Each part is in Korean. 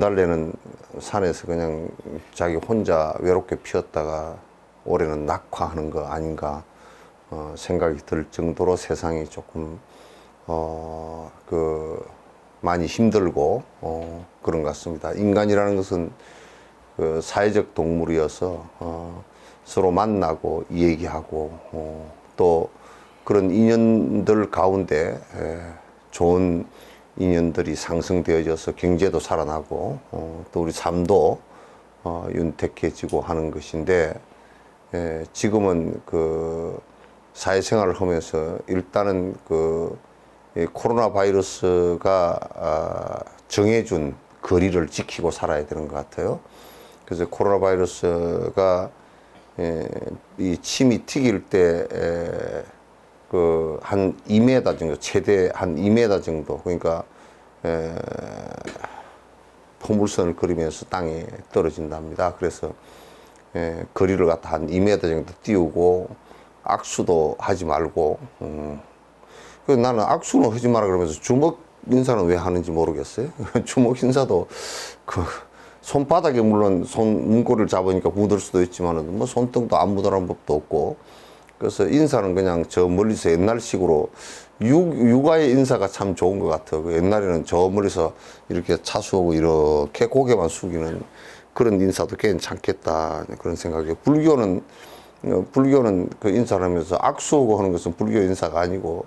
달래는 산에서 그냥 자기 혼자 외롭게 피었다가 올해는 낙화하는 거 아닌가 생각이 들 정도로 세상이 조금 많이 힘들고 그런 것 같습니다. 인간이라는 것은 그 사회적 동물이어서 서로 만나고 얘기하고 또 그런 인연들 가운데 좋은 인연들이 상승되어져서 경제도 살아나고 또 우리 삶도 윤택해지고 하는 것인데 지금은 그 사회생활을 하면서 일단은 그 코로나 바이러스가 정해준 거리를 지키고 살아야 되는 것 같아요. 그래서 코로나 바이러스가 이 침이 튀길 때 그 한 2m 정도, 최대 한 2m 정도, 그러니까 포물선을 그리면서 땅에 떨어진답니다. 그래서 거리를 갖다 한 2m 정도 띄우고 악수도 하지 말고 그래서 나는 악수는 하지 마라 그러면서 주먹 인사는 왜 하는지 모르겠어요. 주먹 인사도 그 손바닥에 물론 손 문고리를 잡으니까 묻을 수도 있지만은 뭐 손등도 안 묻으라는 법도 없고, 그래서 인사는 그냥 저 멀리서 옛날식으로 육아의 인사가 참 좋은 것 같아요. 그 옛날에는 저 멀리서 이렇게 차수하고 이렇게 고개만 숙이는 그런 인사도 괜찮겠다 그런 생각이에요. 불교는 그 인사를 하면서 악수하고 하는 것은 불교 인사가 아니고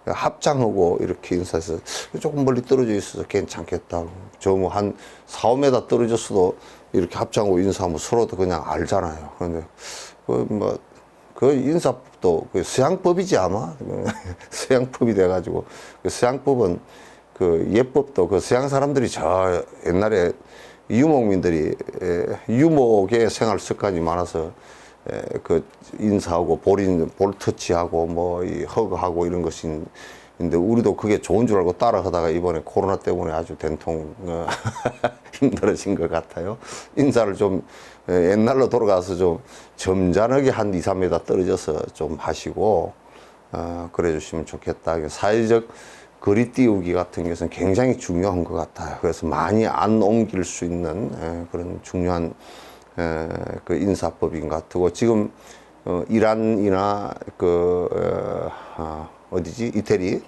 합장하고 이렇게 인사해서 조금 멀리 떨어져 있어서 괜찮겠다. 저 뭐 한 4, 5m 떨어졌어도 이렇게 합장하고 인사하면 서로도 그냥 알잖아요. 그런데 그 인사법도 그 서양법이지 아마 서양법이 돼가지고 그 서양법은 그 예법도 그 서양 사람들이 저 옛날에 유목민들이 유목의 생활 습관이 많아서 그 인사하고 볼터치하고 뭐 이 허그하고 이런 것인데 우리도 그게 좋은 줄 알고 따라하다가 이번에 코로나 때문에 아주 된통 힘들어진 것 같아요. 인사를 좀 옛날로 돌아가서 좀 점잖하게 한 2, 3m 떨어져서 좀 하시고 그래 주시면 좋겠다. 사회적 거리 띄우기 같은 것은 굉장히 중요한 것 같아요. 그래서 많이 안 옮길 수 있는 그런 중요한 그 인사법인 것 같고, 지금 이란이나 어디지 이태리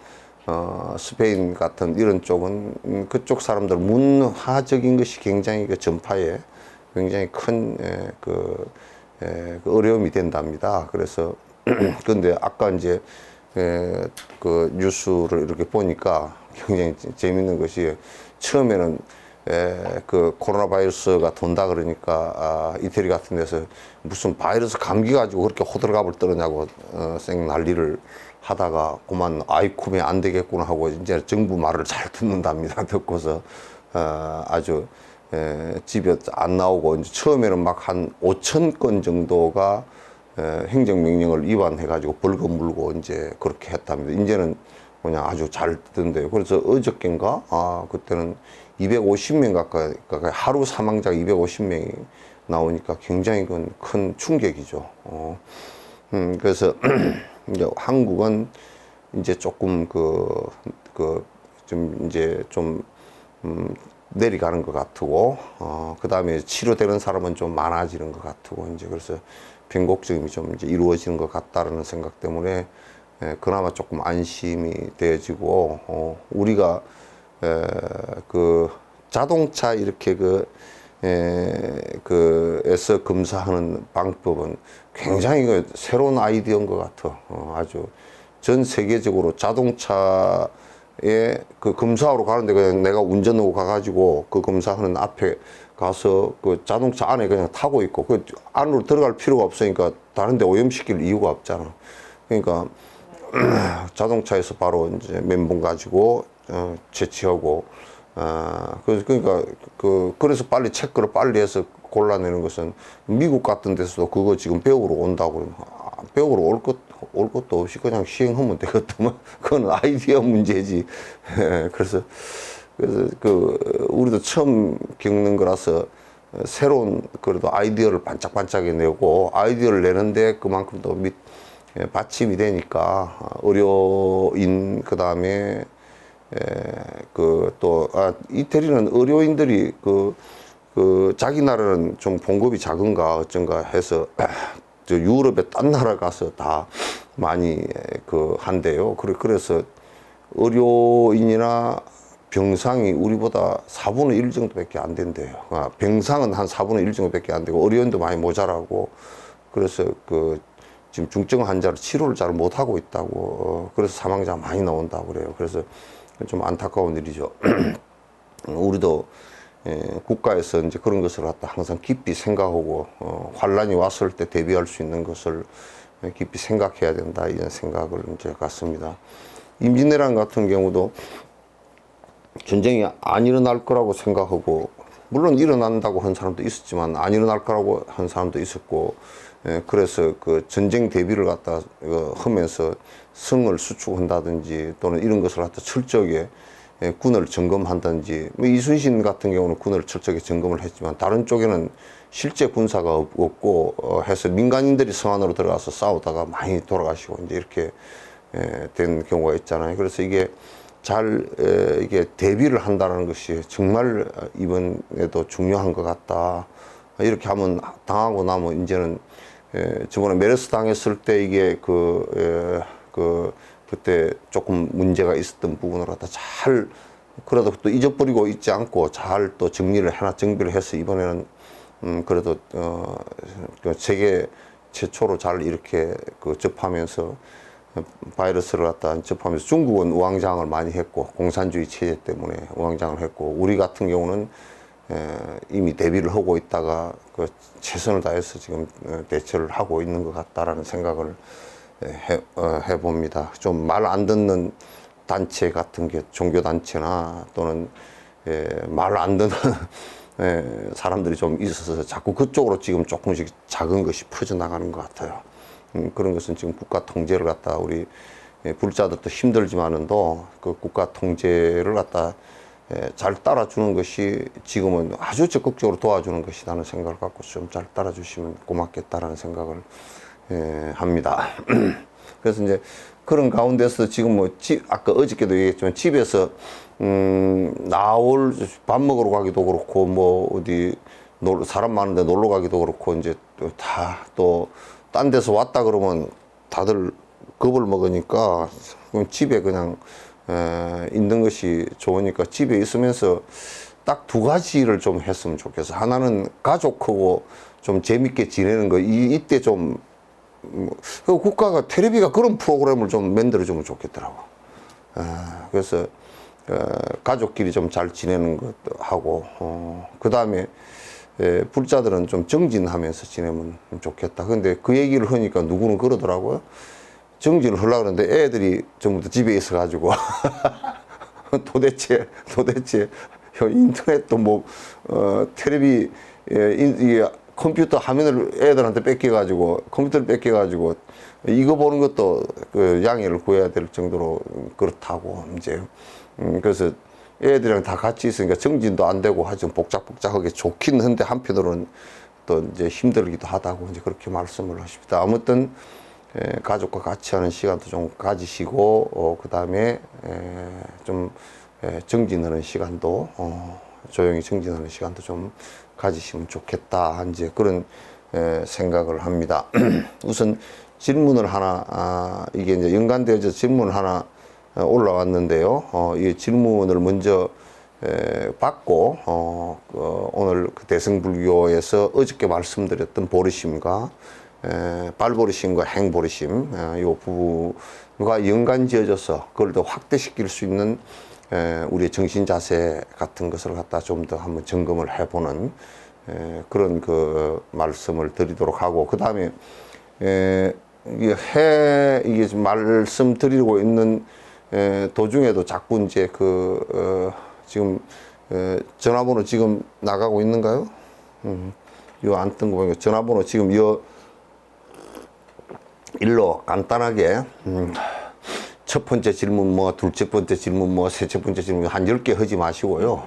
스페인 같은 이런 쪽은 그쪽 사람들 문화적인 것이 굉장히 그 전파에 굉장히 큰 그 어려움이 된답니다. 그래서 근데 아까 이제 그 뉴스를 이렇게 보니까 굉장히 재밌는 것이, 처음에는 그 코로나 바이러스가 돈다 그러니까 이태리 같은 데서 무슨 바이러스 감기 가지고 그렇게 호들갑을 떨었냐고 쌩 난리를 하다가 그만 아이쿠메 안 되겠구나 하고 이제 정부 말을 잘 듣는답니다. 듣고서 아주 집에 안 나오고, 이제 처음에는 막 한 5천 건 정도가 행정명령을 위반해가지고 벌금 물고 이제 그렇게 했답니다. 이제는 그냥 아주 잘 듣던데요. 그래서 어저께인가 그때는 250명 가까이 하루 사망자가 250명이 나오니까 굉장히 큰 충격이죠. 그래서 이제 한국은 이제 조금 좀 이제 좀 내려가는 것 같고, 그 다음에 치료되는 사람은 좀 많아지는 것 같고, 이제 그래서 변곡점이 좀 이제 이루어지는 것 같다라는 생각 때문에 그나마 조금 안심이 되어지고, 우리가 그 자동차 이렇게 에서 검사하는 방법은 굉장히 새로운 아이디어인 것 같아. 아주 전 세계적으로 자동차에 그 검사하러 가는데 그냥 내가 운전하고 가가지고 그 검사하는 앞에 가서 그 자동차 안에 그냥 타고 있고 그 안으로 들어갈 필요가 없으니까 다른 데 오염시킬 이유가 없잖아. 그러니까 자동차에서 바로 이제 멘붕 가지고 채취하고 그러니까 그래서 빨리 체크를 빨리 해서 골라내는 것은, 미국 같은 데서도 그거 지금 배우러 온다고 배우러 올 것도 없이 그냥 시행하면 되겠더만. 그건 아이디어 문제지. 그래서 우리도 처음 겪는 거라서 새로운 그래도 아이디어를 반짝반짝해 내고, 아이디어를 내는데 그만큼 더 받침이 되니까 의료인, 그 다음에 이태리는 의료인들이 자기 나라는 좀 봉급이 작은가 어쩐가 해서 저 유럽의 딴 나라 가서 다 많이 한대요. 그래서 의료인이나 병상이 우리보다 4분의 1 정도밖에 안 된대요. 병상은 한 4분의 1 정도밖에 안 되고 의료인도 많이 모자라고, 그래서 지금 중증 환자를 치료를 잘 못하고 있다고, 그래서 사망자가 많이 나온다고 그래요. 그래서 좀 안타까운 일이죠. 우리도 국가에서 이제 그런 것을 갖다 항상 깊이 생각하고, 환란이 왔을 때 대비할 수 있는 것을 깊이 생각해야 된다, 이런 생각을 이제 갖습니다. 임진왜란 같은 경우도 전쟁이 안 일어날 거라고 생각하고, 물론 일어난다고 한 사람도 있었지만 안 일어날 거라고 한 사람도 있었고, 그래서 전쟁 대비를 갖다 하면서 성을 수축한다든지 또는 이런 것을 갖다 철저하게 군을 점검한다든지, 뭐 이순신 같은 경우는 군을 철저하게 점검을 했지만 다른 쪽에는 실제 군사가 없고 해서 민간인들이 성 안으로 들어가서 싸우다가 많이 돌아가시고 이제 이렇게 된 경우가 있잖아요. 그래서 이게 이게 대비를 한다는 것이 정말 이번에도 중요한 것 같다. 이렇게 하면 당하고 나면 이제는 저번에 메르스 당했을 때 이게 그때 조금 문제가 있었던 부분을 갖다 잘, 그래도 또 잊어버리고 있지 않고 잘 또 정리를 해서 이번에는 그래도 세계 최초로 잘 이렇게 접하면서 바이러스를 갖다 접하면서, 중국은 우왕좌왕을 많이 했고 공산주의 체제 때문에 우왕좌왕을 했고, 우리 같은 경우는 이미 대비를 하고 있다가 최선을 다해서 지금 대처를 하고 있는 것 같다라는 생각을 해봅니다. 좀 말 안 듣는 단체 같은 게 종교단체나 또는 말 안 듣는 사람들이 좀 있어서 자꾸 그쪽으로 지금 조금씩 작은 것이 퍼져나가는 것 같아요. 그런 것은 지금 국가 통제를 갖다 우리 불자들도 힘들지만은도 그 국가 통제를 갖다 잘 따라주는 것이 지금은 아주 적극적으로 도와주는 것이라는 생각을 갖고 좀 잘 따라주시면 고맙겠다라는 생각을 합니다. 그래서 이제 그런 가운데서 지금 뭐 아까 어저께도 얘기했지만 집에서 밥 먹으러 가기도 그렇고, 뭐 어디 사람 많은데 놀러 가기도 그렇고, 이제 또 딴 데서 왔다 그러면 다들 겁을 먹으니까 그럼 집에 그냥 있는 것이 좋으니까 집에 있으면서 딱 두 가지를 좀 했으면 좋겠어. 하나는 가족하고 좀 재밌게 지내는 거. 이때 좀 국가가 텔레비가 그런 프로그램을 좀 만들어주면 좋겠더라고. 그래서 가족끼리 좀 잘 지내는 것도 하고, 그 다음에 불자들은 좀 정진하면서 지내면 좋겠다. 근데 그 얘기를 하니까 누구는 그러더라고요. 정진을 하려고 그러는데 애들이 전부 다 집에 있어가지고 도대체 인터넷도 뭐 텔레비 이게 컴퓨터 화면을 애들한테 뺏겨가지고, 컴퓨터를 뺏겨가지고 이거 보는 것도 양해를 구해야 될 정도로 그렇다고 이제. 그래서 애들이랑 다 같이 있으니까 정진도 안 되고 하여튼 복작복작하게 좋긴 한데 한편으로는 또 이제 힘들기도 하다고 이제 그렇게 말씀을 하십니다. 아무튼 가족과 같이 하는 시간도 좀 가지시고, 그 다음에 좀 정진하는 시간도 조용히 정진하는 시간도 좀 가지시면 좋겠다, 이제 그런 생각을 합니다. 우선 질문을 하나, 이게 이제 연관되어서 질문 하나 올라왔는데요. 이 질문을 먼저 받고 오늘 그 대승불교에서 어저께 말씀드렸던 보리심과 발보리심과 행보리심, 이 부분과 연관지어져서 그걸 더 확대시킬 수 있는 우리의 정신 자세 같은 것을 갖다 좀 더 한번 점검을 해보는 그런 말씀을 드리도록 하고, 그 다음에 이게 말씀드리고 있는 도중에도 자꾸 이제 지금 전화번호 지금 나가고 있는가요? 이거 안 뜬 거 보니까 전화번호 지금 일로 간단하게 첫 번째 질문 뭐, 둘째 번째 질문 뭐, 셋째 번째 질문 한 10개 하지 마시고요.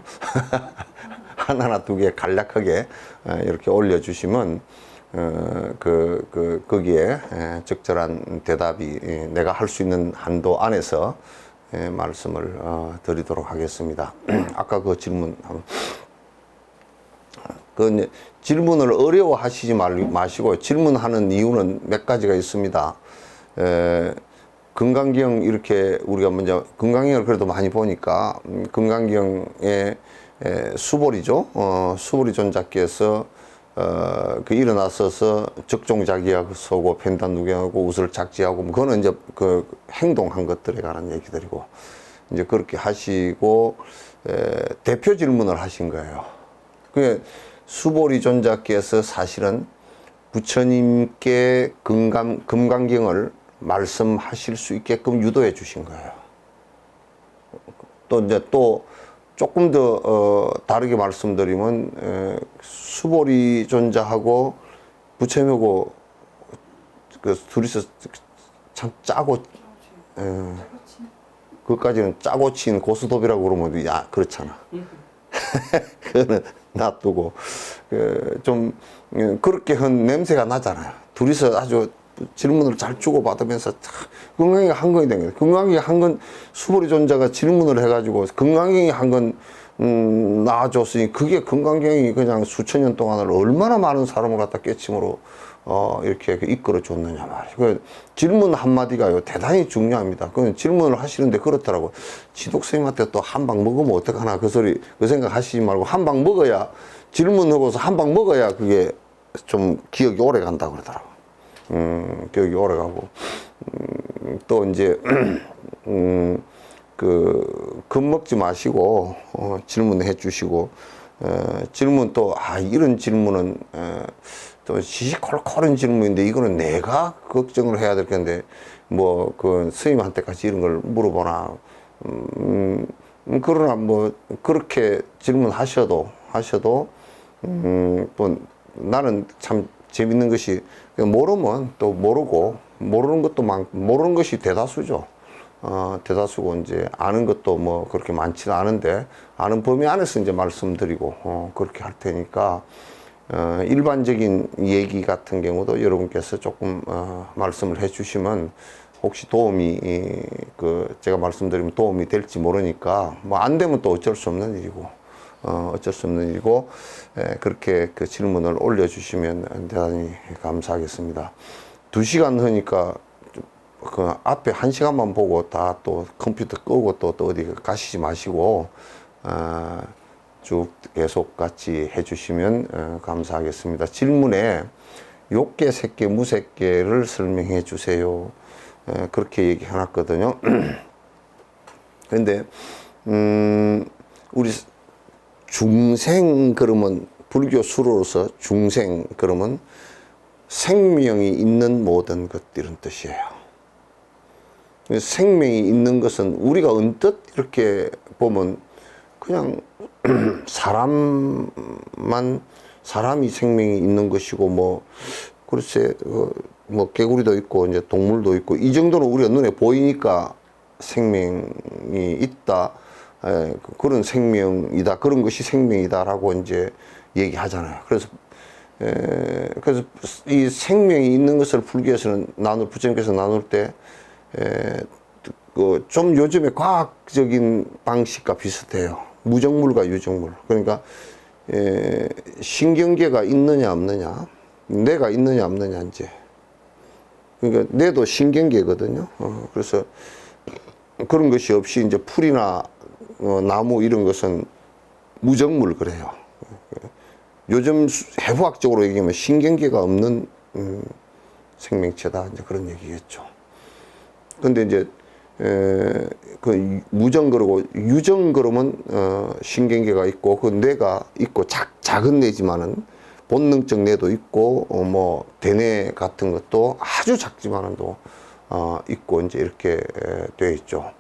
하나나 두 개 간략하게 이렇게 올려주시면 거기에 적절한 대답이 내가 할 수 있는 한도 안에서 말씀을 드리도록 하겠습니다. 아까 그 질문 그 질문을 어려워하시지 마시고 질문하는 이유는 몇 가지가 있습니다. 금강경 이렇게 우리가 먼저 금강경을 그래도 많이 보니까 금강경의 수보리죠. 수보리 존자께서 그 일어나서서 적종자기하고 펜단누경하고 우슬 작지하고 뭐 그거는 이제 그 행동한 것들에 관한 얘기들이고 이제 그렇게 하시고 대표 질문을 하신 거예요. 그 수보리 존자께서 사실은 부처님께 금강경을 말씀하실 수 있게끔 유도해 주신 거예요. 또 이제 또 조금 더 다르게 말씀드리면 수보리 존자하고 부처님하고 그 둘이서 참 짜고 그것까지는 짜고 친 고스톱이라고 그러면 야 그렇잖아. 그거는 놔두고 좀 그렇게 한 냄새가 나잖아요. 둘이서 아주 질문을 잘 주고받으면서 건강하게 한 건이 된 거예요. 건강하게 한 건 수보리 존자가 질문을 해가지고 건강하게 한 건 나아줬으니 그게 건강경이 그냥 수천 년 동안을 얼마나 많은 사람을 갖다 깨침으로 이렇게 이끌어 줬느냐 말이에요. 그 질문 한마디가요 대단히 중요합니다. 그 질문을 하시는데 그렇더라고. 지독스님한테 또 한 방 먹으면 어떡하나 그 소리 그 생각 하시지 말고 한 방 먹어야 질문하고서 한 방 먹어야 그게 좀 기억이 오래 간다고 그러더라고. 기억이 오래 가고 또 이제 겁먹지 마시고 질문해 주시고 질문 또 이런 질문은 또 시시콜콜한 질문인데 이거는 내가 걱정을 해야 될 건데 뭐 그 스님한테까지 이런 걸 물어보나 그러나 뭐 그렇게 질문하셔도 또 나는 참 재밌는 것이 모르면 또 모르고 모르는 것도 모르는 것이 대다수죠. 대다수고 이제 아는 것도 뭐 그렇게 많지는 않은데 아는 범위 안에서 이제 말씀드리고 그렇게 할 테니까 일반적인 얘기 같은 경우도 여러분께서 조금 말씀을 해주시면 혹시 도움이 제가 말씀드리면 도움이 될지 모르니까 뭐 안 되면 또 어쩔 수 없는 일이고 그렇게 그 질문을 올려주시면 대단히 감사하겠습니다. 2시간 하니까 그 앞에 1시간만 보고 다 또 컴퓨터 끄고 또 어디 가시지 마시고 쭉 계속 같이 해주시면 감사하겠습니다. 질문에 욕계, 색계, 무색계를 설명해 주세요. 그렇게 얘기해놨거든요. 근데 우리 중생 그러면 불교 수로로서 중생 그러면 생명이 있는 모든 것 이런 뜻이에요. 생명이 있는 것은 우리가 언뜻 이렇게 보면 그냥 사람이 생명이 있는 것이고 뭐 글쎄 뭐 개구리도 있고 이제 동물도 있고 이 정도는 우리가 눈에 보이니까 생명이 있다. 그런 생명이다. 그런 것이 생명이다라고 이제 얘기하잖아요. 그래서 이 생명이 있는 것을 불교에서는 부처님께서 나눌 때 좀 요즘에 과학적인 방식과 비슷해요. 무정물과 유정물. 그러니까 신경계가 있느냐 없느냐, 내가 있느냐 없느냐 이제. 그러니까 뇌도 신경계거든요. 그래서 그런 것이 없이 이제 풀이나 나무 이런 것은 무정물 그래요. 요즘 해부학적으로 얘기하면 신경계가 없는 생명체다 이제 그런 얘기겠죠. 근데 이제 그 무정 그러고 유정 그러면 신경계가 있고 그 뇌가 있고 작은 뇌지만은 본능적 뇌도 있고 뭐 대뇌 같은 것도 아주 작지만은 또 있고 이제 이렇게 되어 있죠.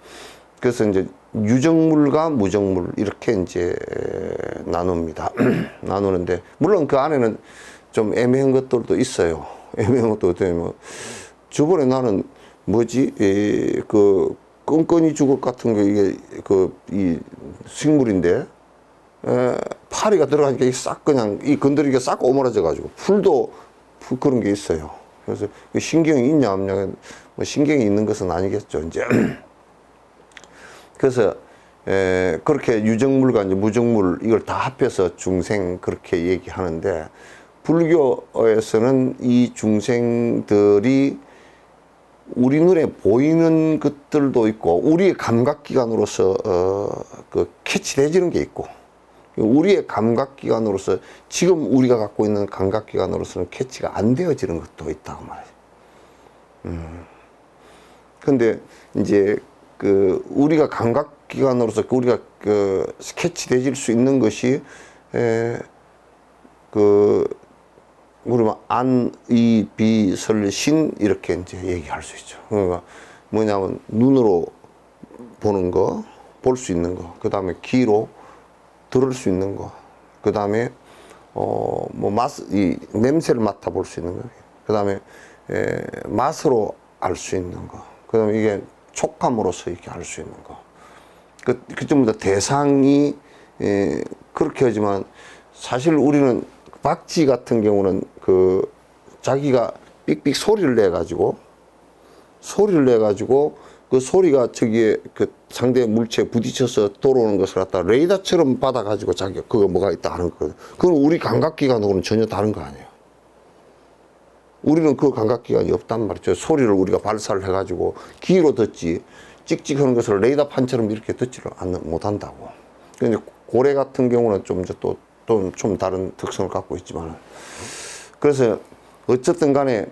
그래서 이제 유정물과 무정물 이렇게 이제 나눕니다. 나누는데 물론 그 안에는 좀 애매한 것들도 있어요. 애매한 것도 어떻게 뭐 저번에 나는 뭐지 그 끈끈이 주걱 같은 거 이게 이 식물인데 파리가 들어가니까 이 싹 그냥 이 건드리기가 싹 오므라져 가지고 풀도 그런 게 있어요. 그래서 신경이 있냐 없냐 뭐 신경이 있는 것은 아니겠죠 이제. 그래서 그렇게 유정물과 이제 무정물 이걸 다 합해서 중생 그렇게 얘기하는데, 불교에서는 이 중생들이 우리 눈에 보이는 것들도 있고, 우리의 감각기관으로서 그 캐치돼지는 게 있고, 우리의 감각기관으로서 지금 우리가 갖고 있는 감각기관으로서는 캐치가 안 되어지는 것도 있다고 말이죠. 근데 이제 그 우리가 감각기관으로서 우리가 그 캐치돼질 수 있는 것이 그 우리 안, 이, 비, 설, 신 이렇게 이제 얘기할 수 있죠. 그러니까 뭐냐면 눈으로 보는 거, 볼 수 있는 거, 그 다음에 귀로 들을 수 있는 거, 그 다음에 뭐 이 냄새를 맡아 볼 수 있는 거, 그 다음에 맛으로 알 수 있는 거, 그 다음에 이게 촉감으로서 이렇게 알 수 있는 거. 그 전부 다 대상이 그렇게 하지만, 사실 우리는 박쥐 같은 경우는 그 자기가 삑삑 소리를 내 가지고 그 소리가 저기에 그 상대 물체에 부딪혀서 돌아오는 것을 갖다 레이더처럼 받아 가지고 자기가 그거 뭐가 있다 하는 거거든. 그건 우리 감각기관하고는 전혀 다른 거 아니에요. 우리는 그 감각기관이 없단 말이죠. 소리를 우리가 발사를 해 가지고 귀로 듣지, 찍찍하는 것을 레이더판처럼 이렇게 듣지를 못한다고. 그런데 고래 같은 경우는 좀 좀 다른 특성을 갖고 있지만, 그래서 어쨌든 간에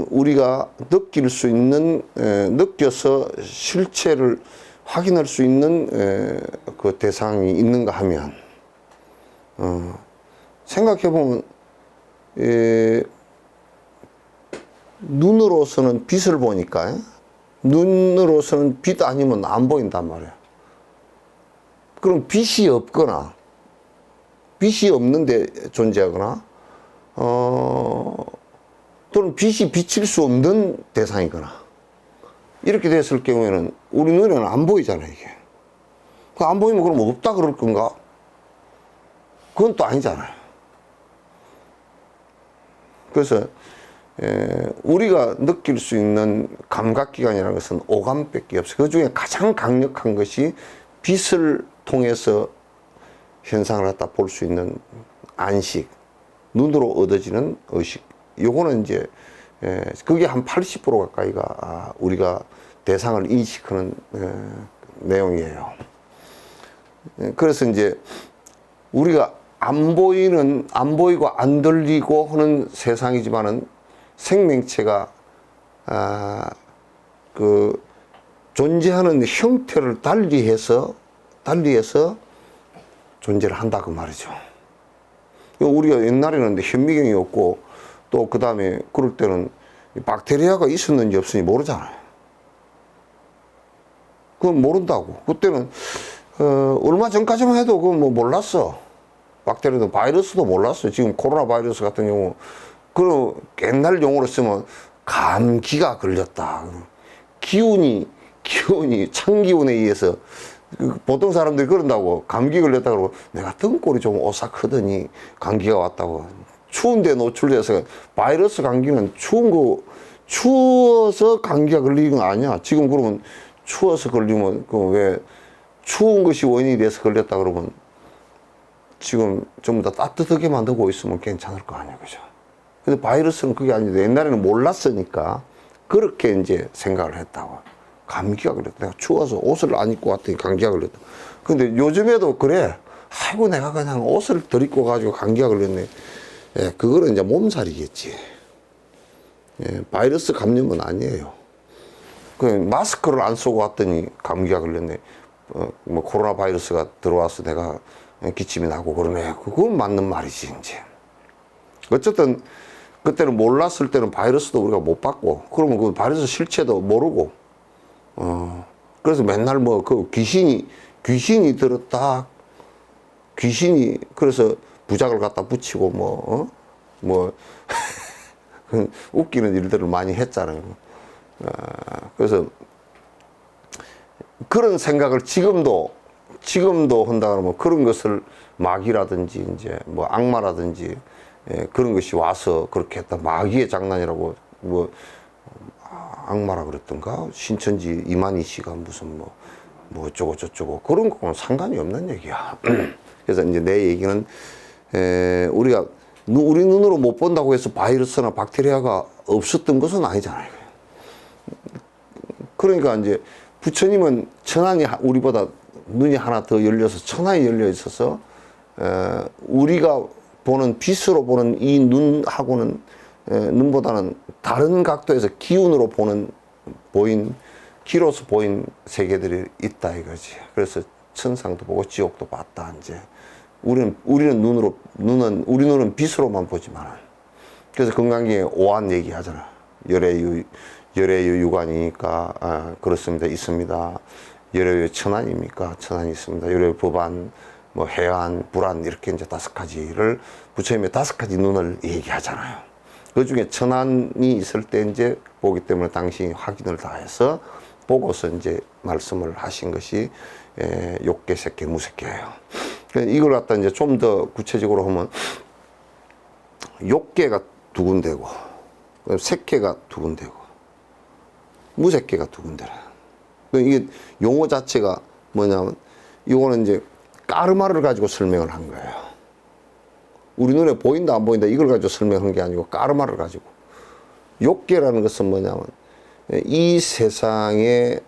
우리가 느낄 수 있는, 느껴서 실체를 확인할 수 있는 그 대상이 있는가 하면, 생각해 보면 눈으로서는 빛을 보니까, 눈으로서는 빛 아니면 안 보인단 말이에요. 그럼 빛이 없거나 빛이 없는데 존재하거나 또는 빛이 비칠 수 없는 대상이거나 이렇게 됐을 경우에는 우리 눈에는 안 보이잖아요. 이게 안 보이면 그럼 없다 그럴 건가? 그건 또 아니잖아요. 그래서 우리가 느낄 수 있는 감각기관이라는 것은 오감밖에 없어요. 그 중에 가장 강력한 것이 빛을 통해서 현상을 갖다 볼 수 있는 안식, 눈으로 얻어지는 의식. 요거는 이제 그게 한 80% 가까이가 우리가 대상을 인식하는 내용이에요. 그래서 이제 우리가 안 보이고 안 들리고 하는 세상이지만은 생명체가 그 존재하는 형태를 달리해서 존재를 한다 그 말이죠. 우리가 옛날에는 현미경이 없고 또 그 다음에 그럴 때는 박테리아가 있었는지 없었는지 모르잖아요. 그건 모른다고. 그때는 얼마 전까지만 해도 그건 뭐 몰랐어. 박테리아도 바이러스도 몰랐어. 지금 코로나 바이러스 같은 경우 그런 옛날 용어로 쓰면 감기가 걸렸다. 기운이 찬기운에 의해서 보통 사람들이 그런다고. 감기 걸렸다 그러고 내가 등골이 좀 오싹하더니 감기가 왔다고. 추운데 노출돼서 바이러스 감기는 추워서 감기가 걸리는 거 아니야. 지금 그러면 추워서 걸리면 왜 추운 것이 원인이 돼서 걸렸다 그러면 지금 전부 다 따뜻하게 만들고 있으면 괜찮을 거 아니야. 그죠? 근데 바이러스는 그게 아닌데 옛날에는 몰랐으니까 그렇게 이제 생각을 했다고. 감기가 걸렸다. 내가 추워서 옷을 안 입고 왔더니 감기가 걸렸다. 근데 요즘에도 그래. 아이고, 내가 그냥 옷을 덜 입고 가지고 감기가 걸렸네. 예, 그거는 이제 몸살이겠지. 예, 바이러스 감염은 아니에요. 그 마스크를 안 쓰고 왔더니 감기가 걸렸네. 뭐 코로나 바이러스가 들어와서 내가 기침이 나고 그러네. 그건 맞는 말이지, 이제. 어쨌든 그때는 몰랐을 때는 바이러스도 우리가 못 받고, 그러면 그 바이러스 실체도 모르고, 그래서 맨날 뭐 그 귀신이 들었다. 그래서 부작을 갖다 붙이고 뭐 웃기는 일들을 많이 했잖아요. 그래서 그런 생각을 지금도 한다 그러면 그런 것을 마귀라든지 이제 뭐 악마라든지 그런 것이 와서 그렇게 했다. 마귀의 장난이라고 뭐 악마라 그랬던가? 신천지 이만희 씨가 무슨 뭐 뭐 어쩌고 저쩌고 그런 거는 상관이 없는 얘기야. 그래서 이제 내 얘기는 우리가 우리 눈으로 못 본다고 해서 바이러스나 박테리아가 없었던 것은 아니잖아요. 그러니까 이제 부처님은 천안이 우리보다 눈이 하나 더 열려서 천안이 열려 있어서 우리가 보는 빛으로 보는 이 눈하고는 눈보다는 다른 각도에서 기운으로 보인 기로서 보인 세계들이 있다 이거지. 그래서 천상도 보고 지옥도 봤다 이제. 우리 눈은 빛으로만 보지만. 그래서 건강기에 오한 얘기하잖아. 열애유 유관이니까 그렇습니다. 있습니다. 열애유 천안입니까? 천안이 있습니다. 열애유 법안, 뭐 해안, 불안 이렇게 이제 5가지를 부처님의 5가지 눈을 얘기하잖아요. 그 중에 천안이 있을 때 이제 보기 때문에 당신이 확인을 다 해서 보고서 이제 말씀을 하신 것이 욕계, 색계, 무색계예요. 이걸 갖다 이제 좀 더 구체적으로 하면 욕계가 2군데고 색계가 2군데고 무색계가 2군데라. 이게 용어 자체가 뭐냐면 이거는 이제 까르마를 가지고 설명을 한 거예요. 우리 눈에 보인다 안 보인다 이걸 가지고 설명한 게 아니고 까르마를 가지고. 욕계라는 것은 뭐냐면 이 세상에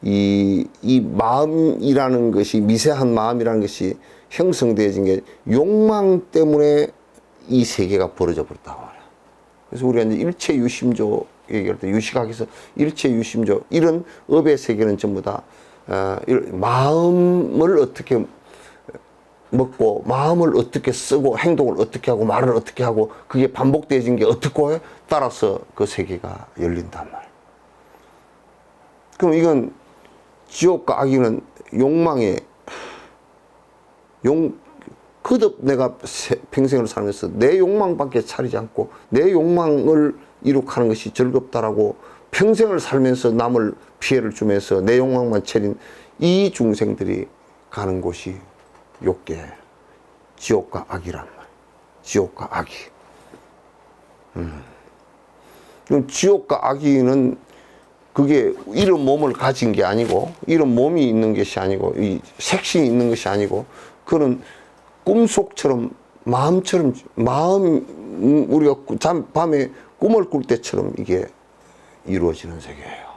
이 마음이라는 것이 미세한 마음이라는 것이 형성되어진 게 욕망 때문에 이 세계가 벌어져 버렸다고 말해요. 그래서 우리가 이제 일체유심조 얘기할 때 유식학에서 일체유심조 이런 업의 세계는 전부 다 마음을 어떻게 먹고 마음을 어떻게 쓰고 행동을 어떻게 하고 말을 어떻게 하고 그게 반복되어진 게 어떻고 해? 따라서 그 세계가 열린단 말이에요. 그럼 이건 지옥과 악인은 욕망에 그듭 내가 평생을 살면서 내 욕망밖에 차리지 않고 내 욕망을 이룩하는 것이 즐겁다라고 평생을 살면서 남을 피해를 주면서 내 욕망만 차린 이 중생들이 가는 곳이 욕계, 지옥과 악이란 말이에요. 지옥과 악이. 그럼 지옥과 악이는 그게 이런 몸을 가진 게 아니고 이런 몸이 있는 것이 아니고 이 색신이 있는 것이 아니고 그런 꿈속처럼 마음처럼 우리가 밤에 꿈을 꿀 때처럼 이게 이루어지는 세계예요.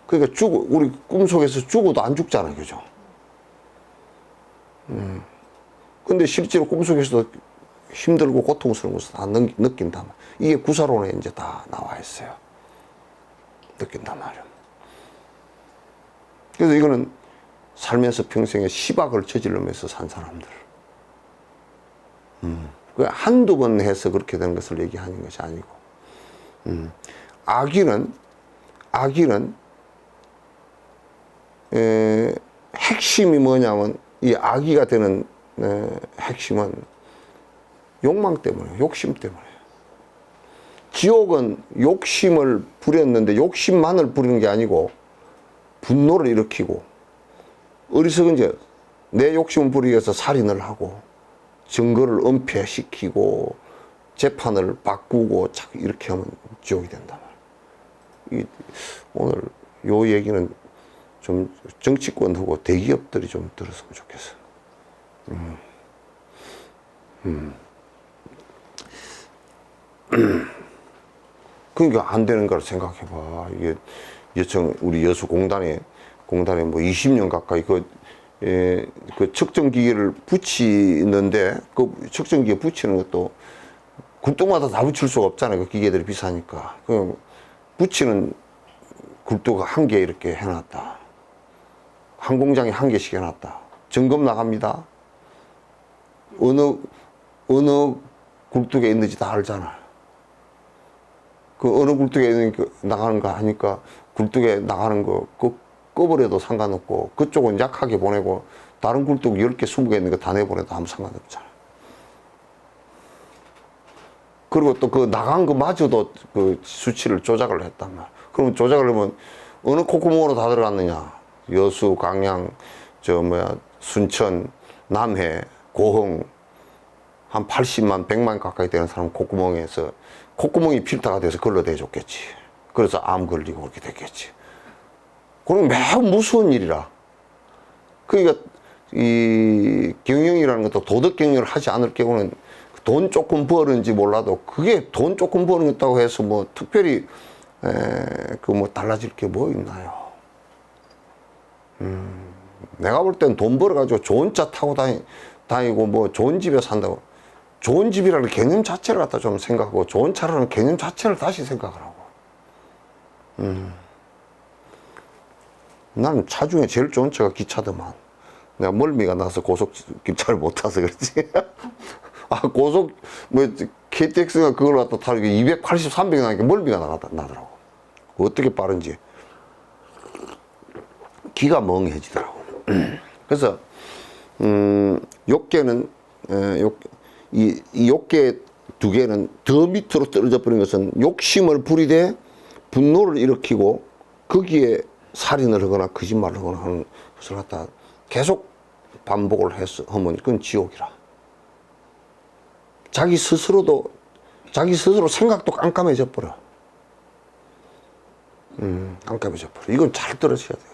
그러니까 우리 꿈속에서 죽어도 안 죽잖아요. 그죠? 근데 실제로 꿈속에서도 힘들고 고통스러운 것을 다 느낀다. 이게 구사론에 이제 다 나와 있어요. 느낀단 말이에요. 그래서 이거는 살면서 평생에 시박을 저지르면서 산 사람들. 한두 번 해서 그렇게 되는 것을 얘기하는 것이 아니고. 악인은, 핵심이 뭐냐면, 이 악의가 되는 핵심은 욕망 때문에, 욕심 때문에. 지옥은 욕심을 부렸는데 욕심만을 부리는 게 아니고 분노를 일으키고 어리석은 이제 내 욕심을 부리기 위해서 살인을 하고 증거를 은폐시키고 재판을 바꾸고 이렇게 하면 지옥이 된단 말이에요. 오늘 요 얘기는 좀 정치권하고 대기업들이 좀 들었으면 좋겠어요. 그러니까 안 되는 걸 생각해봐. 이게 우리 여수공단에 뭐 20년 가까이 그 측정기계를 붙이는데 그 측정기계 붙이는 것도 굴뚝마다 다 붙일 수가 없잖아요. 그 기계들이 비싸니까. 그 붙이는 굴뚝 1개 이렇게 해놨다. 한 공장에 1개씩 해놨다. 점검 나갑니다. 어느 굴뚝에 있는지 다 알잖아. 그 어느 굴뚝에 나가는 거 하니까 굴뚝에 나가는 거 꺼버려도 상관없고 그쪽은 약하게 보내고 다른 굴뚝 10개, 20개 있는 거 다 내보내도 아무 상관없잖아. 그리고 또 그 나간 거 마저도 그 수치를 조작을 했단 말이야. 그러면 조작을 하면 어느 콧구멍으로 다 들어갔느냐. 여수, 강양, 순천, 남해, 고흥 한 80만, 100만 가까이 되는 사람 콧구멍이 필터가 돼서 걸러대줬겠지. 그래서 암 걸리고 그렇게 됐겠지. 그럼 매우 무서운 일이라. 그러니까 이 경영이라는 것도 도덕 경영을 하지 않을 경우는 돈 조금 버는지 몰라도 그게 돈 조금 버는다고 해서 뭐 특별히 그 뭐 달라질 게 뭐 있나요? 내가 볼 땐 돈 벌어가지고 좋은 차 타고 다니고 뭐 좋은 집에 산다고. 좋은 집이라는 개념 자체를 갖다 좀 생각하고 좋은 차라는 개념 자체를 다시 생각을 하고. 나는 차 중에 제일 좋은 차가 기차더만. 내가 멀미가 나서 고속 기차를 못 타서 그렇지. 아, 고속, 뭐, KTX가 그걸 갖다 타니까 280, 300이 나니까 멀미가 나더라고. 어떻게 빠른지. 기가 멍해지더라고. 그래서, 욕계는, 이 욕계 두 개는 더 밑으로 떨어져 버린 것은 욕심을 부리되 분노를 일으키고 거기에 살인을 하거나 거짓말을 하거나 하는 것을 갖다 계속 반복을 하면 그건 지옥이라. 자기 스스로 생각도 깜깜해져 버려. 깜깜해져 버려. 이건 잘 들으셔야 돼요.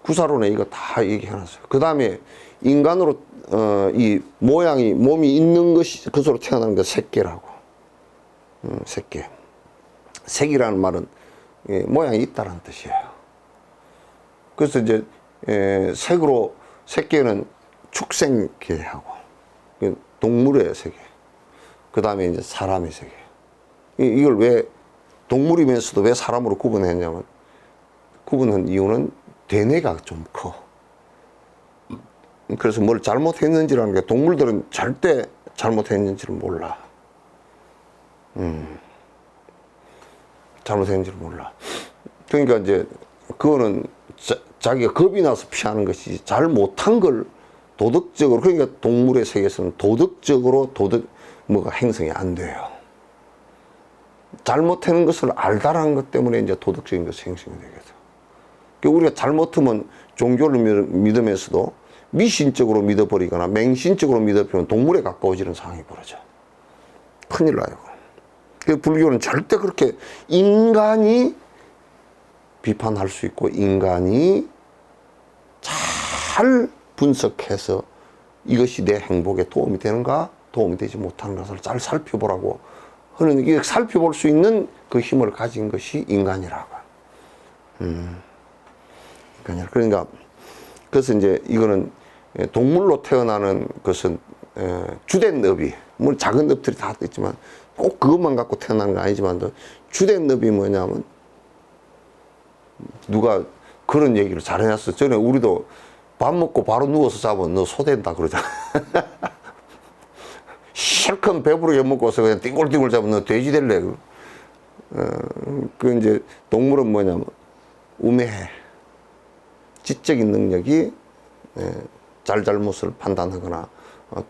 구사론에 이거 다 얘기해놨어요. 그 다음에 인간으로, 이 몸이 있는 것이, 그것으로 태어나는 게 색계라고. 색계. 색이라는 말은 모양이 있다는 뜻이에요. 그래서 이제, 색계는 축생계하고, 동물의 세계. 그 다음에 이제 사람의 세계. 이걸 왜 동물이면서도 왜 사람으로 구분했냐면, 구분한 이유는 대뇌가 좀 커. 그래서 뭘 잘못했는지라는 게 동물들은 절대 잘못했는지를 몰라. 잘못했는지를 몰라. 그러니까 이제 그거는 자기가 겁이 나서 피하는 것이지 잘 못한 걸 도덕적으로, 그러니까 동물의 세계에서는 도덕적으로 뭐가 행성이 안 돼요. 잘못하는 것을 알다라는 것 때문에 이제 도덕적인 것이 행성이 되겠죠. 그러니까 우리가 잘못하면 종교를 믿으면서도 미신적으로 믿어버리거나 맹신적으로 믿어버리면 동물에 가까워지는 상황이 벌어져. 큰일 나요. 그 불교는 절대 그렇게 인간이 비판할 수 있고 인간이 잘 분석해서 이것이 내 행복에 도움이 되는가 도움이 되지 못하는 것을 잘 살펴보라고 하는, 이게 살펴볼 수 있는 그 힘을 가진 것이 인간이라고. 그러니까 그래서 이제 이거는 동물로 태어나는 것은 주된 업이, 물론 작은 업들이 다 있지만 꼭 그것만 갖고 태어나는 건 아니지만 주된 업이 뭐냐면, 누가 그런 얘기를 잘 해놨어. 전에 우리도 밥 먹고 바로 누워서 자면 너 소된다 그러잖아. 실컷 배부르게 먹고서 그냥 띵골띵골 자면 너 돼지 될래. 그 이제 동물은 뭐냐면 우매해. 지적인 능력이 잘잘못을 판단하거나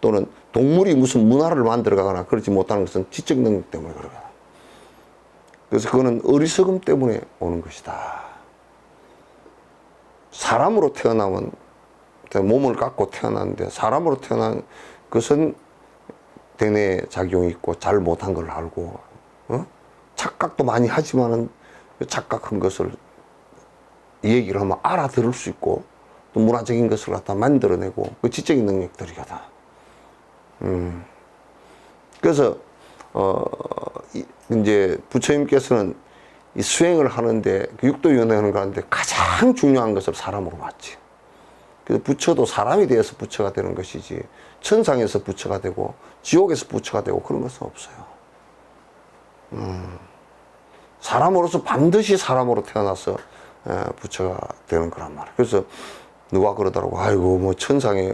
또는 동물이 무슨 문화를 만들어가거나 그러지 못하는 것은 지적 능력 때문에 그러거든. 그래서 그거는 어리석음 때문에 오는 것이다. 사람으로 태어나면, 몸을 갖고 태어났는데 사람으로 태어난 것은 대뇌 작용이 있고 잘 못한 걸 알고, 착각도 많이 하지만은 착각한 것을 얘기를 하면 알아들을 수 있고 또 문화적인 것을 갖다 만들어내고 그 지적인 능력들이거든. 그래서 이제 부처님께서는 이 수행을 하는데, 그 육도위원회를 가는데 가장 중요한 것을 사람으로 봤지. 그래서 부처도 사람이 되어서 부처가 되는 것이지 천상에서 부처가 되고 지옥에서 부처가 되고 그런 것은 없어요. 사람으로서 반드시 사람으로 태어나서 부처가 되는 거란 말이에요. 그래서 누가 그러더라고. 아이고 뭐 천상에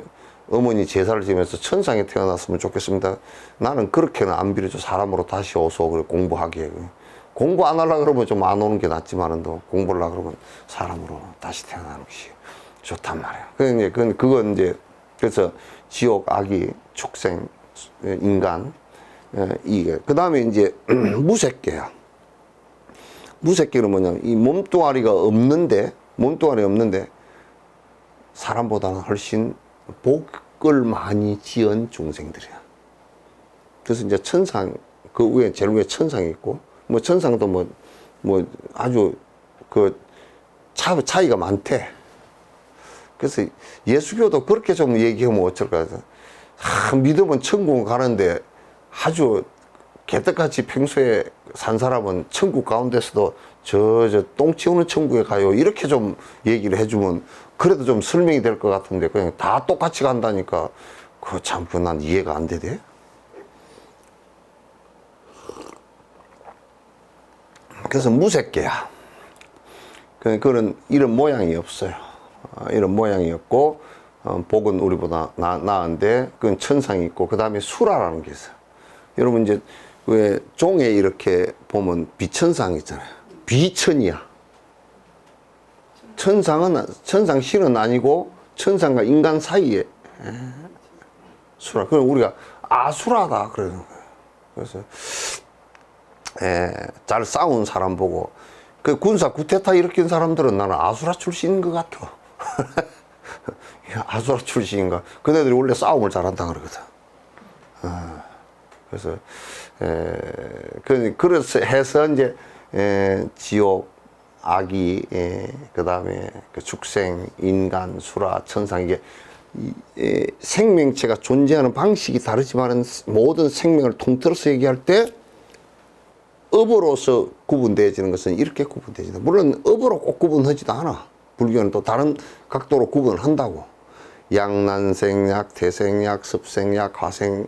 어머니 제사를 지면서 천상에 태어났으면 좋겠습니다. 나는 그렇게는 안 빌어줘. 사람으로 다시 오소. 그래 공부하기에. 공부 안 하려고 그러면 좀 안 오는 게 낫지만은 또 공부를 하려고 그러면 사람으로 다시 태어나는 것이 좋단 말이에요. 그건 이제, 그래서 지옥, 악이, 축생, 인간, 이게. 그 다음에 이제 무색계야. 무색계는 뭐냐면 이 몸뚱아리가 없는데, 사람보다는 훨씬 복을 많이 지은 중생들이야. 그래서 이제 천상, 그 위에, 제일 위에 천상이 있고, 뭐 천상도 뭐 아주 차이가 많대. 그래서 예수교도 그렇게 좀 얘기하면 어쩔까. 믿으면 천국 가는데 아주 개떡같이 평소에 산 사람은 천국 가운데서도 저 똥 치우는 천국에 가요. 이렇게 좀 얘기를 해주면 그래도 좀 설명이 될 것 같은데 그냥 다 똑같이 간다니까 그거 참 난 이해가 안 되대. 그래서 무색계야. 그런 이런 모양이 없어요. 이런 모양이 없고 복은 우리보다 나은데 그건 천상이 있고 그 다음에 수라라는 게 있어요. 여러분 이제 왜 종에 이렇게 보면 비천상 있잖아요. 비천이야. 천상 실은 아니고 천상과 인간 사이에 수라. 그럼 우리가 아수라다 그러는 거예요. 그래서 잘 싸운 사람 보고 그 군사 구테타 일으킨 사람들은 나는 아수라 출신인 것 같아. 아수라 출신인가? 그네들이 원래 싸움을 잘한다 그러거든. 그래서 그래서 해서 이제 지옥, 아기, 그 다음에 그 축생, 인간, 수라, 천상 이게 생명체가 존재하는 방식이 다르지만은 모든 생명을 통틀어서 얘기할 때 업으로서 구분되어지는 것은 이렇게 구분되어진다. 물론 업으로 꼭 구분하지도 않아. 불교는 또 다른 각도로 구분을 한다고. 양난생약, 태생약, 습생약, 화생,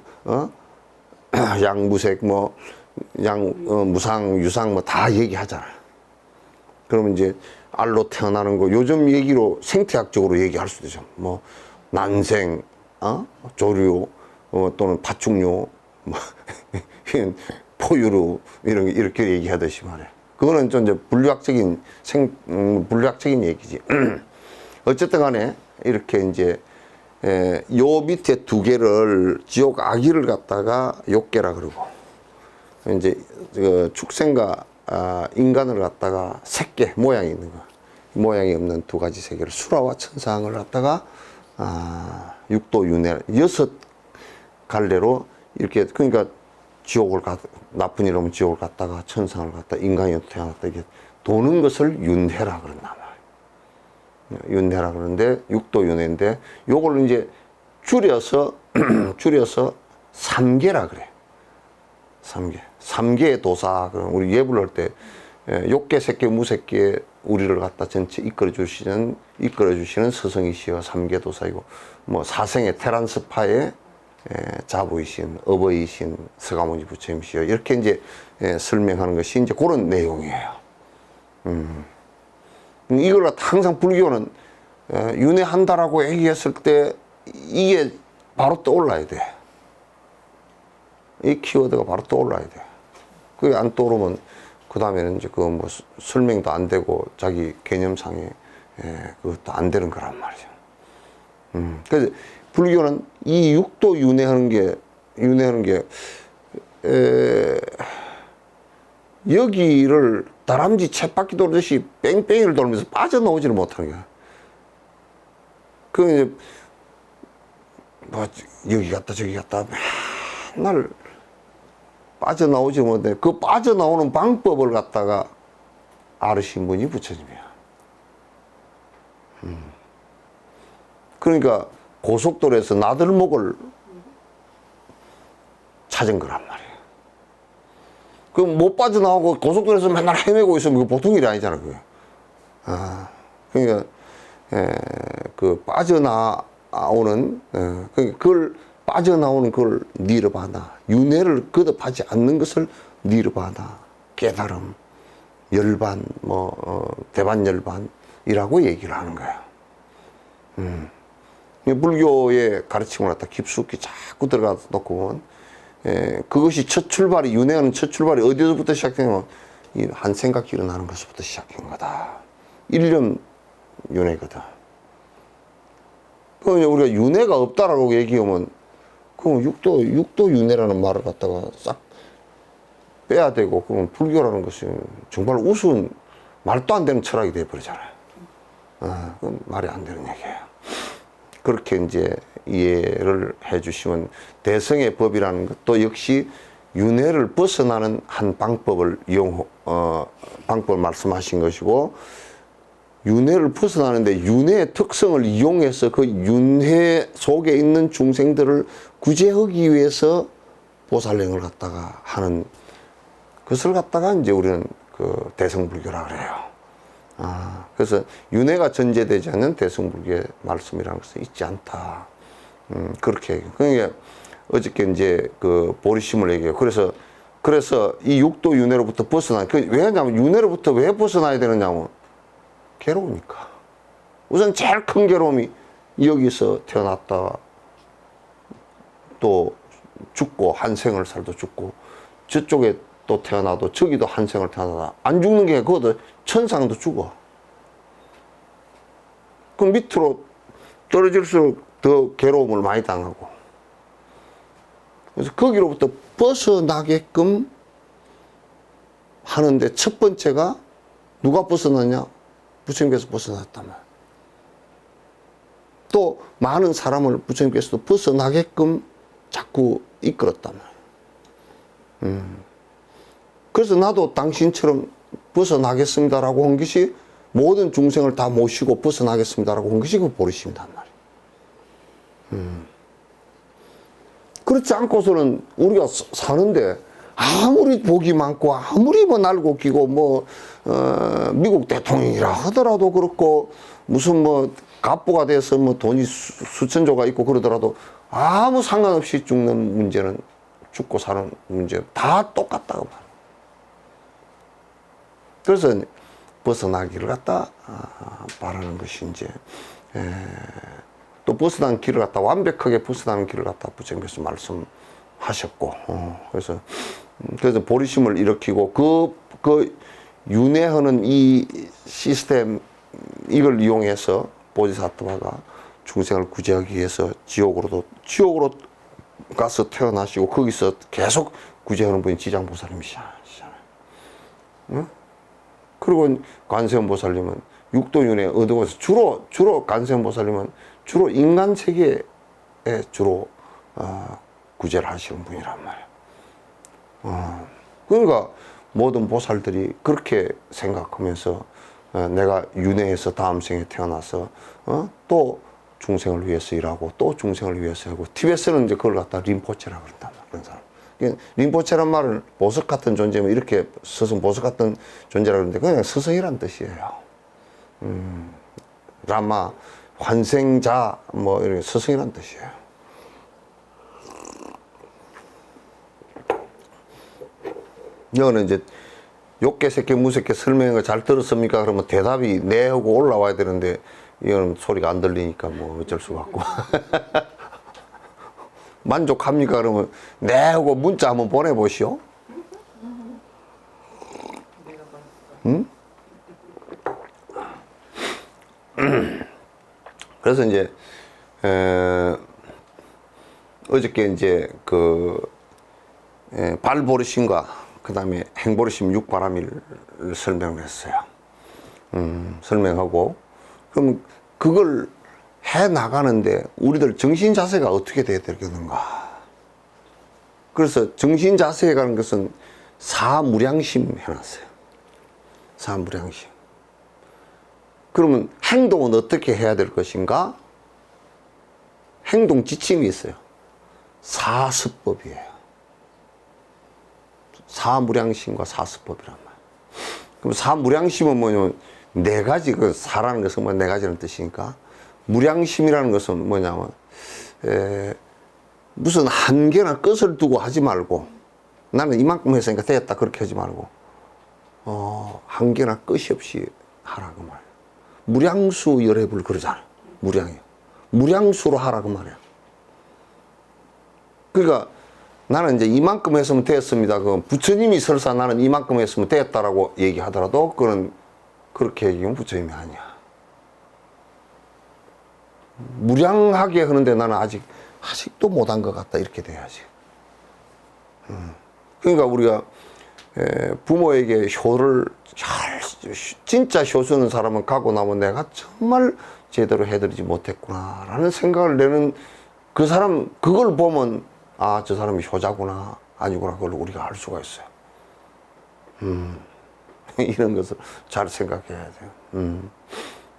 양무색, 무상, 유상 다 얘기하잖아요. 그러면 이제 알로 태어나는 거 요즘 얘기로 생태학적으로 얘기할 수도 있죠. 난생, 조류, 또는 파충류, 포유류 이렇게 얘기하듯이 말이야. 그거는 좀 이제 물리학적인 얘기지. 어쨌든 간에 이렇게 이제 요 밑에 두 개를 지옥 아기를 갖다가 욕계라 그러고 이제 그 축생과 인간을 갖다가 색계 모양이 있는 거 모양이 없는 두 가지 세계를 수라와 천상을 갖다가 육도 윤회 6갈래로 이렇게 그러니까 지옥을 나쁜 이름은 지옥을 갔다가 천상을 갔다 인간이 태어났다 이게 도는 것을 윤회라 그런단 말이에요. 윤회라 그러는데 육도 윤회인데 요걸 이제 줄여서 삼계라 그래. 삼계의 도사. 그럼 우리 예불할 때 욕계, 색계, 무색계 우리를 갖다 전체 이끌어 주시는 스승이시여 삼계도사이고 사생의 테란스파의 자부이신 어버이신 서가모니 부처님이시여 이렇게 이제 설명하는 것이 이제 그런 내용이에요. 이걸 항상 불교는 윤회한다라고 얘기했을 때 이게 바로 떠올라야 돼. 이 키워드가 바로 떠올라야 돼. 그게 안 떠오르면 그 다음에는 이제 설명도 안 되고 자기 개념상에 그것도 안 되는 거란 말이죠. 그래서 불교는 이 육도 윤회하는 게 여기를 다람쥐 쳇바퀴 돌듯이 뺑뺑이를 돌면서 빠져나오지를 못하는 거야. 그 이제 여기 갔다 저기 갔다 맨날 빠져나오지 못해. 그 빠져나오는 방법을 갖다가 알으신 분이 부처님이야. 그러니까 고속도로에서 나들목을 찾은 거란 말이에요. 그럼 못 빠져나오고 고속도로에서 맨날 헤매고 있으면 그거 보통 일이 아니잖아, 그게. 그러니까, 그 빠져나오는, 그걸 빠져나오는 그걸 니르바나, 윤회를 거듭하지 않는 것을 니르바나, 깨달음, 열반, 대반열반이라고 얘기를 하는 거야. 불교의 가르침을 갖다 깊숙이 자꾸 들어가 놓고 보면, 그것이 첫 출발이, 윤회하는 첫 출발이 어디서부터 시작되냐면, 한 생각이 일어나는 것부터 시작한 거다. 일념 윤회거든. 그럼 우리가 윤회가 없다라고 얘기하면, 그럼 육도 윤회라는 말을 갖다가 싹 빼야 되고, 그럼 불교라는 것이 정말 우스운, 말도 안 되는 철학이 되어버리잖아요. 그건 말이 안 되는 얘기예요. 그렇게 이제 이해를 해 주시면 대성의 법이라는 것도 역시 윤회를 벗어나는 한 방법을 방법을 말씀하신 것이고, 윤회를 벗어나는데 윤회의 특성을 이용해서 그 윤회 속에 있는 중생들을 구제하기 위해서 보살행을 갖다가 하는 그것을 갖다가 이제 우리는 그 대승불교라 그래요. 그래서 윤회가 전제되지 않는 대승불교의 말씀이라는 것은 있지 않다. 그렇게 얘기해요. 그러니까 어저께 이제 그 보리심을 얘기해요. 그래서 이 육도 윤회로부터 벗어나. 왜냐면 윤회로부터 왜 벗어나야 되느냐면 괴로우니까. 우선 제일 큰 괴로움이 여기서 태어났다 또 죽고 한 생을 살도 죽고 저쪽에 또 태어나도 저기도 한 생을 태어나다 안 죽는 게 그것도 천상도 죽어. 그 밑으로 떨어질수록 더 괴로움을 많이 당하고. 그래서 거기로부터 벗어나게끔 하는데 첫 번째가 누가 벗어났냐? 부처님께서 벗어났단 말이야. 또 많은 사람을 부처님께서도 벗어나게끔 자꾸 이끌었단 말이야. 그래서 나도 당신처럼 벗어나겠습니다라고 한 것이 모든 중생을 다 모시고 벗어나겠습니다라고 한 것이 그 보리심이란 말이야. 그렇지 않고서는 우리가 사는데 아무리 복이 많고 아무리 뭐 날고 끼고 미국 대통령이라 하더라도 그렇고 무슨 갑부가 돼서 돈이 수천조가 있고 그러더라도 아무 상관없이 죽는 문제는 죽고 사는 문제 다 똑같다고 말이야. 그래서 벗어나기를 갖다 바라는 것이 이제 또 벗어난 길을 갖다 완벽하게 벗어나는 길을 갖다 부처님께서 말씀하셨고 그래서 보리심을 일으키고 그 윤회하는 이 시스템 이걸 이용해서 보디사트바가 중생을 구제하기 위해서 지옥으로 가서 태어나시고 거기서 계속 구제하는 분이 지장보살님이시잖아요. 응? 그리고 관세음보살님은 육도윤회 얻어서 주로 관세음보살님은 주로 인간 세계에 주로 구제를 하시는 분이란 말이에요. 그러니까 모든 보살들이 그렇게 생각하면서 내가 윤회에서 다음 생에 태어나서 또 중생을 위해서 일하고 또 중생을 위해서 하고 티베트는 이제 그걸 갖다 림포체라고 그런단 말이야. 그런 사람. 림포체란 말은 보석 같은 존재면 이렇게 스승 보석 같은 존재라고 그러는데 그냥 스승이란 뜻이에요. 라마 환생자 이렇게 스승이란 뜻이에요. 이거는 이제 욕계 새끼 무새끼 설명한 거 잘 들었습니까? 그러면 대답이 네 하고 올라와야 되는데 이거는 소리가 안 들리니까 어쩔 수가 없고 만족합니까? 그러면 네 하고 문자 한번 보내보시오. 응? 그래서 이제 어저께 이제 발보르심과 그 다음에 행보르심 육바라밀을 설명을 했어요. 설명하고 그럼 그걸 해 나가는데 우리들 정신 자세가 어떻게 돼야 되겠는가? 그래서 정신 자세에 가는 것은 사무량심 해놨어요. 사무량심. 그러면 행동은 어떻게 해야 될 것인가? 행동 지침이 있어요. 사습법이에요. 사무량심과 사습법이란 말이에요. 그럼 사무량심은 뭐냐면 네 가지, 사라는 것은 네 가지라는 뜻이니까, 무량심이라는 것은 뭐냐면 무슨 한계나 끝을 두고 하지 말고, 나는 이만큼 했으니까 됐다 그렇게 하지 말고 한계나 끝이 없이 하라 그 말이에요. 무량수 열애불 그러잖아. 무량이요. 무량수로 하라 그 말이야. 그러니까 나는 이제 이만큼 했으면 됐습니다. 그 부처님이 설사 나는 이만큼 했으면 됐다라고 얘기하더라도 그건 그렇게 얘기하면 부처님이 아니야. 무량하게 하는데 나는 아직도 못한 것 같다 이렇게 돼야지. 그러니까 우리가 부모에게 효를 진짜 효수는 사람은 가고 나면 내가 정말 제대로 해드리지 못했구나 라는 생각을 내는 그 사람, 그걸 보면 아, 저 사람이 효자구나 아니구나 그걸 우리가 알 수가 있어요. 이런 것을 잘 생각해야 돼요.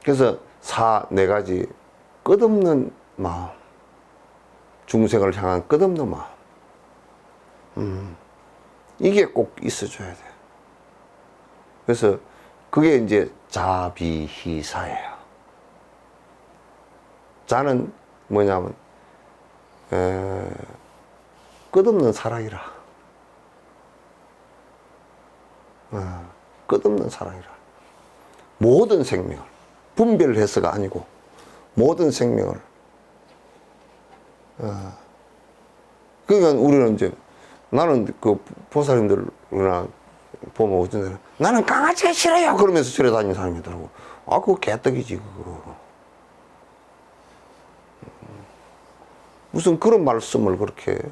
그래서 네 가지 끝없는 마음, 중생을 향한 끝없는 마음, 이게 꼭 있어줘야 돼. 그래서 그게 이제 자비희사예요. 자는 뭐냐면 끝없는 사랑이라. 끝없는 사랑이라. 모든 생명을 분별해서가 아니고 모든 생명을. 그러니까 우리는 이제 나는 그 보살님들이나 보면 어쩐데 나는 강아지가 싫어요 그러면서 절에 다니는 사람이더라고. 아 그거 개떡이지 그거. 무슨 그런 말씀을 그렇게 해요.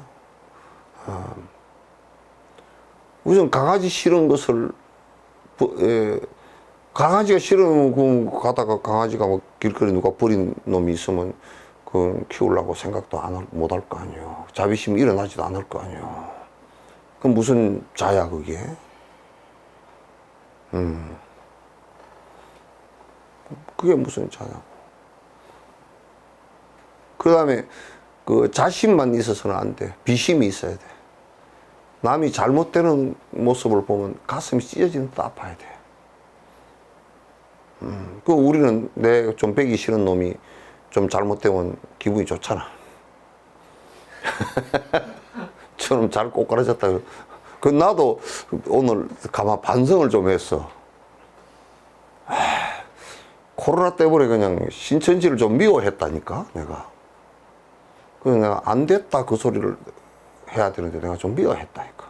무슨 강아지 싫은 것을 강아지가 싫으면 그 가다가 강아지가 뭐 길거리 누가 버린 놈이 있으면 그 키우려고 생각도 못 할 거 아니에요. 자비심이 일어나지도 않을 거 아니에요. 그럼 무슨 자야 그게? 그게 무슨 자냐고. 그 다음에 그 자신만 있어서는 안 돼. 비심이 있어야 돼. 남이 잘못되는 모습을 보면 가슴이 찢어지는 듯 아파야 돼. 그 우리는 내 좀 배기 싫은 놈이 좀 잘못되면 기분이 좋잖아. 저놈 잘 꼬꾸라졌다. 그 나도 오늘 가만 반성을 좀 했어. 코로나 때문에 그냥 신천지를 좀 미워했다니까 내가. 그래서 내가 안 됐다 그 소리를 해야 되는데 내가 좀 미워했다니까.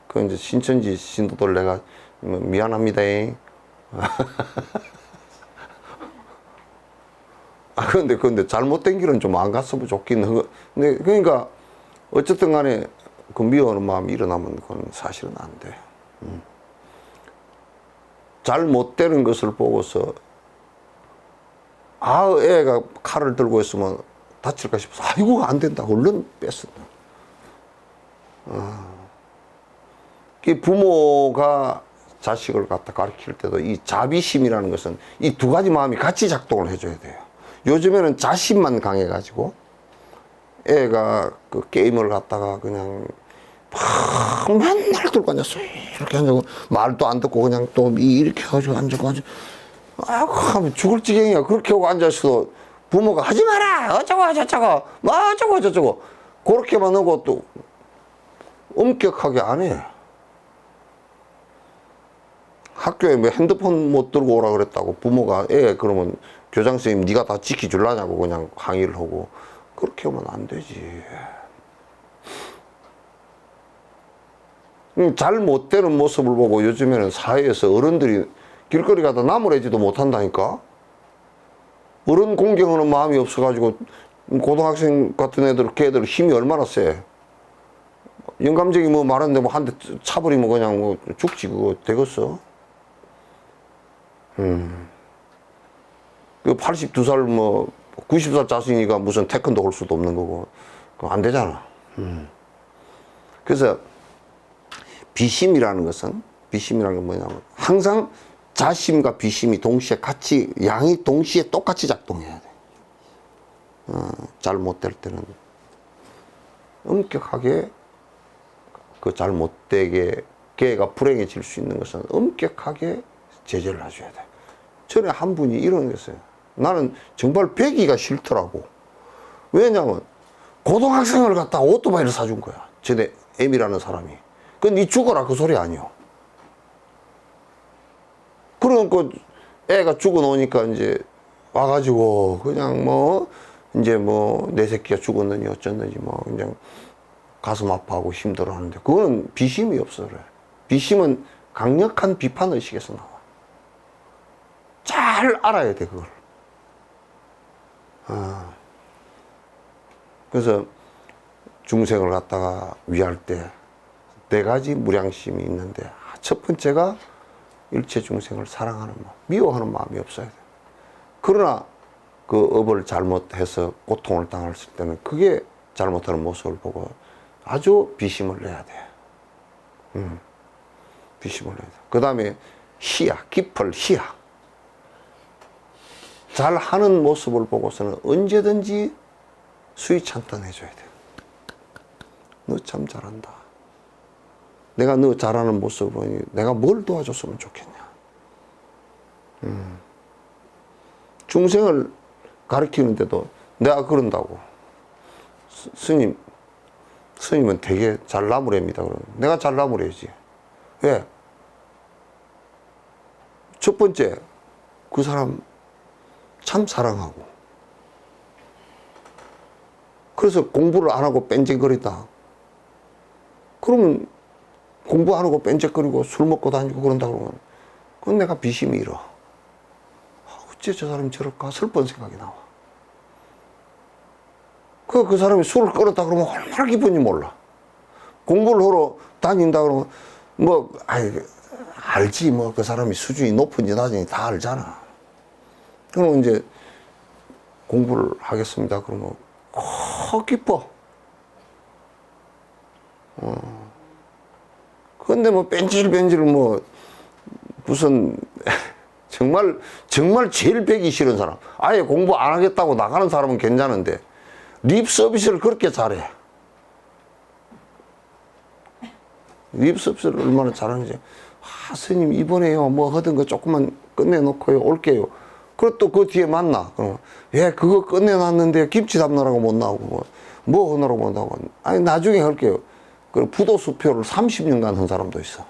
그 이제 신천지 신도들 내가 미안합니다. 근데 잘못된 길은 좀 안 갔으면 좋긴 해. 근데 그러니까 어쨌든 간에 그 미워하는 마음이 일어나면 그건 사실은 안 돼. 잘못되는 것을 보고서 애가 칼을 들고 있으면 다칠까 싶어서 아이고 안 된다 얼른 뺐었다. 이 부모가 자식을 갖다 가르칠 때도 이 자비심이라는 것은 이 두 가지 마음이 같이 작동을 해줘야 돼요. 요즘에는 자신만 강해가지고 애가 그 게임을 갖다가 그냥 막 맨날 들고 앉았어. 이렇게 앉고 말도 안 듣고 그냥 또 이렇게 해가지고 앉고 아이고 하면 죽을 지경이야. 그렇게 하고 앉아있어도 부모가 하지 마라 어쩌고 저쩌고 뭐 어쩌고 저쩌고 그렇게만 하고 또 엄격하게 안 해. 학교에 뭐 핸드폰 못 들고 오라 그랬다고 부모가 그러면 교장선생님 네가 다 지켜줄라냐고 그냥 항의를 하고 그렇게 하면 안 되지. 잘못되는 모습을 보고 요즘에는 사회에서 어른들이 길거리 가다 나무래지도 못한다니까. 어른 공경하는 마음이 없어가지고 고등학생 같은 걔들 힘이 얼마나 세. 영감쟁이 뭐 말하는데 뭐 한 대 차버리면 그냥 뭐 죽지 그거 되겠어. 그 82살 뭐 90살 자식이가 무슨 태권도 할 수도 없는 거고 그거 안 되잖아. 그래서 비심이라는 것은 뭐냐면 항상 자심과 비심이 동시에 같이 양이 동시에 똑같이 작동해야 돼. 잘못될 때는 엄격하게 그 잘못되게 걔가 불행해질 수 있는 것은 엄격하게 제재를 해줘야 돼. 전에 한 분이 이런 게 있어요. 나는 정말 배기가 싫더라고. 왜냐면 고등학생을 갖다가 오토바이를 사준 거야. 전에 M이라는 사람이. 그건 니 죽어라 그 소리 아니요. 그러니까 애가 죽어 놓으니까 이제 와가지고 그냥 뭐 이제 뭐 내 새끼가 죽었느니 어쩌느니 뭐 그냥 가슴 아파하고 힘들어 하는데 그건 비심이 없어 그래. 비심은 강력한 비판 의식에서 나와. 잘 알아야 돼 그걸. 그래서 중생을 갖다가 위할 때 네 가지 무량심이 있는데 첫 번째가 일체 중생을 사랑하는 마음, 미워하는 마음이 없어야 돼. 그러나 그 업을 잘못해서 고통을 당했을 때는 그게 잘못하는 모습을 보고 아주 비심을 내야 돼. 비심을 내야 돼. 그 다음에 희야, 깊을 희야. 잘 하는 모습을 보고서는 언제든지 수위 찬탄해줘야 돼. 너 참 잘한다. 내가 너 잘하는 모습을 보니 내가 뭘 도와줬으면 좋겠냐. 중생을 가르치는데도 내가 그런다고. 스님은 되게 잘 나무랍니다. 내가 잘 나무래야지. 왜? 첫 번째, 그 사람 참 사랑하고. 그래서 공부를 안 하고 뺀질거리다. 그러면 공부 안 하고 뺀질거리고 술 먹고 다니고 그런다 그러면 그건 내가 비심이 일어. 어째 저 사람이 저럴까 슬픈 생각이 나와. 그 사람이 술을 끊었다 그러면 얼마나 기쁜지 몰라. 공부를 하러 다닌다 그러면 알지 그 사람이 수준이 높은지 낮은지 다 알잖아. 그럼 이제 공부를 하겠습니다 그러면 기뻐. 그런데 뺀질뺀질 무슨 정말 제일 배기 싫은 사람, 아예 공부 안 하겠다고 나가는 사람은 괜찮은데 립 서비스를 그렇게 잘해. 립 서비스를 얼마나 잘하는지. 스님 이번에요 하던 거 조금만 끝내놓고요 올게요. 그리고 또 그 뒤에 만나. 그러면 왜 그거 끝내놨는데 김치 담느라고 못 나오고 뭐 하느라고 못 나오고. 아니 나중에 할게요. 그 부도 수표를 30년간 한 사람도 있어.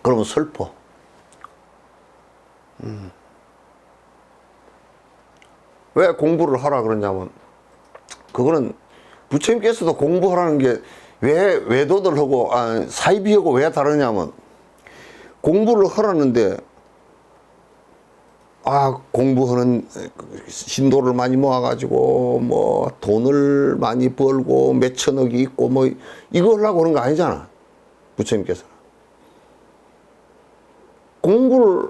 그러면 슬퍼. 왜 공부를 하라 그러냐면, 그거는 부처님께서도 공부하라는 게 왜 외도들하고 사이비하고 왜 다르냐면, 공부를 하라는데 공부하는 신도를 많이 모아가지고 돈을 많이 벌고 몇 천억이 있고 이거 하려고 하는 거 아니잖아. 부처님께서 공부를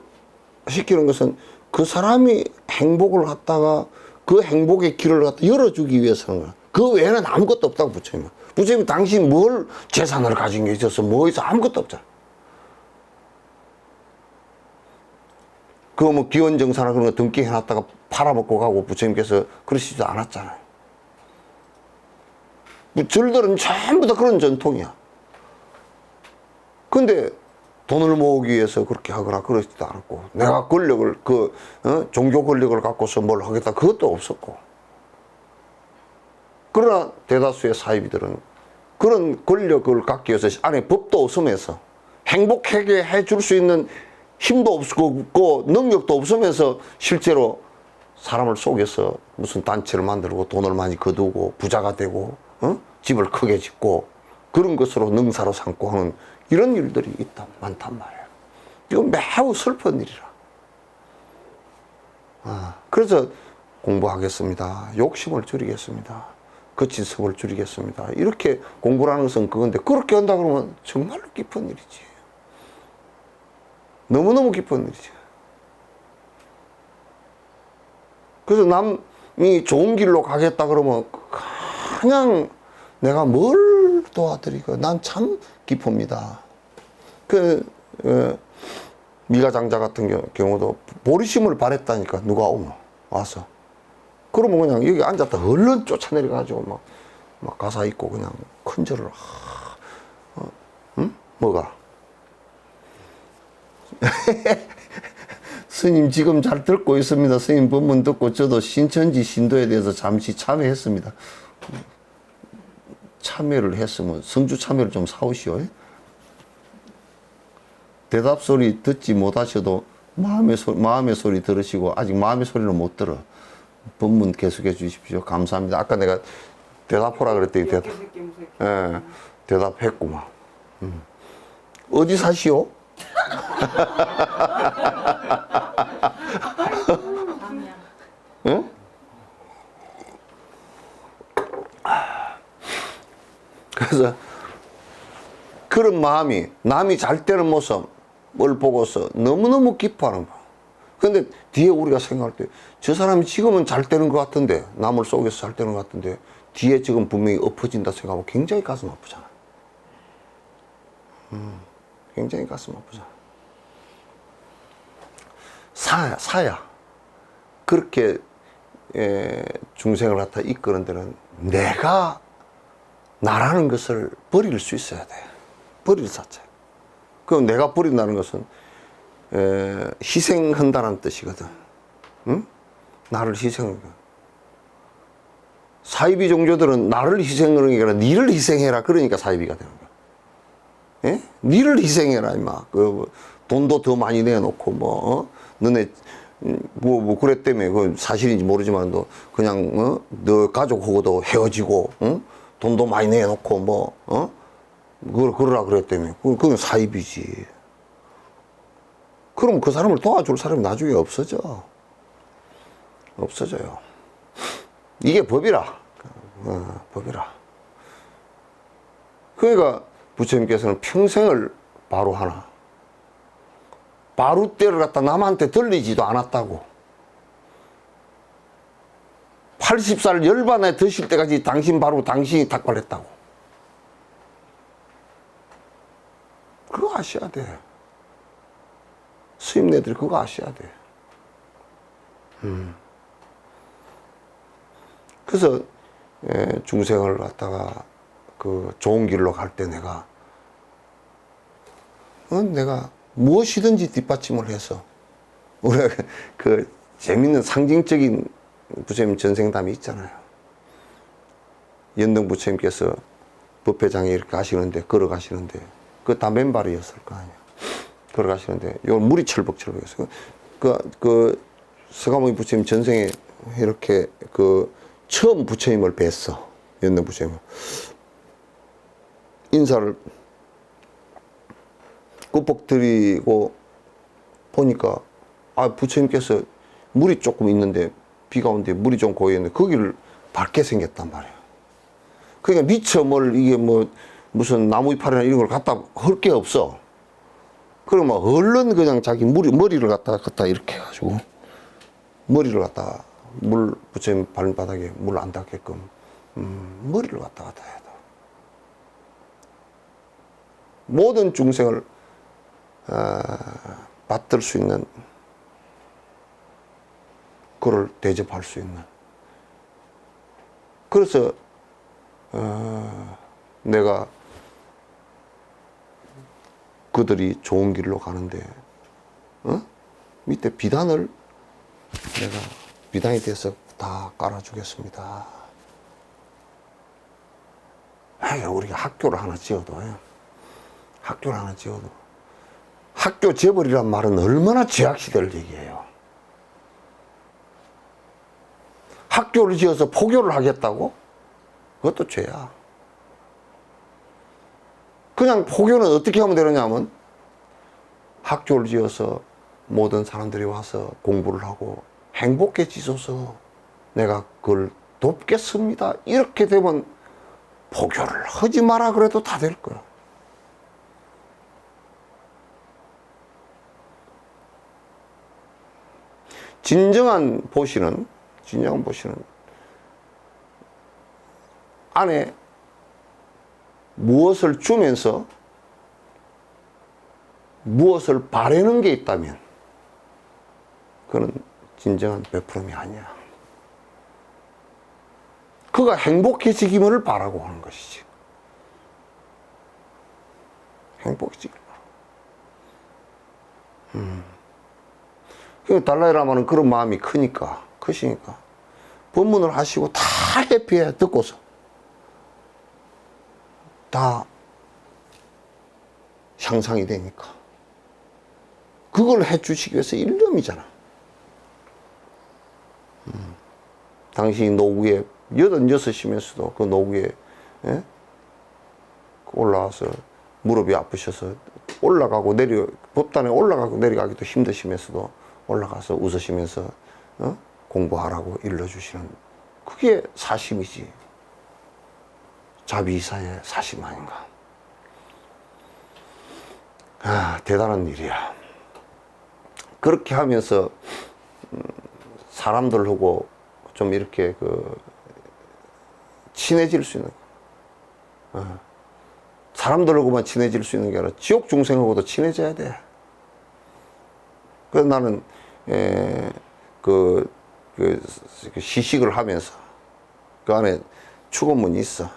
시키는 것은 그 사람이 행복을 갖다가 그 행복의 길을 갖다 열어주기 위해서 하는 거야. 그 외에는 아무것도 없다고 부처님은. 부처님이 당신 뭘 재산을 가진 게 있어서 뭐 있어 아무것도 없잖아. 그거 기원정사나 그런 거 등기 해놨다가 팔아먹고 가고 부처님께서 그러시지도 않았잖아요. 절들은 전부 다 그런 전통이야. 근데 돈을 모으기 위해서 그렇게 하거나 그러지도 않았고, 내가 권력을 종교 권력을 갖고서 뭘 하겠다 그것도 없었고. 그러나 대다수의 사이비들은 그런 권력을 갖기 위해서 안에 법도 없으면서 행복하게 해줄 수 있는 힘도 없고 능력도 없으면서 실제로 사람을 속여서 무슨 단체를 만들고 돈을 많이 거두고 부자가 되고 집을 크게 짓고 그런 것으로 능사로 삼고 하는 이런 일들이 많단 말이에요. 이건 매우 슬픈 일이라. 그래서 공부하겠습니다. 욕심을 줄이겠습니다. 거친 습을 줄이겠습니다. 이렇게 공부라는 것은 그건데, 그렇게 한다 그러면 정말로 깊은 일이지. 너무너무 깊은 일이지. 그래서 남이 좋은 길로 가겠다 그러면 그냥 내가 뭘 도와드리고, 난 참 기쁩니다. 미가장자 같은 경우도 보리심을 바랬다니까, 누가 오면 와서. 그러면 그냥 여기 앉았다 얼른 쫓아내려가지고 막 가사 있고 그냥 큰절을 뭐가 스님 지금 잘 듣고 있습니다. 스님 법문 듣고 저도 신천지 신도에 대해서 잠시 참여했습니다. 참여를 했으면 성주 참여를 좀 사오시오. 대답 소리 듣지 못하셔도 마음의 소리 들으시고, 아직 마음의 소리는 못 들어. 법문 계속해 주십시오. 감사합니다. 아까 내가 대답하라 그랬더니 대답했구만. 어디 사시오? 응? 그래서 그런 마음이, 남이 잘 되는 모습을 보고서 너무너무 기뻐하는 거야. 근데 뒤에 우리가 생각할 때, 저 사람이 지금은 잘 되는 것 같은데, 남을 속여서 잘 되는 것 같은데 뒤에 지금 분명히 엎어진다 생각하면 굉장히 가슴 아프잖아. 굉장히 가슴 아프잖아. 사야. 그렇게 중생을 갖다 이끄는 데는 내가 나라는 것을 버릴 수 있어야 돼. 버릴 자체. 그럼 내가 버린다는 것은 희생한다는 뜻이거든. 응? 나를 희생하는 거야. 사이비 종교들은 나를 희생하는 게 아니라 니를 희생해라. 그러니까 사이비가 되는 거야. 예? 니를 희생해라, 임마. 돈도 더 많이 내놓고, 너네, 그랬다며. 그 사실인지 모르지만도, 그냥, 너 가족하고도 헤어지고, 돈도 많이 내놓고, 그러라 그랬다며. 그건 사이비지. 그럼 그 사람을 도와줄 사람이 나중에 없어져. 없어져요. 이게 법이라. 법이라. 그러니까 부처님께서는 평생을 바로 하나. 바루대를 갖다 남한테 들리지도 않았다고. 80살 열반에 드실 때까지 당신 바로 당신이 닭발했다고. 그거 아셔야 돼. 스님네들이 그거 아셔야 돼. 그래서 중생을 갖다가 그 좋은 길로 갈 때 내가 무엇이든지 뒷받침을 해서 우리가 그 재밌는 상징적인 부처님 전생담이 있잖아요. 연등 부처님께서 법회장에 이렇게 가시는데 걸어가시는데 그거 다 맨발이었을 거 아니야. 걸어가시는데 요 물이 철벅철벅했어요. 그 서가모니 부처님 전생에 이렇게 처음 부처님을 뵀어. 연등 부처님을. 인사를 꾸벅 드리고 보니까 부처님께서 물이 조금 있는데 비가 오는데 물이 좀 고였는데 거기를 밟게 생겼단 말이에요. 그러니까 미처 이게 무슨 나무 이파리나 이런 걸 갖다 헐 게 없어. 그러면 얼른 그냥 자기 머리를 갖다 이렇게 해가지고 머리를 갖다 부처님 발바닥에 물 안 닿게끔 머리를 갖다 해야 돼. 모든 중생을 받들 수 있는, 그를 대접할 수 있는. 그래서 내가 그들이 좋은 길로 가는데 밑에 비단을 내가 비단이 돼서 다 깔아주겠습니다. 우리가 학교를 하나 지어도 학교 재벌이란 말은 얼마나 죄악시대를 얘기해요. 학교를 지어서 포교를 하겠다고? 그것도 죄야. 그냥 포교는 어떻게 하면 되느냐면 학교를 지어서 모든 사람들이 와서 공부를 하고 행복해지소서 내가 그걸 돕겠습니다. 이렇게 되면 포교를 하지 마라 그래도 다 될 거야. 진정한 보시는 안에 무엇을 주면서 무엇을 바라는 게 있다면 그건 진정한 베풀음이 아니야. 그가 행복해지기만을 바라고 하는 것이지. 행복해지기를 바라고. 그 달라이라마는 그런 마음이 크시니까 법문을 하시고 다 해피해 듣고서 다 향상이 되니까 그걸 해주시기 위해서 일념이잖아. 당신이 노구에 86이면서도 그 노구에 올라와서 무릎이 아프셔서 올라가고 법단에 올라가고 내려가기도 힘드시면서도 올라가서 웃으시면서 공부하라고 일러주시는 그게 사심이지. 자비이사의 사심 아닌가. 대단한 일이야. 그렇게 하면서 사람들하고 좀 이렇게 친해질 수 있는 사람들하고만 친해질 수 있는 게 아니라 지옥 중생하고도 친해져야 돼. 그래서 나는 그 시식을 하면서 그 안에 축원문이 있어.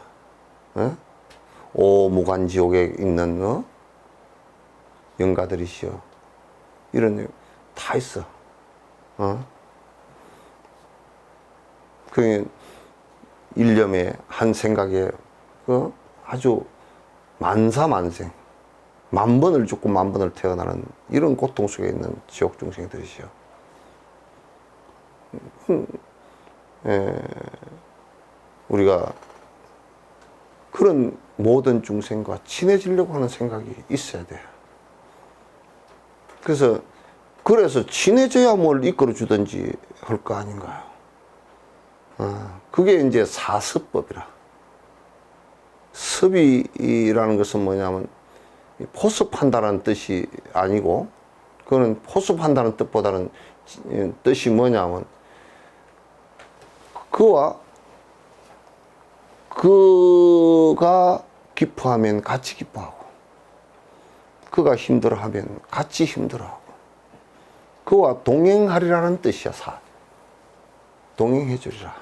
오무간지옥에 있는 영가들이시여. 이런 내용 다 있어. 그 일념에 한 생각에 아주 만사만생 만 번을 죽고 만 번을 태어나는 이런 고통 속에 있는 지옥 중생들이시여. 우리가 그런 모든 중생과 친해지려고 하는 생각이 있어야 돼요. 그래서 친해져야 뭘 이끌어 주든지 할 거 아닌가요? 그게 이제 사습법이라. 습이라는 것은 뭐냐면 포섭한다는 뜻이 아니고, 그거는 포섭한다는 뜻보다는 뜻이 뭐냐면 그가 기뻐하면 같이 기뻐하고, 그가 힘들어하면 같이 힘들어하고, 그와 동행하리라는 뜻이야. 동행해 주리라.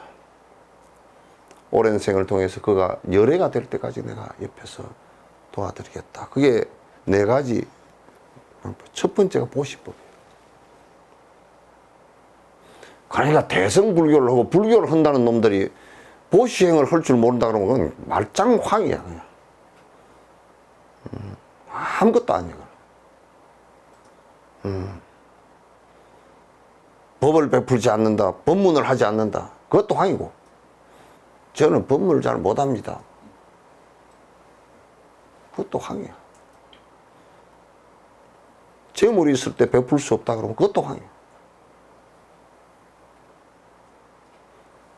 오랜 생을 통해서 그가 열애가 될 때까지 내가 옆에서 도와드리겠다. 그게 네 가지. 첫 번째가 보시법이에요. 그러니까 대성불교를 하고 불교를 한다는 놈들이 보시행을 할 줄 모른다 그러면 그건 말짱황이야, 그냥. 아무것도 아니야. 법을 베풀지 않는다, 법문을 하지 않는다, 그것도 황이고. 저는 법문을 잘 못합니다, 그것도 황이야. 재물이 있을 때 베풀 수 없다 그러면 그것도 황이야.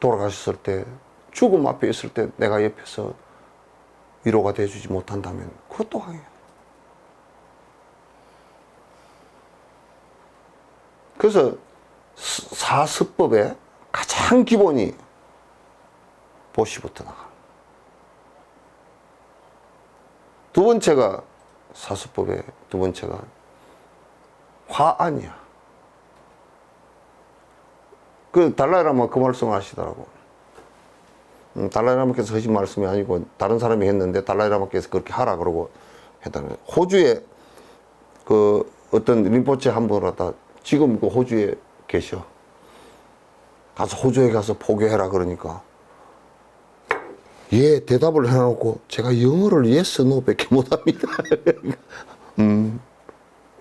돌아가셨을 때, 죽음 앞에 있을 때 내가 옆에서 위로가 돼주지 못한다면 그것도 황이야. 그래서 사습법의 가장 기본이 보시부터 나가. 두 번째가 사습법의 두 번째가 화안이야. 그 달라이라마 그 말씀을 하시더라고. 달라이라마께서 하신 말씀이 아니고 다른 사람이 했는데 달라이라마께서 그렇게 하라 그러고 했다는. 호주에 그 어떤 림포체 한 분을 갖다 지금 그 호주에 계셔. 가서 호주에 가서 포교해라 그러니까 예 대답을 해놓고 제가 영어를 yes, no 밖에 못합니다.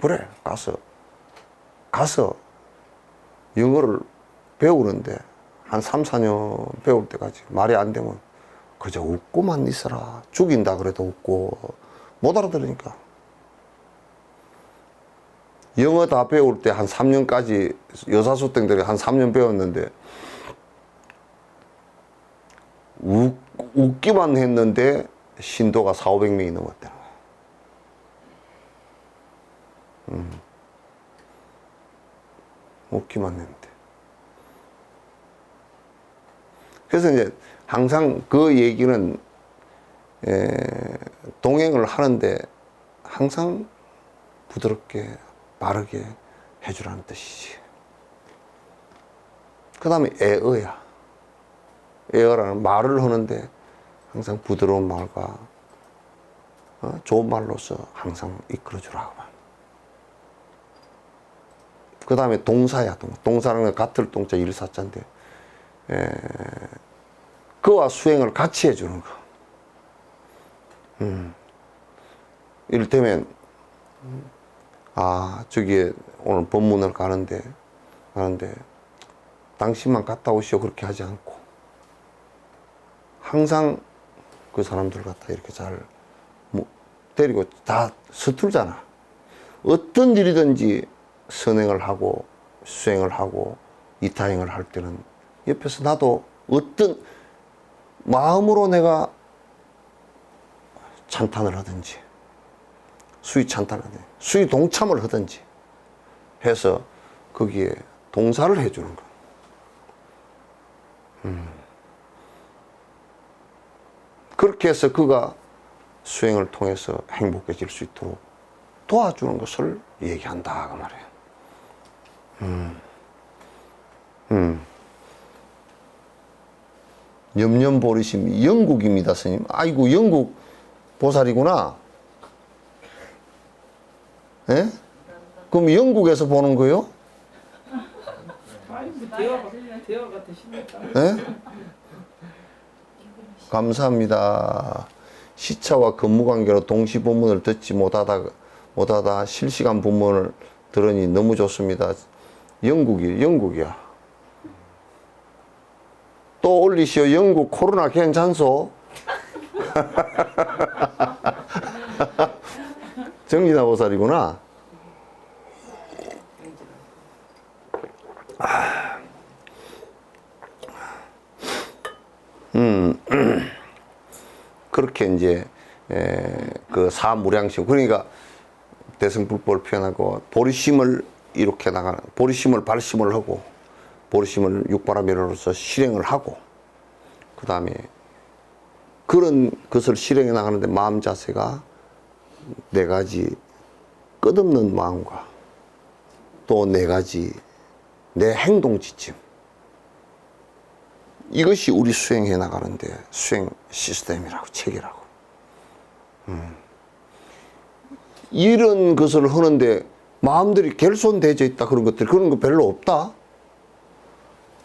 그래 가서 영어를 배우는데 한 3, 4년 배울 때까지 말이 안 되면 그저 웃고만 있어라. 죽인다 그래도 웃고 못 알아들으니까. 영어 다 배울 때 한 3년까지 여사수땡들이 한 3년 배웠는데 웃기만 했는데 신도가 400~500명이 넘었다는 거야. 웃기만 했는데. 그래서 이제 항상 그 얘기는 동행을 하는데 항상 부드럽게 바르게 해주라는 뜻이지. 그 다음에 애어야. 애어라는 말을 하는데 항상 부드러운 말과 좋은 말로서 항상 이끌어주라. 그 다음에 동사야. 동사는 같을 동자 일사자인데 그와 수행을 같이 해주는 거. 이를테면 저기에 오늘 법문을 가는데 당신만 갔다 오시오 그렇게 하지 않고 항상 그 사람들 갖다 이렇게 잘 데리고 다 서툴잖아. 어떤 일이든지 선행을 하고 수행을 하고 이타행을 할 때는 옆에서 나도 어떤 마음으로 내가 찬탄을 하든지 수위 찬탄을 하든지 수위 동참을 하든지 해서 거기에 동사를 해주는 거야. 그렇게 해서 그가 수행을 통해서 행복해질 수 있도록 도와주는 것을 얘기한다 그 말이에요. 염려보리심 영국입니다, 스님. 아이고, 영국 보살이구나. 예? 그럼 영국에서 보는 거요? 대화가 되십니까? 예? 감사합니다. 시차와 근무 관계로 동시 본문을 듣지 못하다 실시간 본문을 들으니 너무 좋습니다. 영국이야. 또 올리시오. 영국 코로나 괜찮소? 정진아 보살이구나. 그렇게 이제 그 사무량심, 그러니까 대승불법을 표현하고 보리심을 이렇게 나가는, 보리심을 발심을 하고 보리심을 육바라밀로서 실행을 하고, 그 다음에 그런 것을 실행해 나가는데 마음 자세가 네 가지 끝없는 마음과 또 네 가지 내 행동 지침, 이것이 우리 수행해 나가는데 수행 시스템이라고, 체계라고. 이런 것을 하는데 마음들이 결손되어 있다, 그런 것들, 그런 거 별로 없다.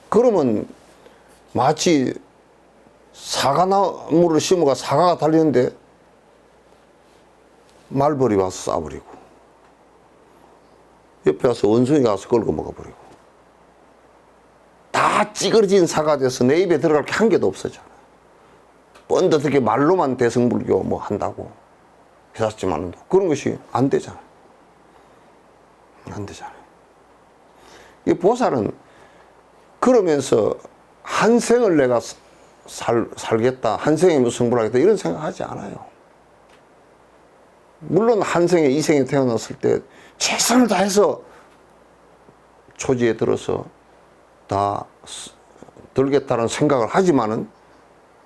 그러면 마치 사과나무를 심어가 사과가 달리는데 말벌이 와서 쏴버리고, 옆에 와서 원숭이가 와서 긁어 먹어버리고, 다 찌그러진 사과가 돼서 내 입에 들어갈 게 한 개도 없어져. 뻔듯하게 말로만 대승불교 뭐 한다고 해놨지만 그런 것이 안 되잖아. 안 되잖아. 이 보살은 그러면서 한 생을 내가 살겠다, 한 생에 무슨 승부를 하겠다, 이런 생각 하지 않아요. 물론 한 생에, 이 생에 태어났을 때 최선을 다해서 초지에 들어서 다 들겠다는 생각을 하지만은,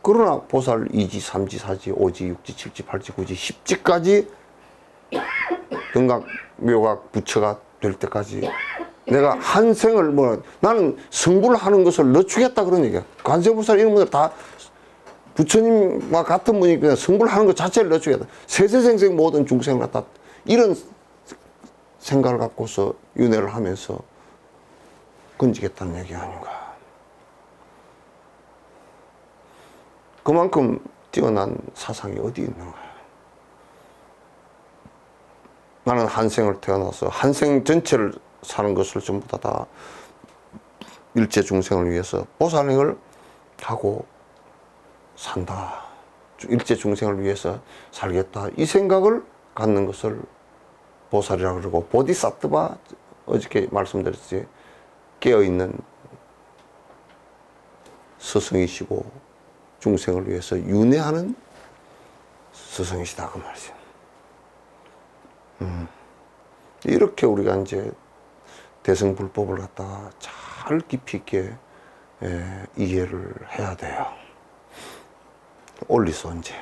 그러나 보살 2지, 3지, 4지, 5지, 6지, 7지, 8지, 9지, 10지까지 등각묘각 부처가 될 때까지 내가 한 생을 나는 승부를 하는 것을 늦추겠다, 그런 얘기야. 관세음보살 이런 분들 다 부처님과 같은 분이 그냥 승부를 하는 것 자체를 늦추겠다. 세세생생 모든 중생을 갖다, 이런 생각을 갖고서 윤회를 하면서 건지겠다는 얘기 아닌가. 그만큼 뛰어난 사상이 어디 있는 거야. 나는 한 생을 태어나서 한 생 전체를 사는 것을 전부 다 일체 중생을 위해서 보살행을 하고 산다. 일체 중생을 위해서 살겠다. 이 생각을 갖는 것을 보살이라고 그러고, 보디사트바, 어저께 말씀드렸지, 깨어있는 스승이시고 중생을 위해서 윤회하는 스승이시다, 그 말이죠. 이렇게 우리가 이제 대승불법을 갖다가 잘 깊이 있게 이해를 해야 돼요. 올리소 언제.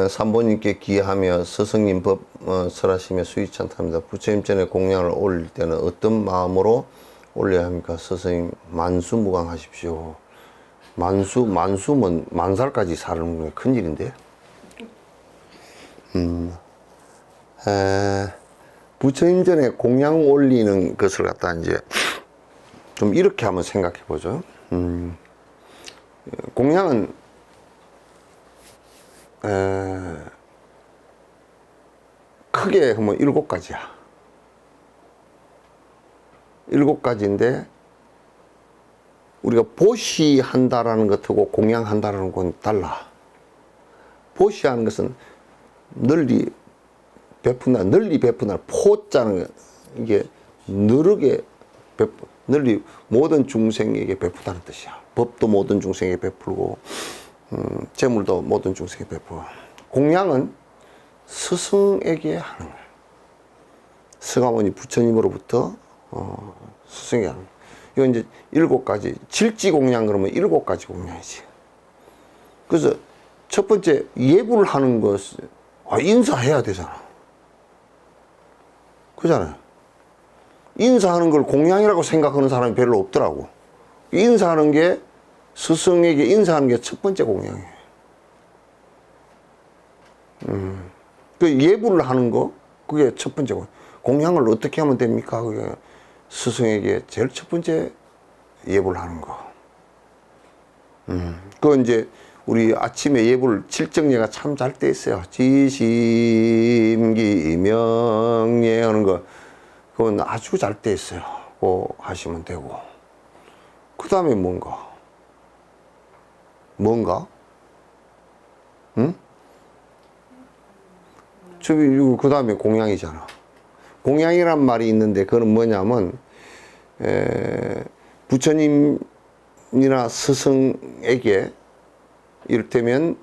삼보님께 기하며 스승님 법 설하시며 수의치 않답니다. 부처님 전에 공양을 올릴 때는 어떤 마음으로 올려야 합니까? 스승님, 만수무강하십시오. 만수면 만살까지 사는 게 큰일인데. 부처님 전에 공양 올리는 것을 갖다 이제 좀 이렇게 한번 생각해 보죠. 공양은 크게 하면 7가지야. 7가지인데 우리가 보시한다라는 것하고 공양한다라는 건 달라. 보시하는 것은 널리 베푼다, 널리 베푼다. 포자는 이게 느르게 널리 모든 중생에게 베푸다는 뜻이야. 법도 모든 중생에게 베풀고, 재물도 모든 중생에게 베푸고. 공양은 스승에게 하는 거야. 스가모니 부처님으로부터 스승에게 하는 거야. 이건 이제 7가지, 질지공양 그러면 7가지 공양이지. 그래서 첫 번째 예불을 하는 것은 인사해야 되잖아. 그잖아요. 인사하는 걸 공양이라고 생각하는 사람이 별로 없더라고. 인사하는 게 스승에게 인사하는 게 첫 번째 공양이에요. 그 예불을 하는 거 그게 첫 번째 공양. 공양을 어떻게 하면 됩니까? 그게 스승에게 제일 첫 번째 예불을 하는 거. 그 이제 우리 아침에 예불 칠정예가 참 잘 돼 있어요. 지심기명예 하는 거 그건 아주 잘 돼 있어요. 그거 하시면 되고. 그 다음에 뭔가? 응? 저기 그 다음에 공양이잖아. 공양이란 말이 있는데 그건 뭐냐면 부처님이나 스승에게 이를테면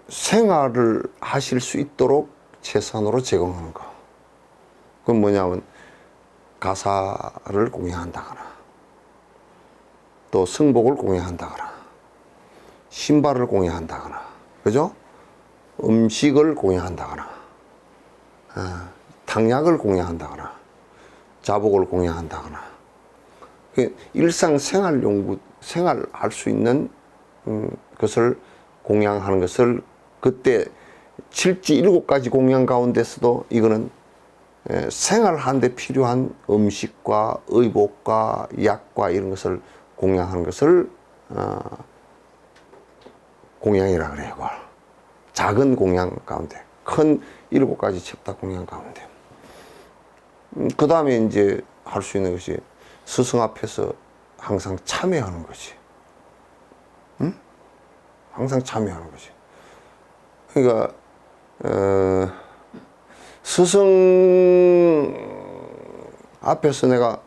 생활을 하실 수 있도록 최선으로 제공하는 거. 그건 뭐냐면 가사를 공양한다거나 또 승복을 공양한다거나 신발을 공양한다거나 그죠? 음식을 공양한다거나 탕약을 공양한다거나 자복을 공양한다거나 일상생활용구 생활할 수 있는 것을 공양하는 것을 그때 7지 7가지 공양 가운데서도 이거는 생활하는데 필요한 음식과 의복과 약과 이런 것을 공양하는 것을 공양이라 그래요. 그걸. 작은 공양 가운데 큰 7가지 첩다 공양 가운데 그 다음에 이제 할 수 있는 것이 스승 앞에서 항상 참여하는 거지. 응? 항상 참여하는 거지. 그러니까 스승 앞에서 내가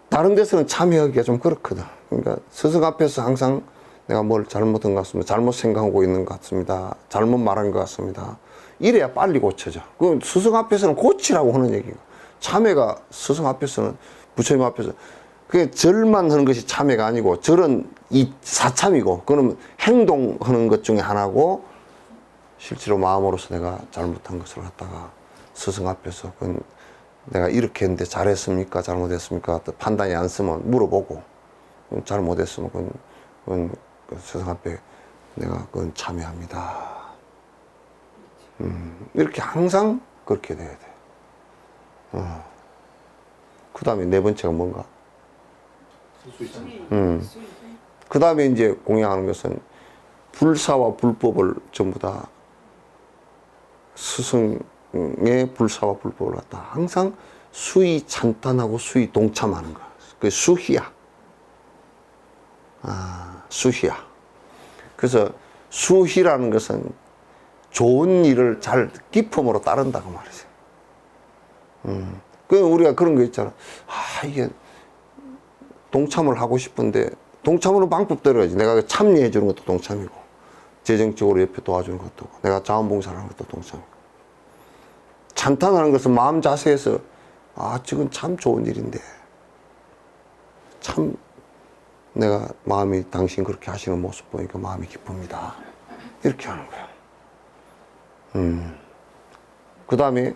다른 데서는 참여하기가 좀 그렇거든. 그러니까 스승 앞에서 항상 내가 뭘 잘못한 것 같습니다. 잘못 생각하고 있는 것 같습니다. 잘못 말한 것 같습니다. 이래야 빨리 고쳐져. 그 스승 앞에서는 고치라고 하는 얘기가. 참회가 스승 앞에서는 부처님 앞에서 그게 절만 하는 것이 참회가 아니고 절은 이 사참이고 그거는 행동하는 것 중에 하나고 실제로 마음으로서 내가 잘못한 것을 갖다가 스승 앞에서 그건 내가 이렇게 했는데 잘했습니까? 잘못했습니까? 또 판단이 안 쓰면 물어보고 잘못했으면 그건 그 스승 앞에 내가 그건 참여합니다. 이렇게 항상 그렇게 돼야 돼. 그 다음에 네 번째가 뭔가? 그 다음에 이제 공양하는 것은 불사와 불법을 전부 다 스승의 불사와 불법을 갖다 항상 수의 찬탄하고 수의 동참하는 거야. 그게 수희야. 수희야. 그래서 수희라는 것은 좋은 일을 잘 기품으로 따른다고 말이지. 그 우리가 그런 거 있잖아. 이게 동참을 하고 싶은데 동참으로 방법대로 해야지. 내가 참여해 주는 것도 동참이고 재정적으로 옆에 도와주는 것도 내가 자원봉사를 하는 것도 동참이고 찬탄하는 것은 마음 자세에서 지금 참 좋은 일인데 참 내가 마음이 당신 그렇게 하시는 모습 보니까 마음이 기쁩니다. 이렇게 하는 거야. 그 다음에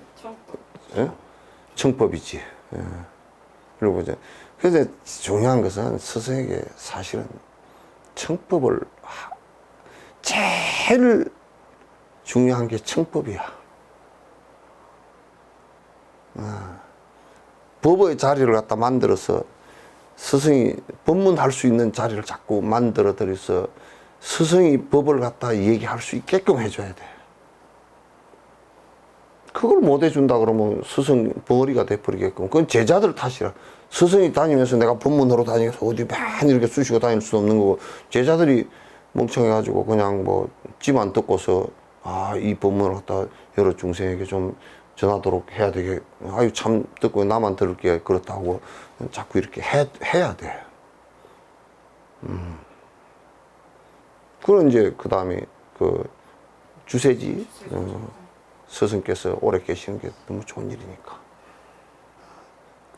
청법이지. 그리고 이제 그래서 중요한 것은 스승에게 사실은 청법을 제일 중요한 게 청법이야. 법의 자리를 갖다 만들어서 스승이 법문할 수 있는 자리를 자꾸 만들어 드려서 스승이 법을 갖다 얘기할 수 있게끔 해줘야 돼. 그걸 못 해준다 그러면 스승 벙어리가 돼버리게끔. 그건 제자들 탓이라. 스승이 다니면서 내가 법문으로 다니면서 어디 많이 이렇게 쑤시고 다닐 수 없는 거고, 제자들이 멍청해가지고 그냥 뭐 찌만 듣고서 이 법문을 갖다 여러 중생에게 좀 전하도록 해야 되게, 아유 참 듣고 나만 들을 게 그렇다고 자꾸 이렇게 해야 돼. 그런 이제 그 다음에 그 주세지 스승께서 오래 계시는 게 너무 좋은 일이니까.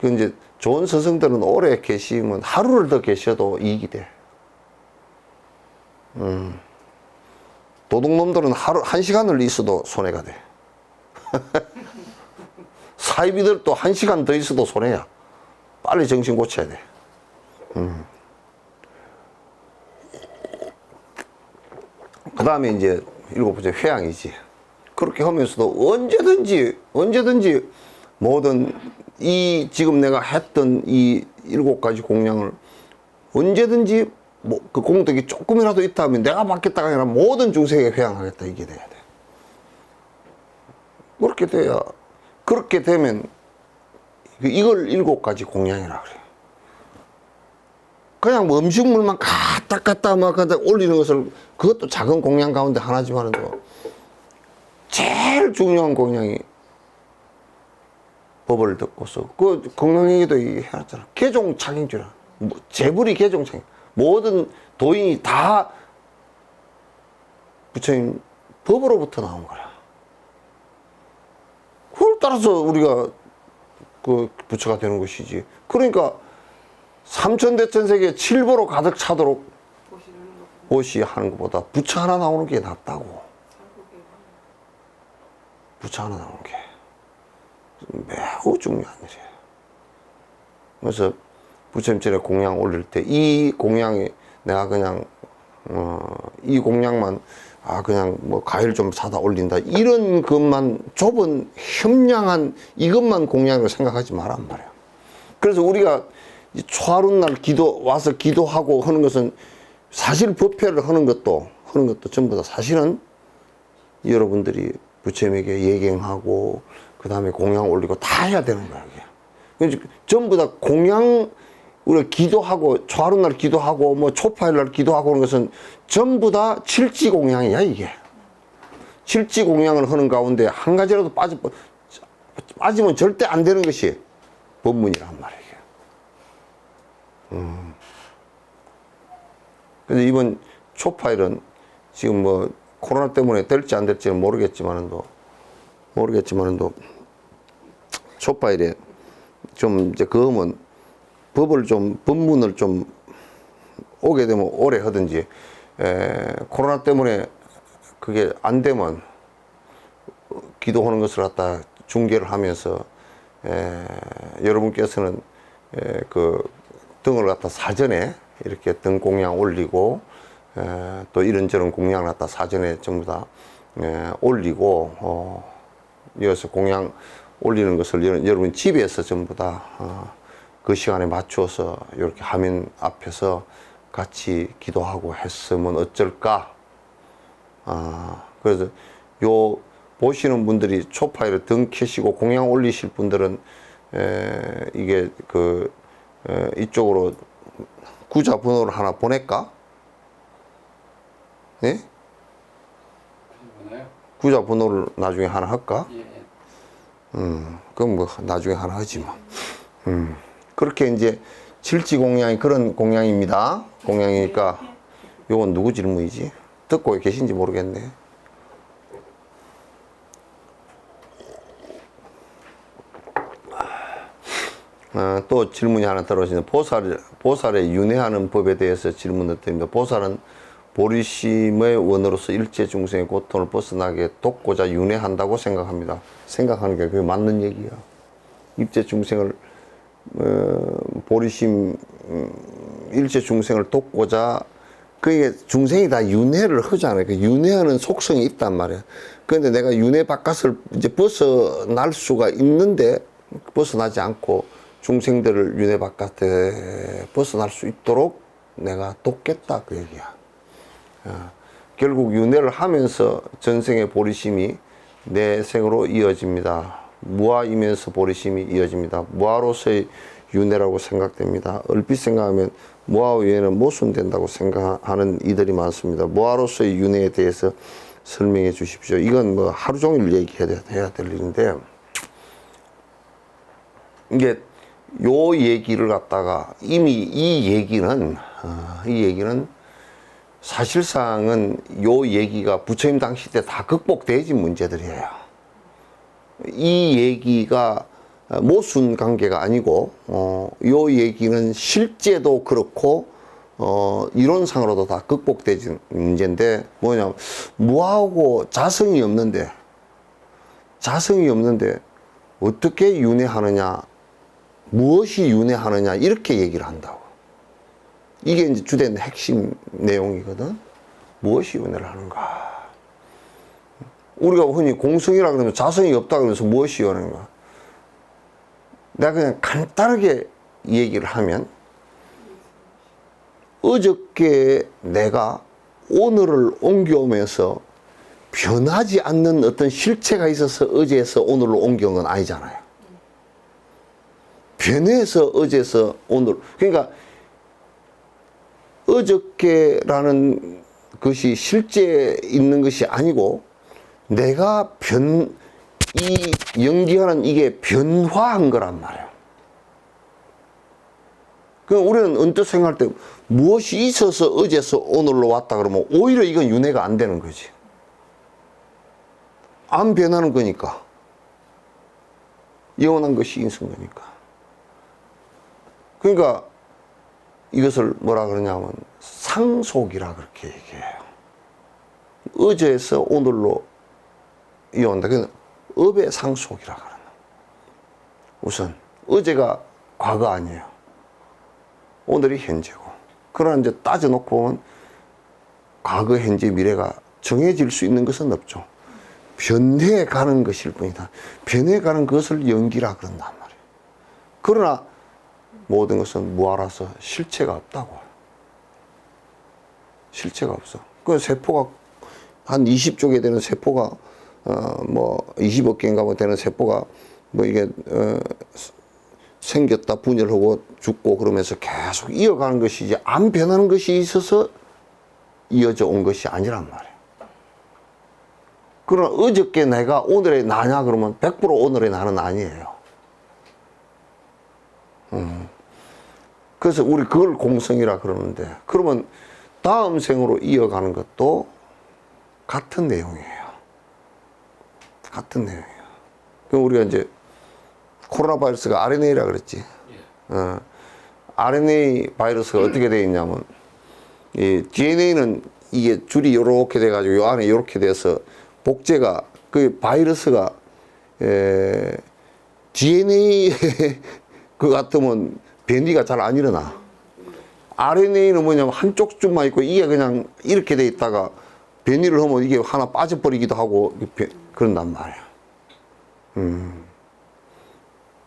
그 이제 좋은 스승들은 오래 계시면 하루를 더 계셔도 이익이 돼. 도둑놈들은 하루 1시간을 있어도 손해가 돼. 사이비들도 1시간 더 있어도 손해야. 빨리 정신 고쳐야 돼. 그 다음에 이제 7번째 회양이지. 그렇게 하면서도 언제든지 모든 이 지금 내가 했던 이 7가지 공양을 언제든지 뭐 그 공덕이 조금이라도 있다 하면 내가 받겠다가 아니라 모든 중생에게 회양하겠다, 이게 돼야 돼. 그렇게 되면 이걸 7가지 공양이라 그래. 그냥 뭐 음식물만 갖다 막 올리는 것을, 그것도 작은 공양 가운데 하나지만 제일 중요한 공양이 법을 듣고서 그 건강에게도 해놨잖아. 개종착인주라. 뭐 재불이 개종착인. 모든 도인이 다 부처님 법으로부터 나온 거라. 그걸 따라서 우리가 그 부처가 되는 것이지. 그러니까 삼천대천세계 7보로 가득 차도록 옷이 하는 것보다 부처 하나 나오는 게 낫다고. 부처 하나 나오는 게 매우 중요한 일이에요. 그래서 부처님 전에 공양 올릴 때 이 공양이 내가 그냥 이 공양만 그냥 뭐 과일 좀 사다 올린다, 이런 것만 좁은 협량한 이것만 공양으로 생각하지 말란 말이야. 그래서 우리가 초하룻날 와서 기도하고 하는 것은 사실 법회를 하는 것도 전부 다 사실은 여러분들이 부처님에게 예경하고 그 다음에 공양 올리고 다 해야 되는 거야, 이게. 전부 다 공양, 우리가 기도하고 초하룻날 기도하고 뭐 초파일날 기도하고 하는 것은 전부 다 칠지 공양이야, 이게. 칠지 공양을 하는 가운데 한 가지라도 빠지면 절대 안 되는 것이 법문이란 말이야. 그래서 이번 초파일은 지금 뭐 코로나 때문에 될지 안 될지는 모르겠지만도 초파일에 좀 이제 그거면 법문을 좀 오게 되면 오래 하든지, 코로나 때문에 그게 안 되면 기도하는 것을 갖다 중계를 하면서 여러분께서는 그 등을 갖다 사전에 이렇게 등 공양 올리고 또 이런저런 공양을 갖다 사전에 전부 다 올리고 이어서 공양 올리는 것을 여러분 집에서 전부 다 그 시간에 맞추어서 이렇게 화면 앞에서 같이 기도하고 했으면 어쩔까. 그래서 요 보시는 분들이 초파일에 등 켜시고 공양 올리실 분들은 이게 이쪽으로 구자 번호를 하나 보낼까? 네? 구자 번호를 나중에 하나 할까? 그럼 뭐 나중에 하나 하지 뭐. 그렇게 이제 칠지 공양이 그런 공양입니다. 공양이니까 요건 누구 질문이지? 듣고 계신지 모르겠네. 또 질문이 하나 들어오시는데, 보살의 윤회하는 법에 대해서 질문을 드립니다. 보살은 보리심의 원으로서 일체 중생의 고통을 벗어나게 돕고자 윤회한다고 생각합니다. 생각하는 게 그게 맞는 얘기야. 일체 중생을 보리심 일체 중생을 돕고자, 그게 중생이 다 윤회를 하잖아요. 그 윤회하는 속성이 있단 말이야. 그런데 내가 윤회 바깥을 이제 벗어날 수가 있는데 벗어나지 않고 중생들을 윤회 바깥에 벗어날 수 있도록 내가 돕겠다, 그 얘기야. 결국 윤회를 하면서 전생의 보리심이 내 생으로 이어집니다. 무아이면서 보리심이 이어집니다. 무아로서의 윤회라고 생각됩니다. 얼핏 생각하면 무아 외에는 모순된다고 생각하는 이들이 많습니다. 무아로서의 윤회에 대해서 설명해 주십시오. 이건 뭐 하루 종일 얘기해야 될 일인데, 이게 요 얘기를 갖다가 이미 이 얘기는 사실상은 요 얘기가 부처님 당시 때 다 극복되어진 문제들이에요. 이 얘기가 모순 관계가 아니고 요 얘기는 실제도 그렇고 이론상으로도 다 극복되진 문제인데 뭐냐면 무하고 자성이 없는데 어떻게 윤회하느냐, 무엇이 윤회하느냐 이렇게 얘기를 한다고. 이게 이제 주된 핵심 내용이거든. 무엇이 윤회를 하는가. 우리가 흔히 공성이라 그러면 자성이 없다 그러면서 무엇이 윤회인가. 내가 그냥 간단하게 얘기를 하면 어저께 내가 오늘을 옮겨오면서 변하지 않는 어떤 실체가 있어서 어제에서 오늘로 옮겨온 건 아니잖아요. 변해서 어제에서 오늘. 그러니까 어저께라는 것이 실제 있는 것이 아니고 내가 이 연기하는 이게 변화한 거란 말이에요. 그럼 우리는 언뜻 생각할 때 무엇이 있어서 어제서 오늘로 왔다 그러면 오히려 이건 윤회가 안 되는 거지. 안 변하는 거니까. 영원한 것이 있는 거니까. 그러니까 이것을 뭐라 그러냐면 상속이라 그렇게 얘기해요. 어제에서 오늘로 이어온다. 그건 업의 상속이라 그러나. 우선 어제가 과거 아니에요. 오늘이 현재고. 그러나 이제 따져놓고 보면 과거, 현재, 미래가 정해질 수 있는 것은 없죠. 변해가는 것일 뿐이다. 변해가는 것을 연기라 그런단 말이에요. 그러나 모든 것은 무아라서 실체가 없다고. 실체가 없어. 그 세포가 한 20쪽에 되는 세포가 뭐 20억 개인가 뭐 되는 세포가 뭐 이게 생겼다 분열하고 죽고 그러면서 계속 이어가는 것이지 안 변하는 것이 있어서 이어져 온 것이 아니란 말이에요. 그러나 어저께 내가 오늘의 나냐 그러면 100% 오늘의 나는 아니에요. 그래서 우리 그걸 공성이라 그러는데 그러면 다음 생으로 이어가는 것도 같은 내용이에요. 같은 내용이에요. 그럼 우리가 이제 코로나 바이러스가 RNA라 그랬지. RNA 바이러스가 어떻게 되어 있냐면 이 DNA는 이게 줄이 요렇게 돼 가지고 요 안에 요렇게 돼서 복제가 그 바이러스가 DNA 그 같으면 변이가 잘 안 일어나. RNA는 뭐냐면 한쪽 줄만 있고 이게 그냥 이렇게 돼 있다가 변이를 하면 이게 하나 빠져버리기도 하고 그런단 말이야.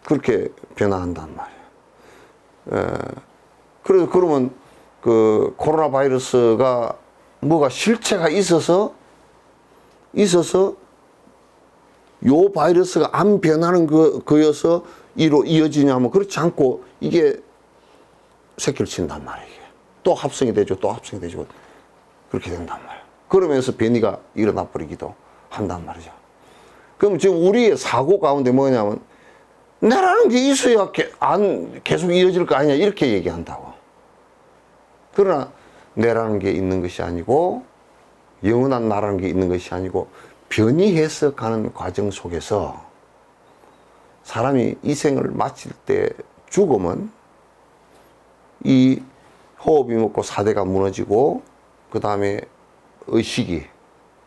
그렇게 변화한단 말이야. 그래서 그러면 그 코로나 바이러스가 뭐가 실체가 있어서 요 바이러스가 안 변하는 거여서 이로 이어지냐면 그렇지 않고 이게 새끼를 친단 말이에요. 또 합성이 되죠. 또 합성이 되죠. 그렇게 된단 말이에요. 그러면서 변이가 일어나 버리기도 한단 말이죠. 그럼 지금 우리의 사고 가운데 뭐냐면 나라는 게 있어야 계속 이어질 거 아니냐 이렇게 얘기한다고. 그러나 내라는 게 있는 것이 아니고 영원한 나라는 게 있는 것이 아니고 변이해서 가는 과정 속에서 사람이 이 생을 마칠 때 죽으면 이 호흡이 먹고 사대가 무너지고 그 다음에 의식이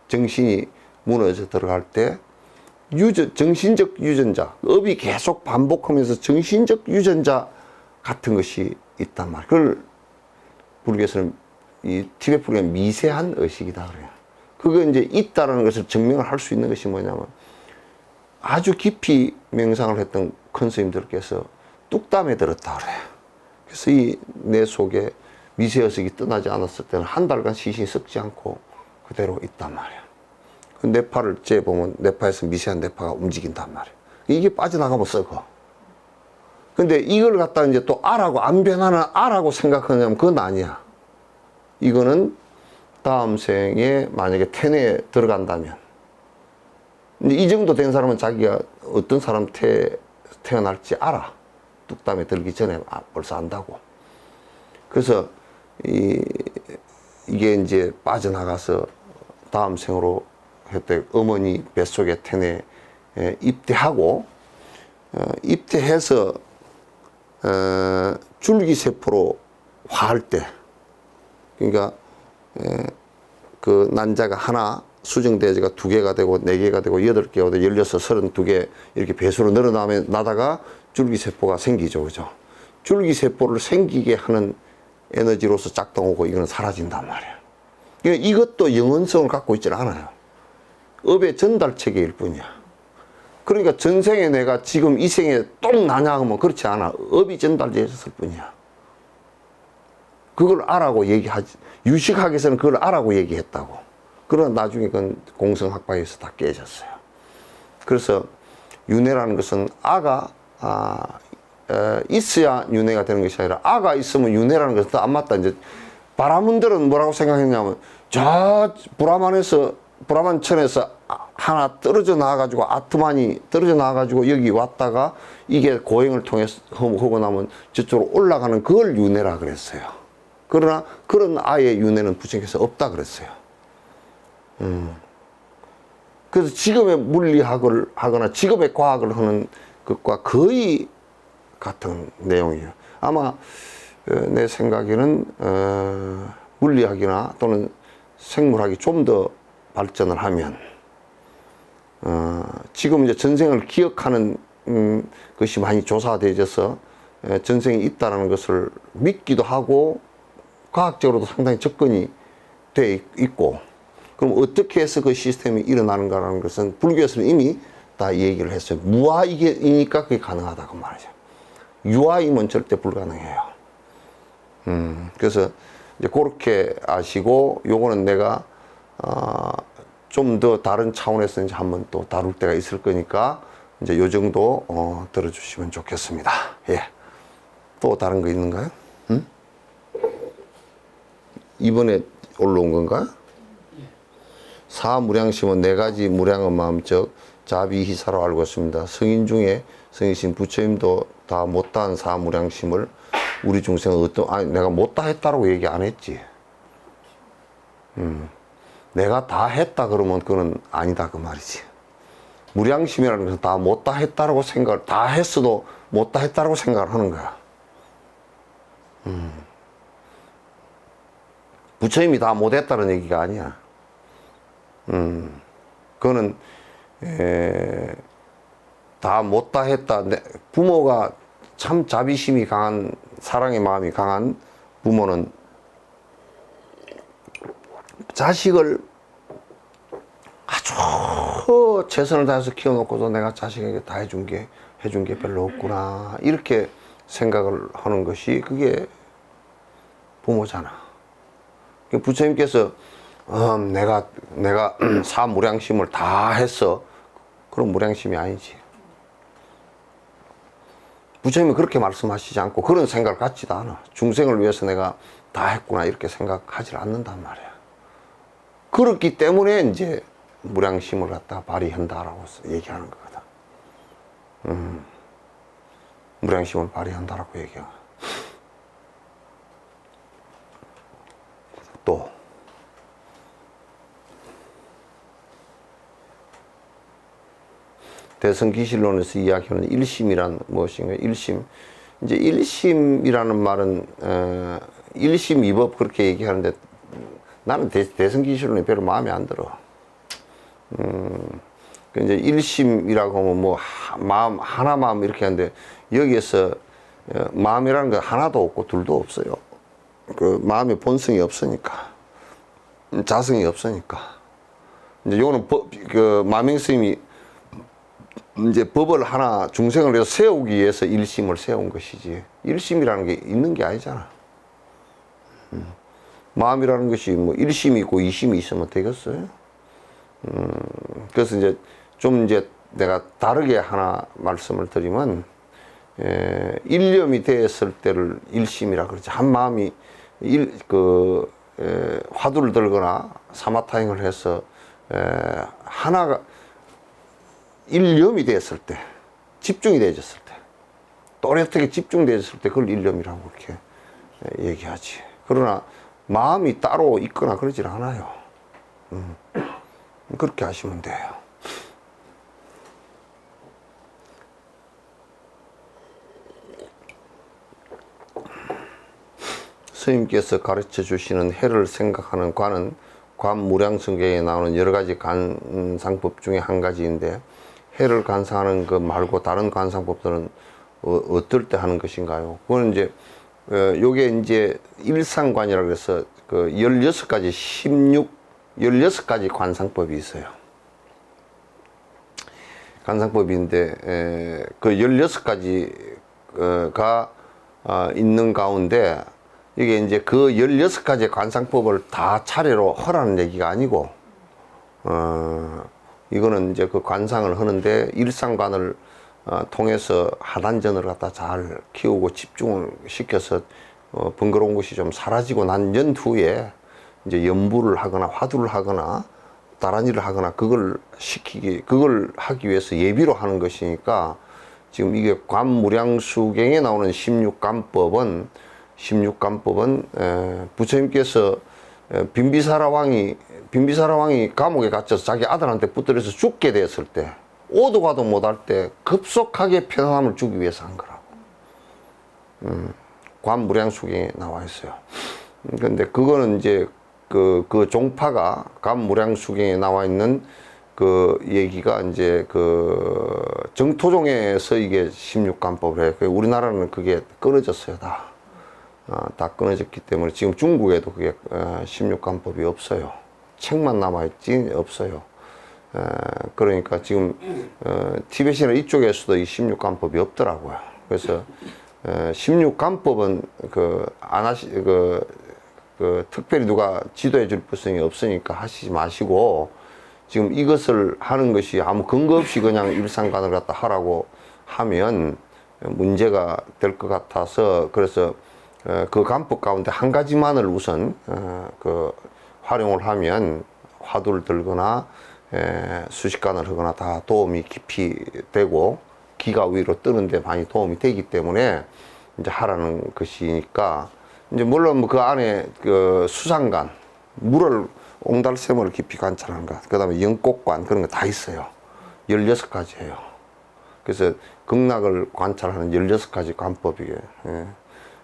정신이 무너져 들어갈 때 정신적 유전자, 업이 계속 반복하면서 정신적 유전자 같은 것이 있단 말이에요. 그걸 불교에서는 이 티베트 불교는 미세한 의식이다 그래요. 그거 이제 있다라는 것을 증명을 할 수 있는 것이 뭐냐면 아주 깊이 명상을 했던 큰 스님들께서 뚝담에 들었다 그래요. 그래서 이 내 속에 미세의식이 떠나지 않았을 때는 한 달간 시신이 썩지 않고 그대로 있단 말이야. 그 뇌파를 재보면 뇌파에서 미세한 뇌파가 움직인단 말이야. 이게 빠져나가면 썩어. 근데 이걸 갖다 이제 또 알하고 안 변하는 알하고 생각하냐면 그건 아니야. 이거는 다음 생에 만약에 태뇌에 들어간다면 이제 이 정도 된 사람은 자기가 어떤 사람 태어날지 알아. 뚝담에 들기 전에 벌써 안다고. 그래서 이게 이제 빠져나가서 다음 생으로 그때 어머니 뱃속에 태뇌에 입대하고 입대해서 줄기세포로 화할 때 그러니까 그 난자가 하나, 수정대제가 2개가 되고 4개가 되고 8개가 되고 16, 32개 이렇게 배수로 늘어나다가 줄기세포가 생기죠. 그죠? 줄기세포를 생기게 하는 에너지로서 작동하고 이거는 사라진단 말이에요. 그러니까 이것도 영원성을 갖고 있지는 않아요. 업의 전달체계일 뿐이야. 그러니까 전생에 내가 지금 이 생에 똥 나냐 하면 그렇지 않아. 업이 전달되었을 뿐이야. 그걸 알라고 얘기하지. 유식학에서는 그걸 알라고 얘기했다고. 그러나 나중에 그건 공성학파에서 다 깨졌어요. 그래서 윤회라는 것은 아가 있어야 윤회가 되는 것이 아니라 아가 있으면 윤회라는 것은 또 안 맞다. 이제 바라문들은 뭐라고 생각했냐면 저 브라만천에서 하나 떨어져 나와가지고 아트만이 떨어져 나와가지고 여기 왔다가 이게 고행을 통해서 하고 나면 저쪽으로 올라가는 그걸 윤회라 그랬어요. 그러나 그런 아의 윤회는 부처님께서 없다 그랬어요. 그래서 지금의 물리학을 하거나 지금의 과학을 하는 것과 거의 같은 내용이에요. 아마 내 생각에는 물리학이나 또는 생물학이 좀 더 발전을 하면 지금 이제 전생을 기억하는 것이 많이 조사되어져서 전생이 있다는 것을 믿기도 하고 과학적으로도 상당히 접근이 돼 있고, 그럼 어떻게 해서 그 시스템이 일어나는가라는 것은 불교에서는 이미 다 얘기를 했어요. 무아이니까 그게 가능하다고 말이죠. 유아이면 절대 불가능해요. 그래서 이제 그렇게 아시고, 요거는 내가 좀 더 다른 차원에서 이제 한번 또 다룰 때가 있을 거니까 이제 요 정도 들어주시면 좋겠습니다. 예. 또 다른 거 있는가요? 이번에 올라온 건가요? 사무량심은 4가지 무량한 마음적 자비희사로 알고 있습니다. 성인 중에 성이신 부처님도 다 못다한 사무량심을 우리 중생은 내가 못다 했다라고 얘기 안 했지. 내가 다 했다 그러면 그건 아니다 그 말이지. 무량심이라는 것은 다 못다 했다라고 다 했어도 못다 했다라고 생각을 하는 거야. 부처님이 다 못했다는 얘기가 아니야. 그거는 다 못다 했다. 부모가 참 자비심이 강한, 사랑의 마음이 강한 부모는 자식을 아주 최선을 다해서 키워놓고도 내가 자식에게 다 해준 게 별로 없구나, 이렇게 생각을 하는 것이 그게 부모잖아. 부처님께서 내가 사무량심을 다 했어. 그런 무량심이 아니지. 부처님은 그렇게 말씀하시지 않고 그런 생각을 갖지도 않아. 중생을 위해서 내가 다 했구나 이렇게 생각하지 않는단 말이야. 그렇기 때문에 이제 무량심을 갖다 발휘한다라고 얘기하는 거거든. 무량심을 발휘한다라고 얘기하고. 또 대성기실론에서 이야기하는 일심이란 무엇인가? 일심. 이제 일심이라는 말은 일심이법 그렇게 얘기하는데 나는 대성기실론이 별로 마음에 안 들어. 이제 일심이라고 하면 뭐 마음 하나 마음 이렇게 하는데 여기에서 마음이라는 건 하나도 없고 둘도 없어요. 그 마음의 본성이 없으니까, 자성이 없으니까. 이제 요거는 그 마명 스님이 이제 법을 하나 중생을 위해서 세우기 위해서 일심을 세운 것이지, 일심이라는 게 있는 게 아니잖아. 마음이라는 것이 뭐 일심이 있고 이심이 있으면 되겠어요? 그래서 이제 좀 이제 내가 다르게 하나 말씀을 드리면, 일념이 되었을 때를 일심이라 그러지. 한 마음이 화두를 들거나 사마타행을 해서 하나가 일념이 되었을 때, 집중이 되어졌을 때, 또렷하게 집중되어졌을 때 그걸 일념이라고 그렇게 얘기하지. 그러나 마음이 따로 있거나 그러질 않아요. 그렇게 하시면 돼요. 스님께서 가르쳐 주시는 해를 생각하는 관은 관무량성경에 나오는 여러 가지 관상법 중에 한 가지인데, 해를 관상하는 것 말고 다른 관상법들은 어떨 때 하는 것인가요? 그건 이제 요게 이제 일상관이라 그래서 그 16가지 16가지 관상법이 있어요. 관상법인데 그 16가지가 있는 가운데, 이게 이제 그 16가지 관상법을 다 차례로 하라는 얘기가 아니고, 이거는 이제 그 관상을 하는데 일상관을 통해서 하단전을 갖다 잘 키우고 집중을 시켜서 번거로운 것이 좀 사라지고 난 연후에 이제 연부를 하거나 화두를 하거나 다른 일을 하거나 그걸 하기 위해서 예비로 하는 것이니까, 지금 이게 관무량수경에 나오는 16관법은 부처님께서 빈비사라 왕이 감옥에 갇혀서 자기 아들한테 붙들려서 죽게 되었을 때, 오도 가도 못할 때 급속하게 편안함을 주기 위해서 한 거라고. 관무량수경에 나와 있어요. 근데 그거는 이제 그 종파가 관무량수경에 나와 있는 그 얘기가 이제 그 정토종에서 이게 16관법을 해요. 우리나라는 그게 끊어졌어요. 다 끊어졌기 때문에 지금 중국에도 그게 16관법이 없어요. 책만 남아있지 없어요. 그러니까 지금 티베트나 이쪽에서도 이 16관법이 없더라고요. 그래서 16관법은 특별히 누가 지도해 줄 것이 없으니까 하시지 마시고, 지금 이것을 하는 것이 아무 근거 없이 그냥 일상관을 갖다 하라고 하면 문제가 될 것 같아서, 그래서 그 관법 가운데 한 가지만을 우선 활용을 하면 화두를 들거나 수식관을 하거나 다 도움이 깊이 되고 기가 위로 뜨는데 많이 도움이 되기 때문에 이제 하라는 것이니까, 이제 물론 그 안에 그 수상관, 물을 옹달샘을 깊이 관찰하는 것, 그 다음에 영곡관, 그런 거 다 있어요. 16가지예요. 그래서 극락을 관찰하는 16가지 관법이에요.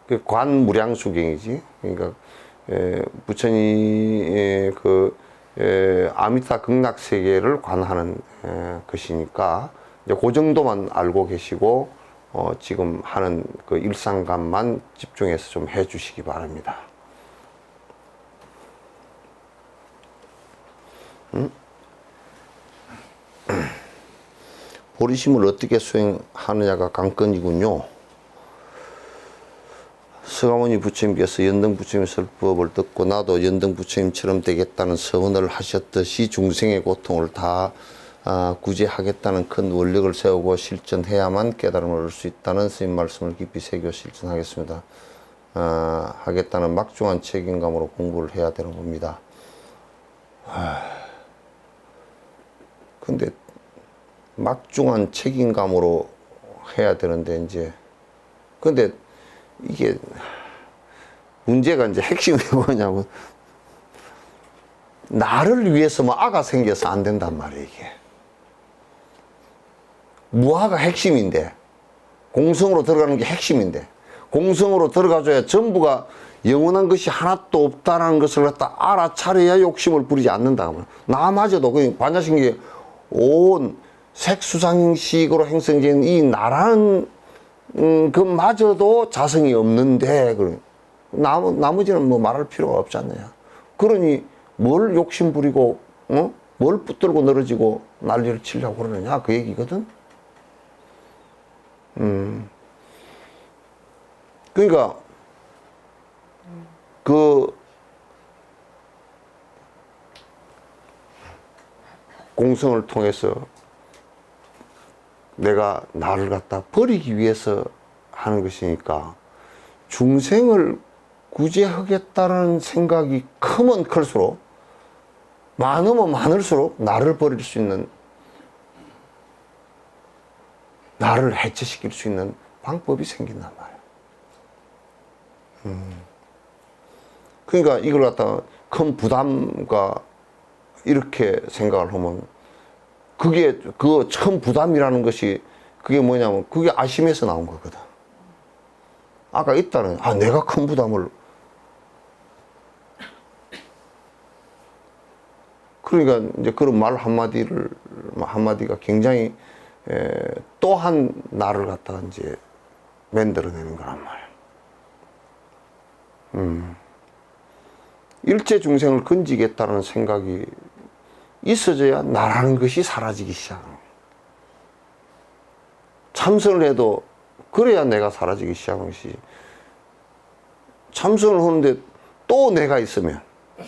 그 관무량수경이지. 그러니까 부처님의 아미타 극락 세계를 관하는 것이니까, 이제 그 정도만 알고 계시고 지금 하는 그 일상감만 집중해서 좀 해주시기 바랍니다. 보리심을 어떻게 수행하느냐가 관건이군요. 서가모니 부처님께서 연등 부처님 설법을 듣고 나도 연등 부처님처럼 되겠다는 서원을 하셨듯이 중생의 고통을 다 구제하겠다는 큰 원력을 세우고 실천해야만 깨달음을 얻을 수 있다는 스님 말씀을 깊이 새겨 실천하겠습니다. 하겠다는 막중한 책임감으로 공부를 해야 되는 겁니다. 근데 막중한 책임감으로 해야 되는데, 근데 이게 문제가 이제 핵심이 뭐냐면, 나를 위해서 뭐 아가 생겨서 안 된단 말이에요. 이게 무아가 핵심인데, 공성으로 들어가는 게 핵심인데, 공성으로 들어가줘야 전부가 영원한 것이 하나도 없다는 것을 갖다 알아차려야 욕심을 부리지 않는다. 나마저도 그 반야신경에 온 색수상식으로 형성된 이 나라는 그마저도 자성이 없는데, 나머지는 뭐 말할 필요가 없지 않느냐. 그러니 뭘 욕심 부리고 뭘 붙들고 늘어지고 난리를 치려고 그러느냐, 그 얘기거든. 그러니까 그 공성을 통해서 내가 나를 갖다 버리기 위해서 하는 것이니까, 중생을 구제하겠다는 생각이 크면 클수록, 많으면 많을수록 나를 버릴 수 있는, 나를 해체시킬 수 있는 방법이 생긴단 말이야. 그러니까 이걸 갖다가 큰 부담과 이렇게 생각을 하면, 그게 그 큰 부담이라는 것이 그게 뭐냐면 그게 아심에서 나온 거거든. 아까 있다는 내가 큰 부담을 그러니까 이제 그런 말 한마디가 굉장히 또한 나를 갖다가 이제 만들어내는 거란 말이야. 일체 중생을 건지겠다는 생각이 있어져야 나라는 것이 사라지기 시작하는 거야. 참선을 해도 그래야 내가 사라지기 시작하는 것이. 참선을 하는데 또 내가 있으면,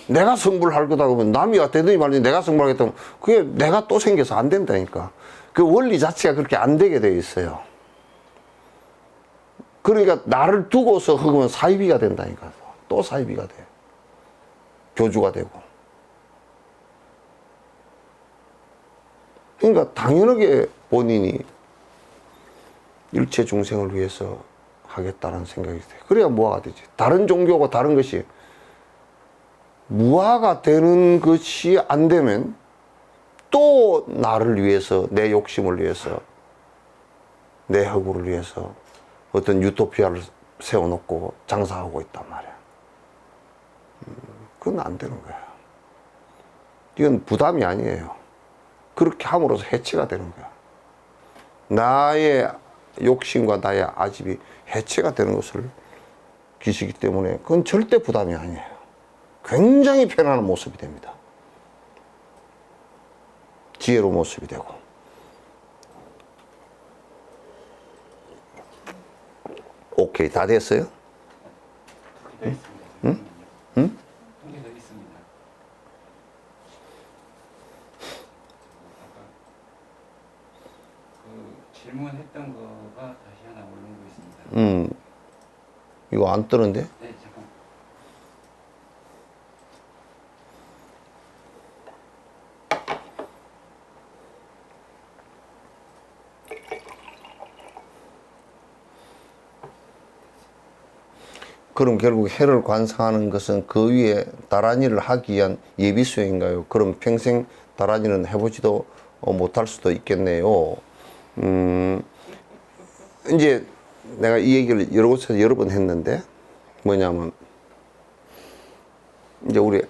내가 성불을 할 거다 그러면 남이 왔대더니 말이지 내가 성불하겠다 하면 그게 내가 또 생겨서 안 된다니까. 그 원리 자체가 그렇게 안 되게 되어 있어요. 그러니까 나를 두고서 흑으면 사이비가 된다니까. 또 사이비가 돼. 교주가 되고. 그러니까 당연하게 본인이 일체 중생을 위해서 하겠다는 생각이 돼. 그래야 무화가 되지. 다른 종교고 다른 것이 무화가 되는 것이 안 되면 또 나를 위해서, 내 욕심을 위해서, 내 허구를 위해서 어떤 유토피아를 세워놓고 장사하고 있단 말이야. 그건 안 되는 거야. 이건 부담이 아니에요. 그렇게 함으로써 해체가 되는 거야. 나의 욕심과 나의 아집이 해체가 되는 것을 기시기 때문에 그건 절대 부담이 아니에요. 굉장히 편안한 모습이 됩니다. 지혜로운 모습이 되고. 오케이, 다 됐어요? 더 있습니다. 응? 응? 한개 더 있습니다. 아까 그 질문했던 거가 다시 하나 올라오고 있습니다. 이거 안 뜨는데? 네, 잠깐. 그럼 결국 해를 관상하는 것은 그 위에 다란이를 하기 위한 예비 수행인가요? 그럼 평생 다란이는 해보지도 못할 수도 있겠네요. 이제 내가 이 얘기를 여러 곳에서 여러 번 했는데 뭐냐면 이제 우리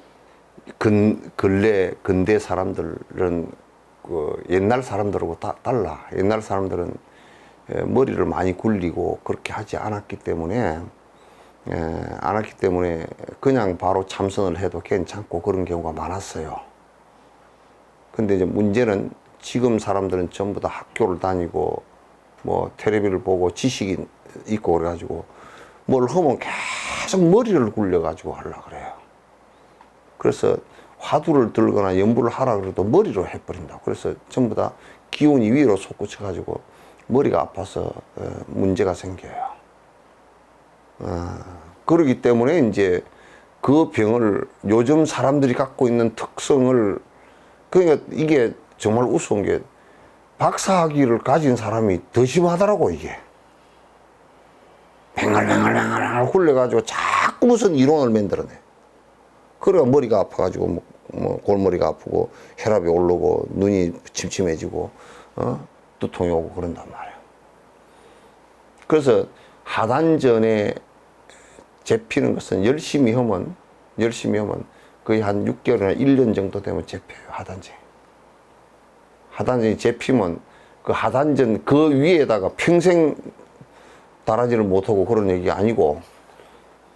근대 사람들은 그 옛날 사람들하고 달라. 옛날 사람들은 머리를 많이 굴리고 그렇게 하지 않았기 때문에 그냥 바로 참선을 해도 괜찮고 그런 경우가 많았어요. 근데 이제 문제는 지금 사람들은 전부 다 학교를 다니고 뭐 텔레비를 보고 지식이 있고 그래가지고 뭘 하면 계속 머리를 굴려가지고 하려고 그래요. 그래서 화두를 들거나 연부를 하라 그래도 머리로 해버린다. 그래서 전부 다 기운이 위로 솟구쳐가지고 머리가 아파서 문제가 생겨요. 그러기 때문에 이제 그 병을 요즘 사람들이 갖고 있는 특성을, 그러니까 이게 정말 우스운 게 박사학위를 가진 사람이 더 심하더라고. 이게 뱅글뱅글 굴려가지고 자꾸 무슨 이론을 만들어내. 그래야 머리가 아파가지고 뭐 골머리가 아프고 혈압이 오르고 눈이 침침해지고 두통이 오고 그런단 말이에요. 그래서 하단전에 잡히는 것은 열심히 하면 거의 한 6개월이나 1년 정도 되면 잡혀요. 하단전이 잡히면 그 하단전 그 위에다가 평생 달아지를 못하고 그런 얘기가 아니고,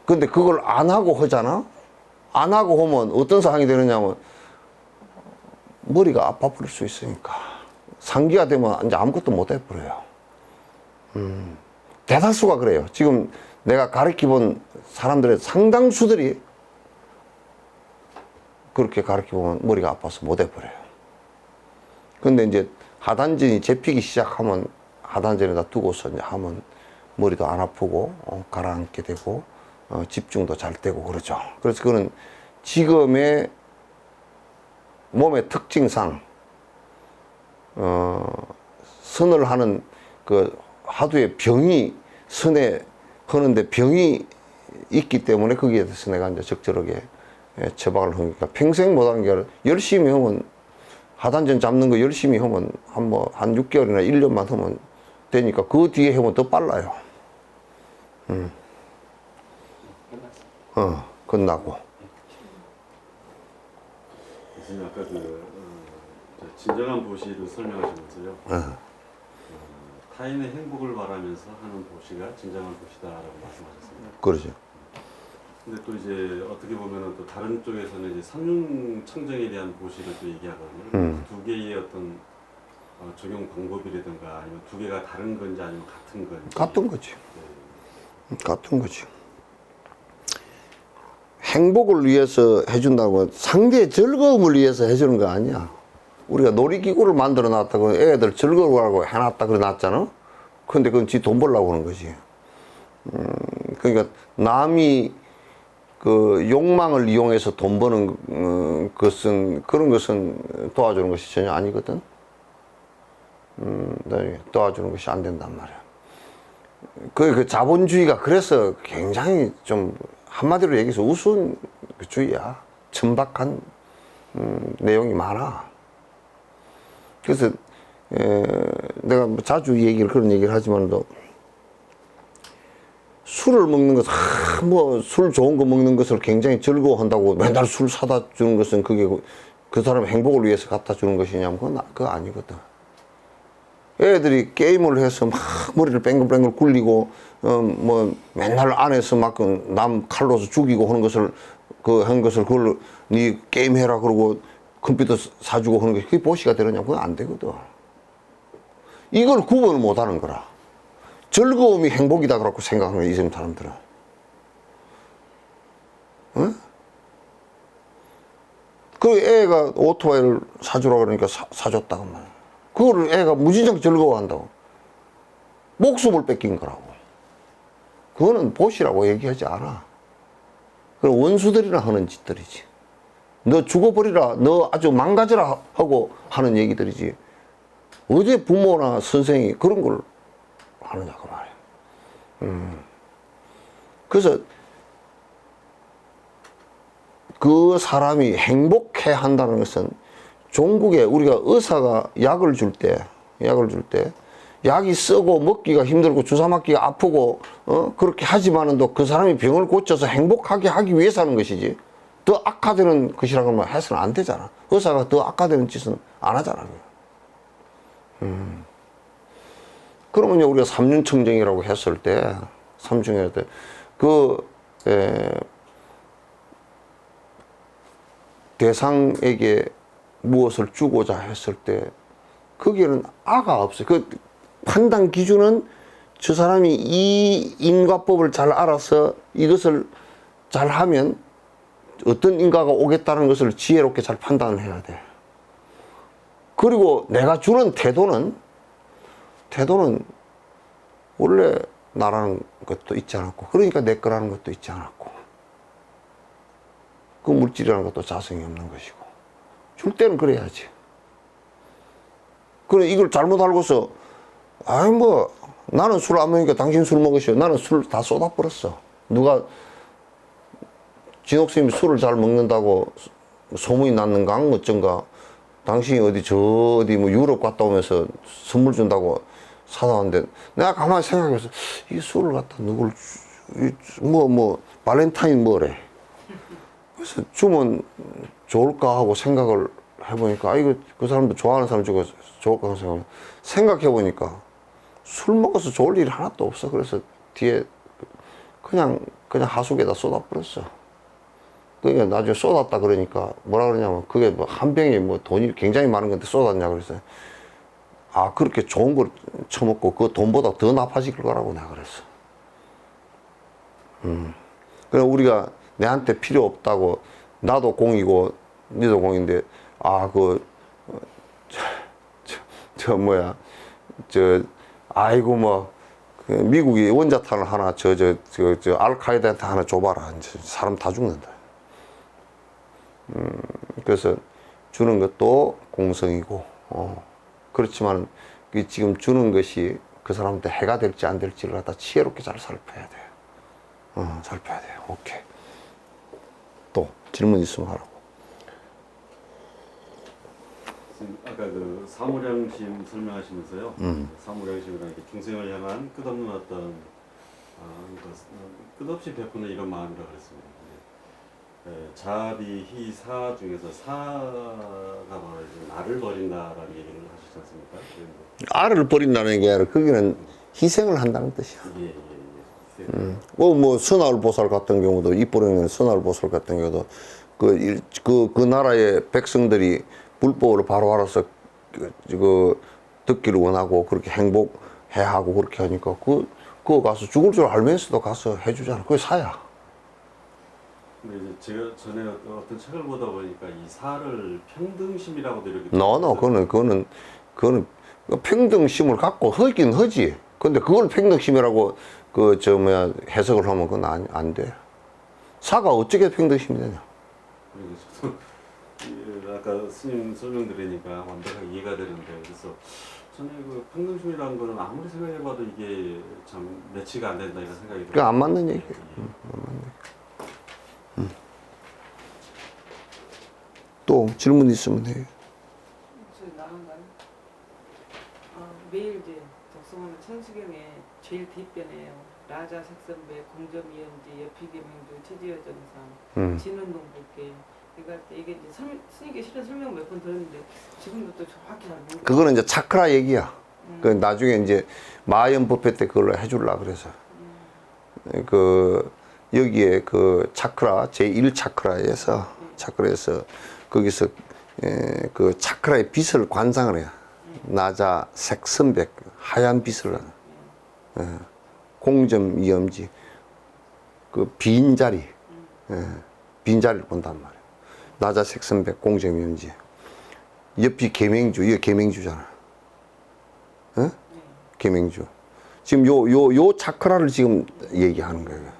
근데 그걸 안 하고 하잖아? 안 하고 하면 어떤 상황이 되느냐면 머리가 아파 버릴 수 있으니까 상기가 되면 이제 아무것도 못 해버려요. 대다수가 그래요. 지금 내가 가르쳐본 사람들의 상당수들이 그렇게 가르쳐보면 머리가 아파서 못 해버려요. 근데 이제 하단전이 잡히기 시작하면 하단전에다 두고서 이제 하면 머리도 안 아프고 가라앉게 되고 집중도 잘 되고 그러죠. 그래서 그거는 지금의 몸의 특징상 선을 하는 그 하두의 병이 선에 하는데 병이 있기 때문에 거기에 대해서 내가 이제 적절하게 처방을 하니까 평생 못하는 게 아니라 열심히 하면 하단전 잡는 거 열심히 하면 한 6개월이나 1년만 하면 되니까 그 뒤에 하면 더 빨라요. 끝났습니다. 끝나고. 선생님 아까 진정한 보시를 설명하시면서요. 타인의 행복을 바라면서 하는 보시가 진정한 보시다라고 말씀하셨습니다. 그러죠. 근데 또 이제 어떻게 보면은 또 다른 쪽에서는 이제 삼륜청정에 대한 보시를 또 얘기하거든요. 두 개의 어떤 적용 방법이라든가 아니면 두 개가 다른 건지 아니면 같은 건지. 같은 거지. 같은 거지. 행복을 위해서 해준다고 상대의 즐거움을 위해서 해주는 거 아니야. 우리가 놀이기구를 만들어 놨다고 애들 즐거워하고 해놨다 그래 놨잖아. 근데 그건 지 돈 벌려고 하는 거지. 그러니까 남이 그 욕망을 이용해서 돈 버는 것은 그런 것은 도와주는 것이 전혀 아니거든. 도와주는 것이 안 된단 말이야. 그 자본주의가 그래서 굉장히 좀 한마디로 얘기해서 우스운 주의야. 천박한 내용이 많아. 그래서 내가 뭐 자주 그런 얘기를 하지만도 술을 먹는 것, 뭐 술 좋은 거 먹는 것을 굉장히 즐거워한다고 맨날 술 사다 주는 것은 그게 그 사람 행복을 위해서 갖다 주는 것이냐면 그거 아니거든. 애들이 게임을 해서 막 머리를 뱅글뱅글 굴리고 뭐 맨날 안에서 막 남 칼로서 죽이고 하는 것을 그걸로 네 게임 해라 그러고 컴퓨터 사주고 하는 게 그게 보시가 되느냐? 그건 안 되거든. 이걸 구분을 못 하는 거라. 즐거움이 행복이다 그렇고 생각하는 거야, 이 사람들은. 응? 그 애가 오토바이를 사주라 그러니까 사줬다고 말이야. 그거를 애가 무진장 즐거워한다고. 목숨을 뺏긴 거라고. 그거는 보시라고 얘기하지 않아. 그건 원수들이랑 하는 짓들이지. 너 죽어버리라, 너 아주 망가져라 하고 하는 얘기들이지. 어디 부모나 선생이 그런 걸 하느냐고 말이야. 그래서 그 사람이 행복해 한다는 것은 종국에 우리가 의사가 약을 줄 때 약이 쓰고 먹기가 힘들고 주사 맞기가 아프고 그렇게 하지만은 또 그 사람이 병을 고쳐서 행복하게 하기 위해서 하는 것이지 더 악화되는 것이라고 하면 해서는 안 되잖아. 의사가 더 악화되는 짓은 안 하잖아. 그러면 우리가 삼륜청정이라고 했을 때 삼륜청정일 때 대상에게 무엇을 주고자 했을 때 거기에는 아가 없어요. 그 판단 기준은 저 사람이 이 인과법을 잘 알아서 이것을 잘 하면 어떤 인과가 오겠다는 것을 지혜롭게 잘 판단을 해야 돼. 그리고 내가 주는 태도는 원래 나라는 것도 있지 않았고 그러니까 내 거라는 것도 있지 않았고 그 물질이라는 것도 자성이 없는 것이고 줄 때는 그래야지. 그래 이걸 잘못 알고서 아이 뭐 나는 술 안 먹으니까 당신 술 먹으시오. 나는 술 다 쏟아버렸어. 누가 진옥스님이 술을 잘 먹는다고 소문이 났는가 어쩐가 당신이 어디 뭐 유럽 갔다 오면서 선물 준다고 사다 왔는데 내가 가만히 생각해서 이 술을 갖다 누굴 발렌타인 뭐래. 그래서 주면 좋을까 하고 생각을 해보니까 이거 그 사람도 좋아하는 사람 주고 좋을까 하고 생각해보니까 술 먹어서 좋을 일이 하나도 없어. 그래서 뒤에 그냥 하수구에다 쏟아버렸어. 그러니까 나중에 쏟았다 그러니까 뭐라 그러냐면 그게 뭐 한 병에 뭐 돈이 굉장히 많은 건데 쏟았냐 그랬어요. 아 그렇게 좋은 걸 처먹고 그 돈보다 더 나빠질 거라고 내가 그랬어. 그래 우리가 내한테 필요 없다고 나도 공이고 니도 공인데 아이고 그 미국이 원자탄을 하나 알카에다한테 하나 줘봐라. 이제 사람 다 죽는다. 그래서 주는 것도 공성이고 그렇지만 지금 주는 것이 그 사람한테 해가 될지 안 될지를 갖다 지혜롭게 잘 살펴야 돼요. 살펴야 돼요. 오케이. 또 질문 있으면 하라고. 아까 그 사무량심 설명하시면서요. 사무량심이라는 게 중생을 향한 끝없는 어떤 끝없이 베푸는 이런 마음이라고 그랬습니다. 자비, 희, 사 중에서 사가 바로 이제 나를 버린다라는 얘기를 하시지 않습니까? 알을 버린다는 게 아니라 거기는 희생을 한다는 뜻이야. 뭐 선하울 보살 같은 경우도 입보령에는 선하울 보살 같은 경우도 그 나라의 백성들이 불법으로 바로 알아서 듣기를 원하고 그렇게 행복해야 하고 그렇게 하니까 그거 가서 죽을 줄 알면서도 가서 해주잖아. 그게 사야. 근데 이제 제가 전에 어떤 책을 보다 보니까 이 사를 평등심이라고도 이렇게 그거는 평등심을 갖고 하긴 하지. 근데 그걸 평등심이라고 해석을 하면 그건 안 돼. 사가 어떻게 평등심이 되냐? 그래서 저도 아까 스님 설명 들으니까 완벽하게 이해가 되는데 그래서 전에 그 평등심이라는 거는 아무리 생각해봐도 이게 참 매치가 안 된다 이런 생각이 들어요. 그게 안 맞는 얘기야. 또 질문 있으면 해요. 저희 나간가요? 매일 이제 독서하는 천수경에 제일 뒷변에요. 라자 색선배, 공점이연지, 여피계명주, 체지여정상, 진운동복계. 그러니까 이게 이제 스님께 실은 설명 몇 번 들었는데 지금도 또 정확히 잘 모르겠어요. 그거는 이제 차크라 얘기야. 그 나중에 이제 마연법회 때 그걸로 해주려 그래서 여기에 그 차크라 제1 차크라에서 거기서 그 차크라의 빛을 관상을 해요. 나자 색선백 하얀 빛을 공점 이염지 그 빈자리 빈자리를 본단 말이에요. 나자 색선백 공점 이염지 옆이 계명주 이게 계명주잖아. 계명주 지금 요 차크라를 지금 얘기하는 거예요.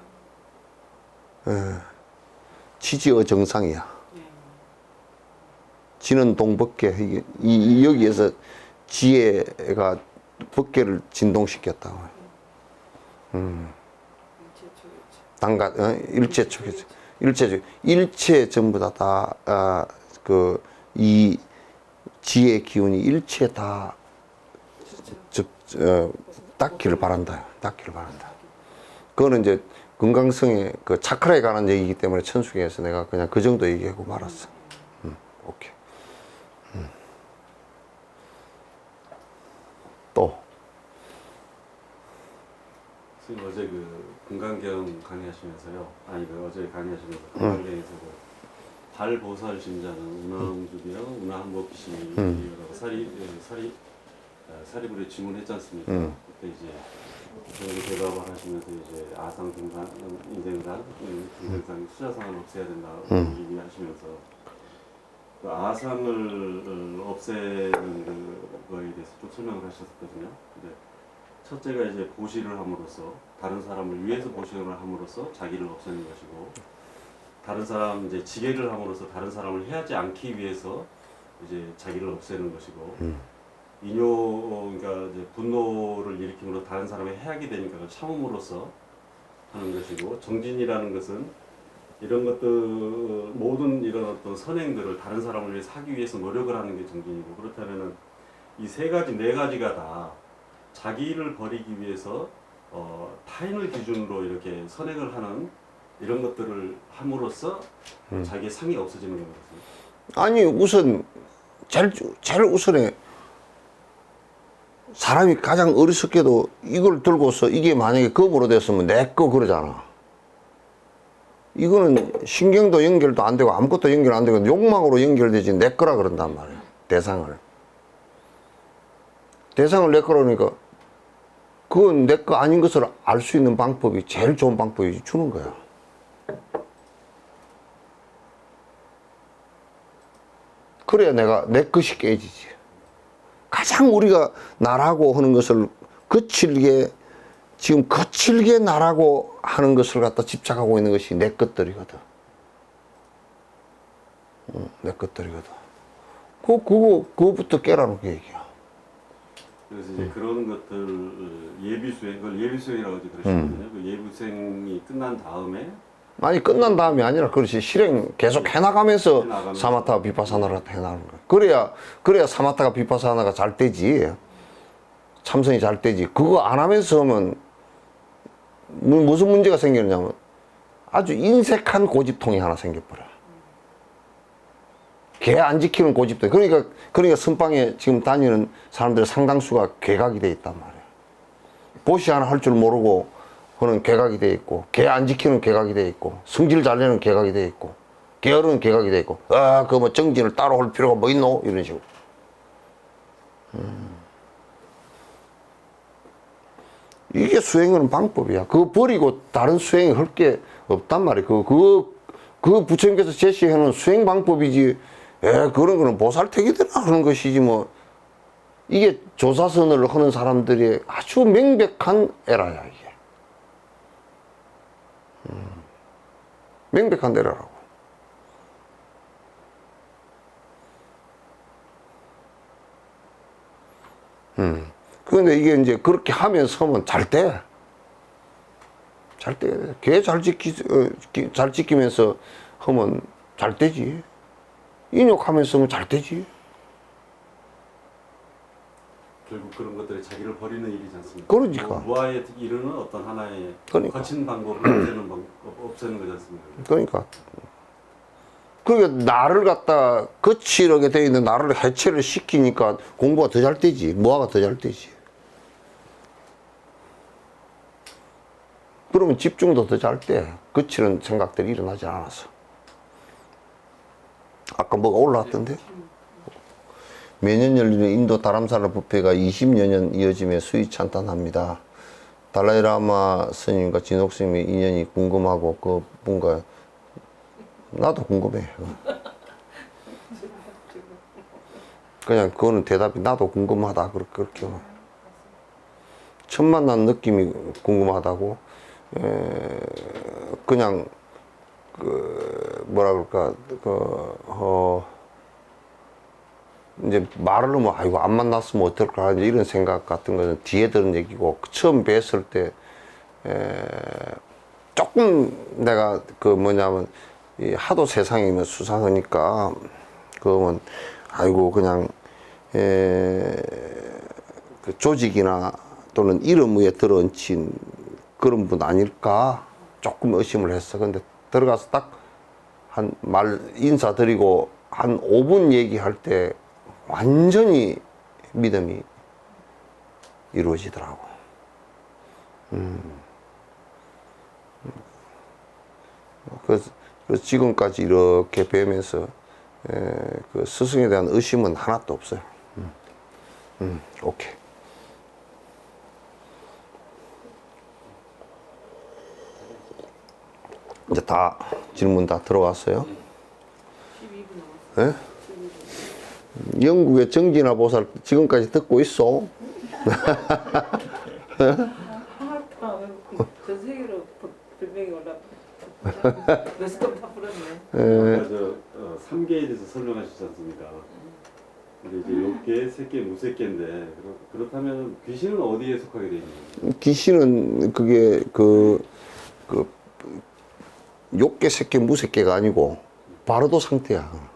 치지어 정상이야. 지는 동법계 여기에서 지혜가 법계를 진동시켰다고. 일체초겠지. 일체 전부 이 지혜의 기운이 일체 다 닿기를 바란다. 그거는 이제 건강성의 그 차크라에 관한 얘기이기 때문에 천수경에서 내가 그냥 그 정도 얘기하고 말았어. 오케이. 또 선생님 어제 그 금강경 강의하시면서요. 어제 강의하시면서 금강경에서 달보살 신자는 운항주비요, 운항한법비시라고 사리불에 질문했지 않습니까? 그때 이제 저에게 대답을 하시면서 이제 아상, 등산, 인생산, 인생산, 수자상을 없애야 된다고 얘기하시면서 그 아상을 없애는 거에 대해서 좀 설명을 하셨거든요. 근데 첫째가 이제 보시를 함으로써 다른 사람을 위해서 보시를 함으로써 자기를 없애는 것이고, 다른 사람 이제 지게를 함으로써 다른 사람을 해하지 않기 위해서 이제 자기를 없애는 것이고, 그러니까 이제 분노를 일으킴으로 다른 사람이 해하게 되니까 그걸 참음으로써 하는 것이고, 정진이라는 것은 이런 것들 모든 이런 어떤 선행들을 다른 사람을 위해서 하기 위해서 노력을 하는 게 정진이고, 그렇다면은 이 네 가지가 다 자기를 버리기 위해서 타인을 기준으로 이렇게 선행을 하는 이런 것들을 함으로써 자기의 상이 없어지는 거거든요. 아니 우선 제일 우선에 사람이 가장 어리석게도 이걸 들고서 이게 만약에 겁으로 됐으면 내 거 그러잖아. 이거는 신경도 연결도 안 되고 아무것도 연결 안 되고 욕망으로 연결되지 내 거라 그런단 말이야. 대상을 내 거라니까 그건 내 거 아닌 것을 알 수 있는 방법이 제일 좋은 방법이 주는 거야. 그래야 내가 내 것이 깨지지. 가장 우리가 나라고 하는 것을 거칠게 나라고 하는 것을 갖다 집착하고 있는 것이 내 것들이거든. 내 것들이거든. 그거부터 깨라는 게 얘기야. 그래서 이제 그런 것들 예비수행, 그걸 예비수행이라고 그러시거든요. 그 예비수행이 끝난 다음에 아니 끝난 다음이 아니라 그렇지 실행 계속 해나가면서 사마타가 비파사나를 해나가는 거야. 그래야 사마타가 비파사나가 잘 되지. 참선이 잘 되지. 그거 안 하면서 하면 무슨 문제가 생기느냐면 아주 인색한 고집통이 하나 생겨버려. 개 안 지키는 고집통. 그러니까 선방에 지금 다니는 사람들 상당수가 괴각이 돼 있단 말이야. 보시 하나 할 줄 모르고 그는 괴각이 돼 있고, 개 안 지키는 괴각이 돼 있고, 성질 잘 내는 괴각이 돼 있고, 게으르는 괴각이 돼 있고, 그 뭐 정진을 따로 할 필요가 뭐 있노? 이런 식으로. 이게 수행하는 방법이야. 그거 버리고 다른 수행을 할 게 없단 말이야. 그 부처님께서 제시해 놓은 수행 방법이지. 그런 거는 보살택이더라 하는 것이지 뭐. 이게 조사선을 하는 사람들이 아주 명백한 에라야, 이게. 명백한 에라라고. 그런데 이게 이제 그렇게 하면서 하면 잘 돼. 잘 돼. 개 잘 지키면서 하면 잘 되지. 인욕하면서 하면 잘 되지. 결국 그런 것들이 자기를 버리는 일이지 않습니까? 그러니까. 무아에 이르는 어떤 하나의 그러니까. 거친 방법을 없애는 거지 않습니까? 그러니까 나를 갖다 거칠게 되어 있는 나를 해체를 시키니까 공부가 더 잘 되지. 무아가 더 잘 되지. 그러면 집중도 더 잘 돼. 거칠은 생각들이 일어나지 않아서. 아까 뭐가 올라왔던데? 매년 열리는 인도 다람사라 뷔페가 20여 년 이어지며 수위 찬탄합니다. 달라이라마 스님과 진옥 스님의 인연이 궁금하고 뭔가 나도 궁금해. 그냥 그거는 대답이 나도 궁금하다 그렇게 첫 만난 느낌이 궁금하다고. 그냥 뭐라 그럴까 이제 말을 하면 아이고 안 만났으면 어떨까 이런 생각 같은 거는 뒤에 들은 얘기고 처음 뵀을 때 조금 내가 이 하도 세상이 수상하니까 그러면 아이고 그냥 그 조직이나 또는 이름 위에 들어얹힌 그런 분 아닐까 조금 의심을 했어. 근데 들어가서 딱 한 말 인사드리고 한 5분 얘기할 때 완전히 믿음이 이루어지더라고. 그래서 지금까지 이렇게 뵈면서 그 스승에 대한 의심은 하나도 없어요. 오케이. 이제 다 질문 다 들어왔어요. 12분 남았어요. 예? 영국의 정진아 보살 지금까지 듣고 있어? 전 세계로 불명이 올라. 몇스톱 다 풀었네. 아까 3개에 대해서 설명하셨지 않습니까? 근데 이제 욕계, 새끼, 무새끼인데 그렇다면 귀신은 어디에 속하게 되어 있는 거예요? 귀신은 그게 욕계, 새끼, 무새끼가 아니고 바르도 상태야.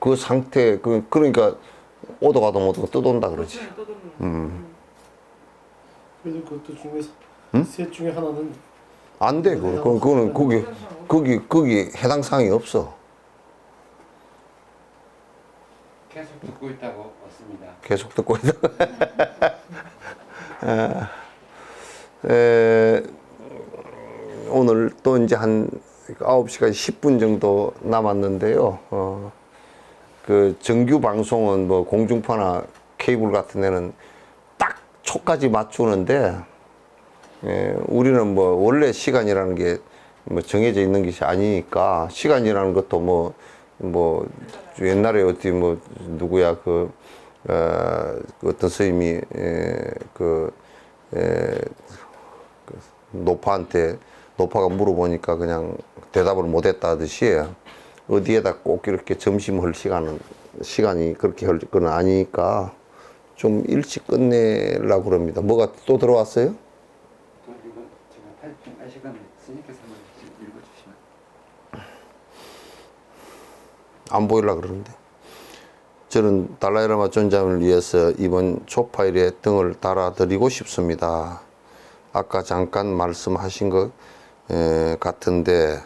그 상태 그러니까 오도 가도 못하고 떠돈다 그러지. 그래도 그것도 중에서 셋 중에 하나는 안 돼. 그거는 거기 해당 사항이 없어. 계속 듣고 있다고 왔습니다. 계속 듣고 있다. 오늘 또 이제 한 9시까지 10분 정도 남았는데요. 그 정규 방송은 뭐 공중파나 케이블 같은 데는 딱 초까지 맞추는데, 우리는 뭐 원래 시간이라는 게 뭐 정해져 있는 것이 아니니까 시간이라는 것도 뭐 옛날에 어디 뭐 누구야 그 어떤 스님이 노파가 물어보니까 그냥 대답을 못했다 하듯이 어디에다 꼭 이렇게 점심할 시간이 그렇게 할 건 아니니까 좀 일찍 끝내려고 그럽니다. 뭐가 또 들어왔어요? 또 이거 제가 타이핑할 시간에 스님께서 한번 읽어주시면. 안 보이려고 그러는데. 저는 달라이라마 존자를 위해서 이번 초파일에 등을 달아드리고 싶습니다. 아까 잠깐 말씀하신 것 같은데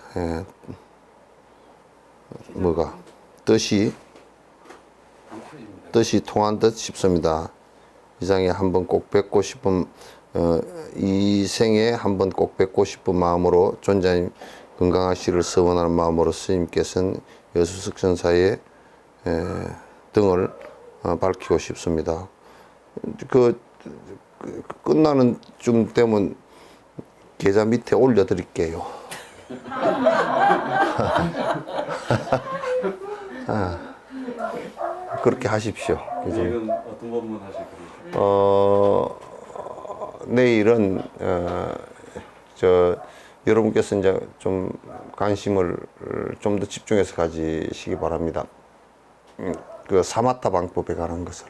뭐가 뜻이 통한 듯 싶습니다. 이장에 한번 꼭 뵙고 싶은 이 생에 한번 꼭 뵙고 싶은 마음으로 존자님 건강하시를 서원하는 마음으로 스님께서는 여수석 전사의 등을 밝히고 싶습니다. 끝나는 쯤 되면 계좌 밑에 올려드릴게요. 그렇게 하십시오. 내일은 어떤 법문 하실 겁니까? 내일은 여러분께서 이제 좀 관심을 좀 더 집중해서 가지시기 바랍니다. 그 사마타 방법에 관한 것을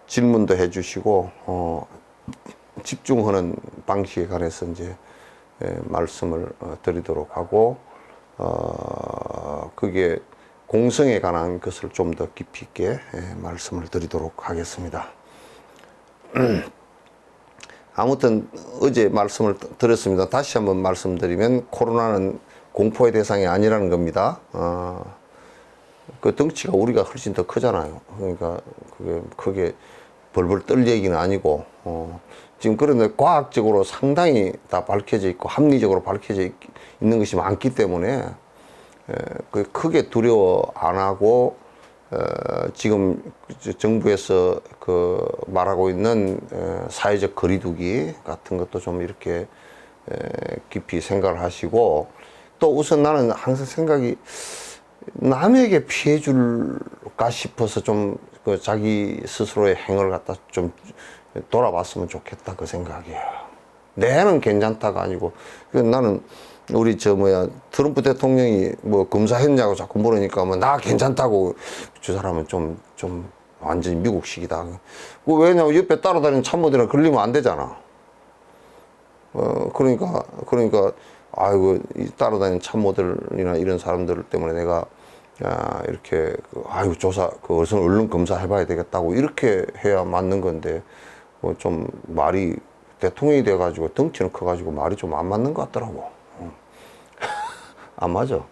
질문도 해주시고 집중하는 방식에 관해서 이제 말씀을 드리도록 하고 그게 공성에 관한 것을 좀 더 깊이 있게 말씀을 드리도록 하겠습니다. 아무튼 어제 말씀을 드렸습니다. 다시 한번 말씀드리면 코로나는 공포의 대상이 아니라는 겁니다. 그 덩치가 우리가 훨씬 더 크잖아요. 그러니까 그게 크게 벌벌 떨 얘기는 아니고 지금 그런데 과학적으로 상당히 다 밝혀져 있고 합리적으로 밝혀져 있는 것이 많기 때문에 크게 두려워 안 하고 지금 정부에서 그 말하고 있는 사회적 거리두기 같은 것도 좀 이렇게 깊이 생각을 하시고 또 우선 나는 항상 생각이 남에게 피해 줄까 싶어서 좀 그 자기 스스로의 행을 갖다 좀 돌아봤으면 좋겠다 그 생각이에요. 내는 괜찮다가 아니고 나는 우리 트럼프 대통령이 뭐 검사했냐고 자꾸 물으니까 뭐 나 괜찮다고 저 사람은 좀 완전히 미국식이다. 왜냐면 옆에 따라다니는 참모들이랑 걸리면 안 되잖아. 그러니까 아이고 이 따라다니는 참모들이나 이런 사람들 때문에 내가 이렇게 아이고 조사 얼른 검사해봐야 되겠다고 이렇게 해야 맞는 건데 뭐 좀 말이 대통령이 돼가지고 덩치는 커가지고 말이 좀 안 맞는 것 같더라고. 안 맞아.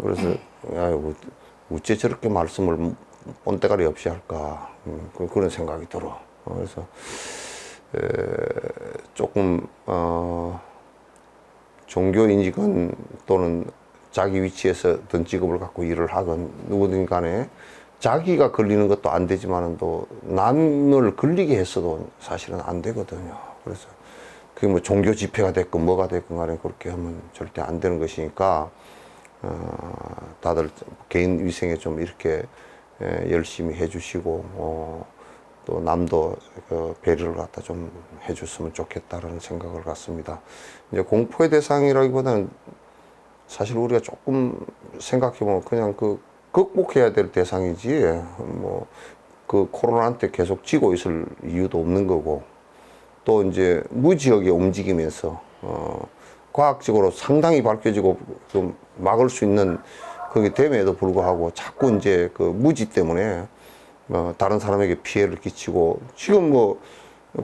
그래서 아이고 어째 저렇게 말씀을 본때가리 없이 할까 그런 생각이 들어. 그래서 조금 종교인이건 또는 자기 위치에서 어떤 직업을 갖고 일을 하건 누구든 간에 자기가 걸리는 것도 안 되지만은 또 남을 걸리게 했어도 사실은 안 되거든요. 그래서 그게 뭐 종교 집회가 됐건 뭐가 됐건 간에 그렇게 하면 절대 안 되는 것이니까 다들 개인 위생에 좀 이렇게 열심히 해주시고 또 남도 그 배려를 갖다 좀 해줬으면 좋겠다라는 생각을 갖습니다. 이제 공포의 대상이라기보다는 사실 우리가 조금 생각해보면 그냥 극복해야 될 대상이지 뭐 그 코로나한테 계속 쥐고 있을 이유도 없는 거고 또 이제 무지하게 움직이면서 과학적으로 상당히 밝혀지고 좀 막을 수 있는 그게 됨에도 불구하고 자꾸 이제 그 무지 때문에 다른 사람에게 피해를 끼치고 지금 뭐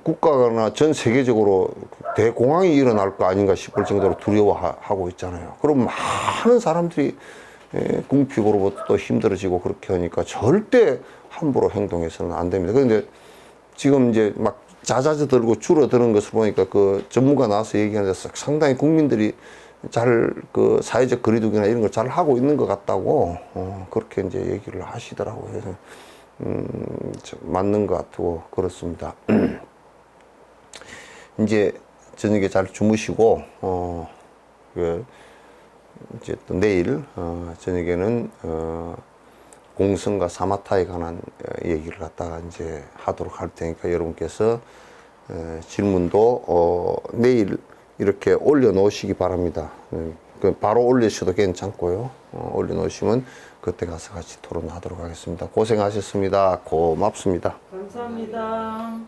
국가나 전 세계적으로 대공황이 일어날 거 아닌가 싶을 정도로 두려워하고 있잖아요. 그럼 많은 사람들이 궁핍으로부터 또 힘들어지고 그렇게 하니까 절대 함부로 행동해서는 안 됩니다. 그런데 지금 이제 막 잦아들고 줄어드는 것을 보니까 그 전문가 나와서 얘기하는데 상당히 국민들이 잘 그 사회적 거리두기나 이런 걸 잘 하고 있는 것 같다고 그렇게 이제 얘기를 하시더라고요. 그래서 맞는 것 같고 그렇습니다. 이제 저녁에 잘 주무시고 이제 또 내일 저녁에는 공성과 사마타에 관한 얘기를 갖다가 이제 하도록 할 테니까 여러분께서 질문도 내일 이렇게 올려놓으시기 바랍니다. 바로 올리셔도 괜찮고요. 올려놓으시면 그때 가서 같이 토론하도록 하겠습니다. 고생하셨습니다. 고맙습니다. 감사합니다.